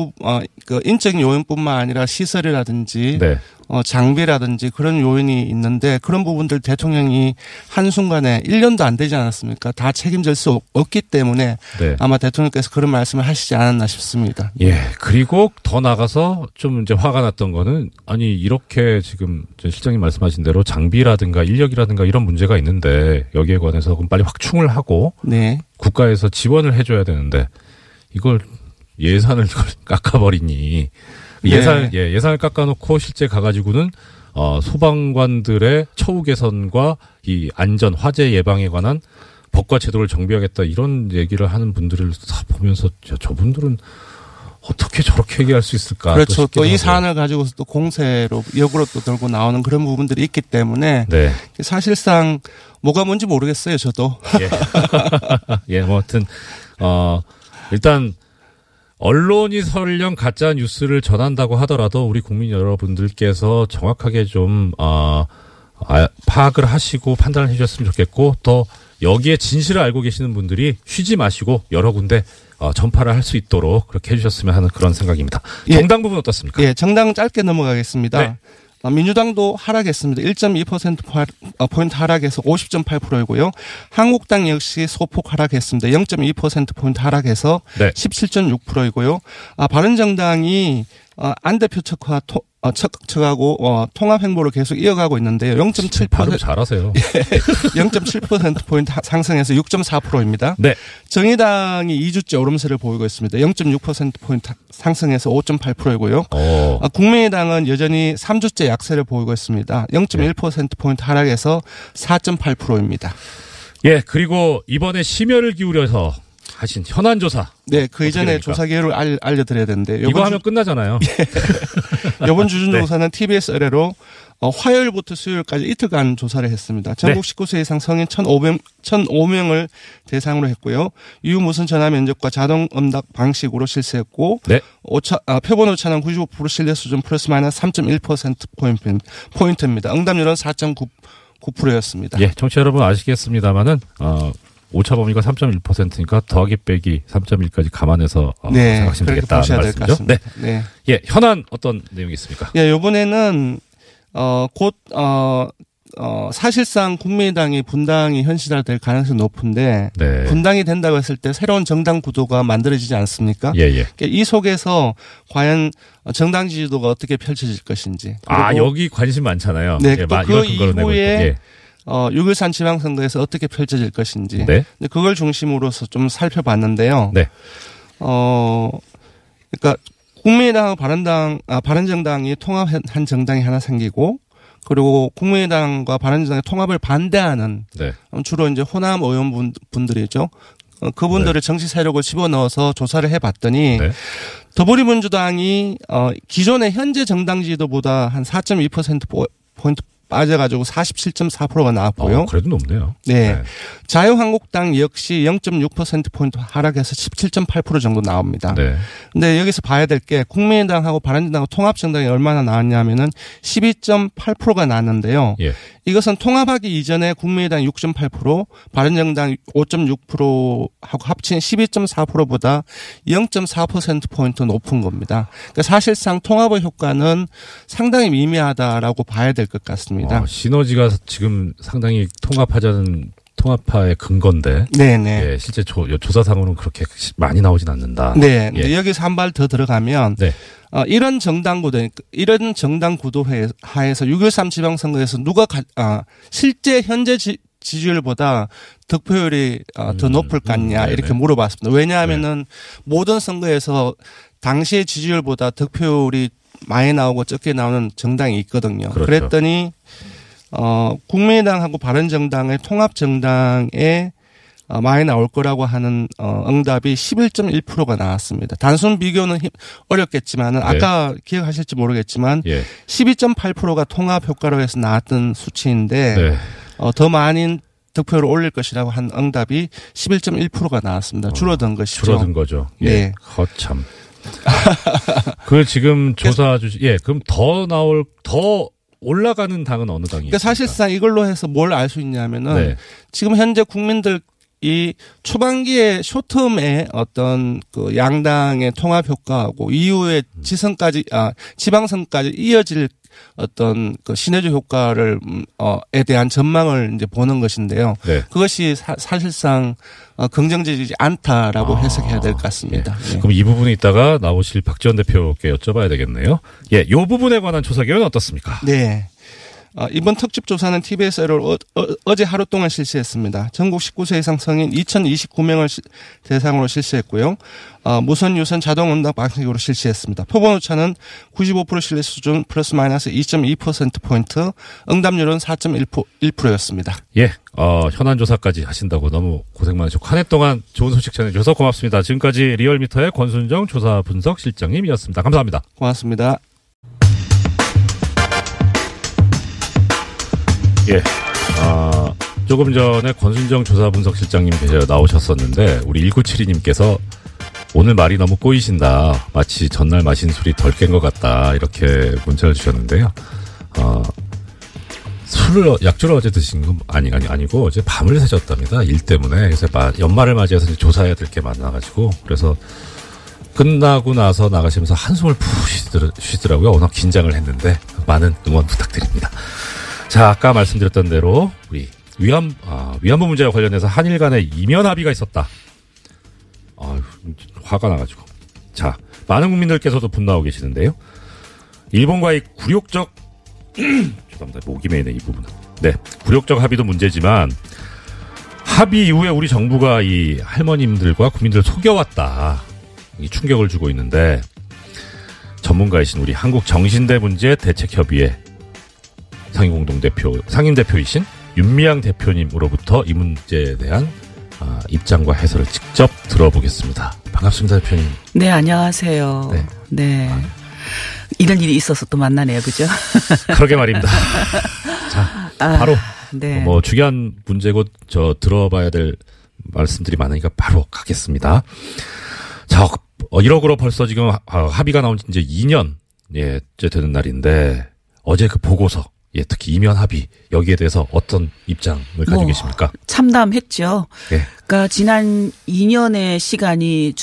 인적인 요인뿐만 아니라 시설이라든지 네. 장비라든지 그런 요인이 있는데 그런 부분들 대통령이 한순간에 1년도 안 되지 않았습니까? 다 책임질 수 없기 때문에 네. 아마 대통령께서 그런 말씀을 하시지 않았나 싶습니다. 예. 그리고 더 나가서 좀 이제 화가 났던 거는 아니 이렇게 지금 실장님 말씀하신 대로 장비라든가 인력이라든가 이런 문제가 있는데 여기에 관해서 그럼 빨리 확충을 하고 네. 국가에서 지원을 해줘야 되는데 이걸 예산을 깎아버리니 예산을 깎아놓고 실제 가가지고는 소방관들의 처우 개선과 이 안전 화재 예방에 관한 법과 제도를 정비하겠다 이런 얘기를 하는 분들을 보면서 저분들은 어떻게 저렇게 얘기할 수 있을까? 그렇죠. 또 이 사안을 가지고서 또 공세로 역으로 또 들고 나오는 그런 부분들이 있기 때문에 네. 사실상 뭐가 뭔지 모르겠어요. 저도. 예, 뭐 하여튼 일단. 언론이 설령 가짜 뉴스를 전한다고 하더라도 우리 국민 여러분들께서 정확하게 좀 파악을 하시고 판단을 해주셨으면 좋겠고 또 여기에 진실을 알고 계시는 분들이 쉬지 마시고 여러 군데 전파를 할 수 있도록 그렇게 해주셨으면 하는 그런 생각입니다. 정당 부분 어떻습니까? 예, 정당 짧게 넘어가겠습니다. 네. 민주당도 하락했습니다. 1.2%포인트 하락해서 50.8%이고요. 한국당 역시 소폭 하락했습니다. 0.2%포인트 하락해서 네. 17.6%이고요. 바른정당이 안 대표 척하고 통합 행보를 계속 이어가고 있는데요. 0.7% 발음 잘하세요. 0.7%포인트 상승해서 6.4%입니다. 네. 정의당이 2주째 오름세를 보이고 있습니다. 0.6%포인트 상승해서 5.8%이고요. 국민의당은 여전히 3주째 약세를 보이고 있습니다. 0.1%포인트 하락해서 4.8%입니다. 예, 그리고 이번에 심혈을 기울여서 하신 현안조사. 네, 그 이전에 조사 기회를 알려드려야 되는데. 이거 하면 끝나잖아요. 이번 주준조사는 네. TBS 의뢰로 화요일부터 수요일까지 이틀간 조사를 했습니다. 전국 네. 19세 이상 성인 1,005명을 대상으로 했고요. 유무선 전화 면접과 자동 응답 방식으로 실시했고 네. 표본 오차는 95% 신뢰 수준 플러스 마이너스 3.1%포인트입니다. 응답률은 4.9%였습니다. 예, 청취자 여러분 아시겠습니다만은 오차 범위가 3.1%니까 더하기 빼기 3.1까지 감안해서 네, 생각하시면 되겠다는 말씀이죠. 네. 네. 예, 현안 어떤 내용이 있습니까? 예, 이번에는 곧 사실상 국민의당이 분당이 현실화될 가능성이 높은데 네. 분당이 된다고 했을 때 새로운 정당 구도가 만들어지지 않습니까? 예, 예. 이 속에서 과연 정당 지지도가 어떻게 펼쳐질 것인지. 여기 관심 많잖아요. 네, 예, 그 이후에 6.13 지방선거에서 어떻게 펼쳐질 것인지. 네. 그걸 중심으로서 좀 살펴봤는데요. 네. 그러니까 국민의당하고 바른정당이 통합한 정당이 하나 생기고 그리고 국민의당과 바른정당의 통합을 반대하는 네. 주로 이제 호남 의원분들이죠. 그분들을 네. 정치 세력을 집어넣어서 조사를 해봤더니 네. 더불어민주당이 기존의 현재 정당 지지도보다 한 4.2%포인트 빠져가지고 47.4%가 나왔고요. 그래도 높네요. 네. 네. 자유한국당 역시 0.6%포인트 하락해서 17.8% 정도 나옵니다. 네. 근데 여기서 봐야 될 게 국민의당하고 바른정당하고 통합정당이 얼마나 나왔냐면은 12.8%가 나왔는데요. 예. 이것은 통합하기 이전에 국민의당 6.8%, 바른정당 5.6%하고 합친 12.4%보다 0.4%포인트 높은 겁니다. 그러니까 사실상 통합의 효과는 상당히 미미하다라고 봐야 될 것 같습니다. 시너지가 지금 상당히 통합파의 근거인데. 네네. 예, 실제 조사상으로는 그렇게 많이 나오진 않는다. 네. 예. 여기서 한 발 더 들어가면. 네. 이런 정당 구도 하에서 6.13 지방선거에서 누가 실제 현재 지지율보다 득표율이 더 높을 것 같냐 이렇게 물어봤습니다. 왜냐하면은 모든 선거에서 당시의 지지율보다 득표율이 많이 나오고 적게 나오는 정당이 있거든요. 그렇죠. 그랬더니 국민의당하고 바른정당의 통합정당에 많이 나올 거라고 하는 응답이 11.1%가 나왔습니다. 단순 비교는 어렵겠지만 아까 기억하실지 모르겠지만 12.8%가 통합 효과로 해서 나왔던 수치인데 더 많은 득표를 올릴 것이라고 한 응답이 11.1%가 나왔습니다. 줄어든 것이죠. 줄어든 거죠. 네. 참. 그 지금 조사 그럼 더 올라가는 당은 어느 당이? 그러니까 사실상 이걸로 해서 뭘 알 수 있냐면은 지금 현재 국민들 이 초반기에 쇼텀의 어떤 그 양당의 통합 효과하고 이후에 지방선까지 이어질 어떤 그 시너지 효과를 에 대한 전망을 이제 보는 것인데요. 네. 그것이 사실상 긍정적이지 않다라고 해석해야 될 것 같습니다. 예. 네. 그럼 이 부분에 있다가 나오실 박지원 대표께 여쭤봐야 되겠네요. 예, 이 부분에 관한 조사 결과는 어떻습니까? 네. 이번 특집 조사는 TBS를 어제 하루 동안 실시했습니다. 전국 19세 이상 성인 2029명을 대상으로 실시했고요. 무선 유선 자동 응답 방식으로 실시했습니다. 표본 오차는 95% 신뢰 수준 플러스 마이너스 2.2%포인트, 응답률은 4.1%였습니다. 예, 현안 조사까지 하신다고 너무 고생 많으셨고 한 해 동안 좋은 소식 전해주셔서 고맙습니다. 지금까지 리얼미터의 권순정 조사 분석 실장님이었습니다. 감사합니다. 고맙습니다. 예, 조금 전에 권순정 조사분석실장님 나오셨었는데 우리 1972님께서 오늘 말이 너무 꼬이신다. 마치 전날 마신 술이 덜 깬 것 같다. 이렇게 문자를 주셨는데요. 약주를 어제 드신 건 아니고 어제 밤을 새셨답니다. 일 때문에. 그래서 연말을 맞이해서 이제 조사해야 될 게 많아가지고 그래서 끝나고 나서 나가시면서 한숨을 푹 쉬더라고요. 워낙 긴장을 했는데 많은 응원 부탁드립니다. 자, 아까 말씀드렸던 대로 우리 위안부 문제와 관련해서 한일 간에 이면 합의가 있었다. 화가 나가지고. 자, 많은 국민들께서도 분노하고 계시는데요. 일본과의 굴욕적 죄송합니다. 목이 메이네 이 부분은. 네, 굴욕적 합의도 문제지만 합의 이후에 우리 정부가 이 할머님들과 국민들을 속여왔다. 이 충격을 주고 있는데 전문가이신 우리 한국정신대 문제 대책협의회 상임대표이신 윤미향 대표님으로부터 이 문제에 대한 입장과 해설을 직접 들어보겠습니다. 반갑습니다, 대표님. 네, 안녕하세요. 네. 이런 일이 있어서 또 만나네요, 그죠? 그러게 말입니다. 자, 바로 네. 중요한 문제고 들어봐야 될 말씀들이 많으니까 바로 가겠습니다. 자, 1억으로 벌써 지금 합의가 나온 지 이제 2년째 되는 날인데 어제 그 보고서. 예, 특히 이면 합의 여기에 대해서 어떤 입장을 가지고 계십니까? 참담했죠. 예. 그러니까 지난 2년의 시간이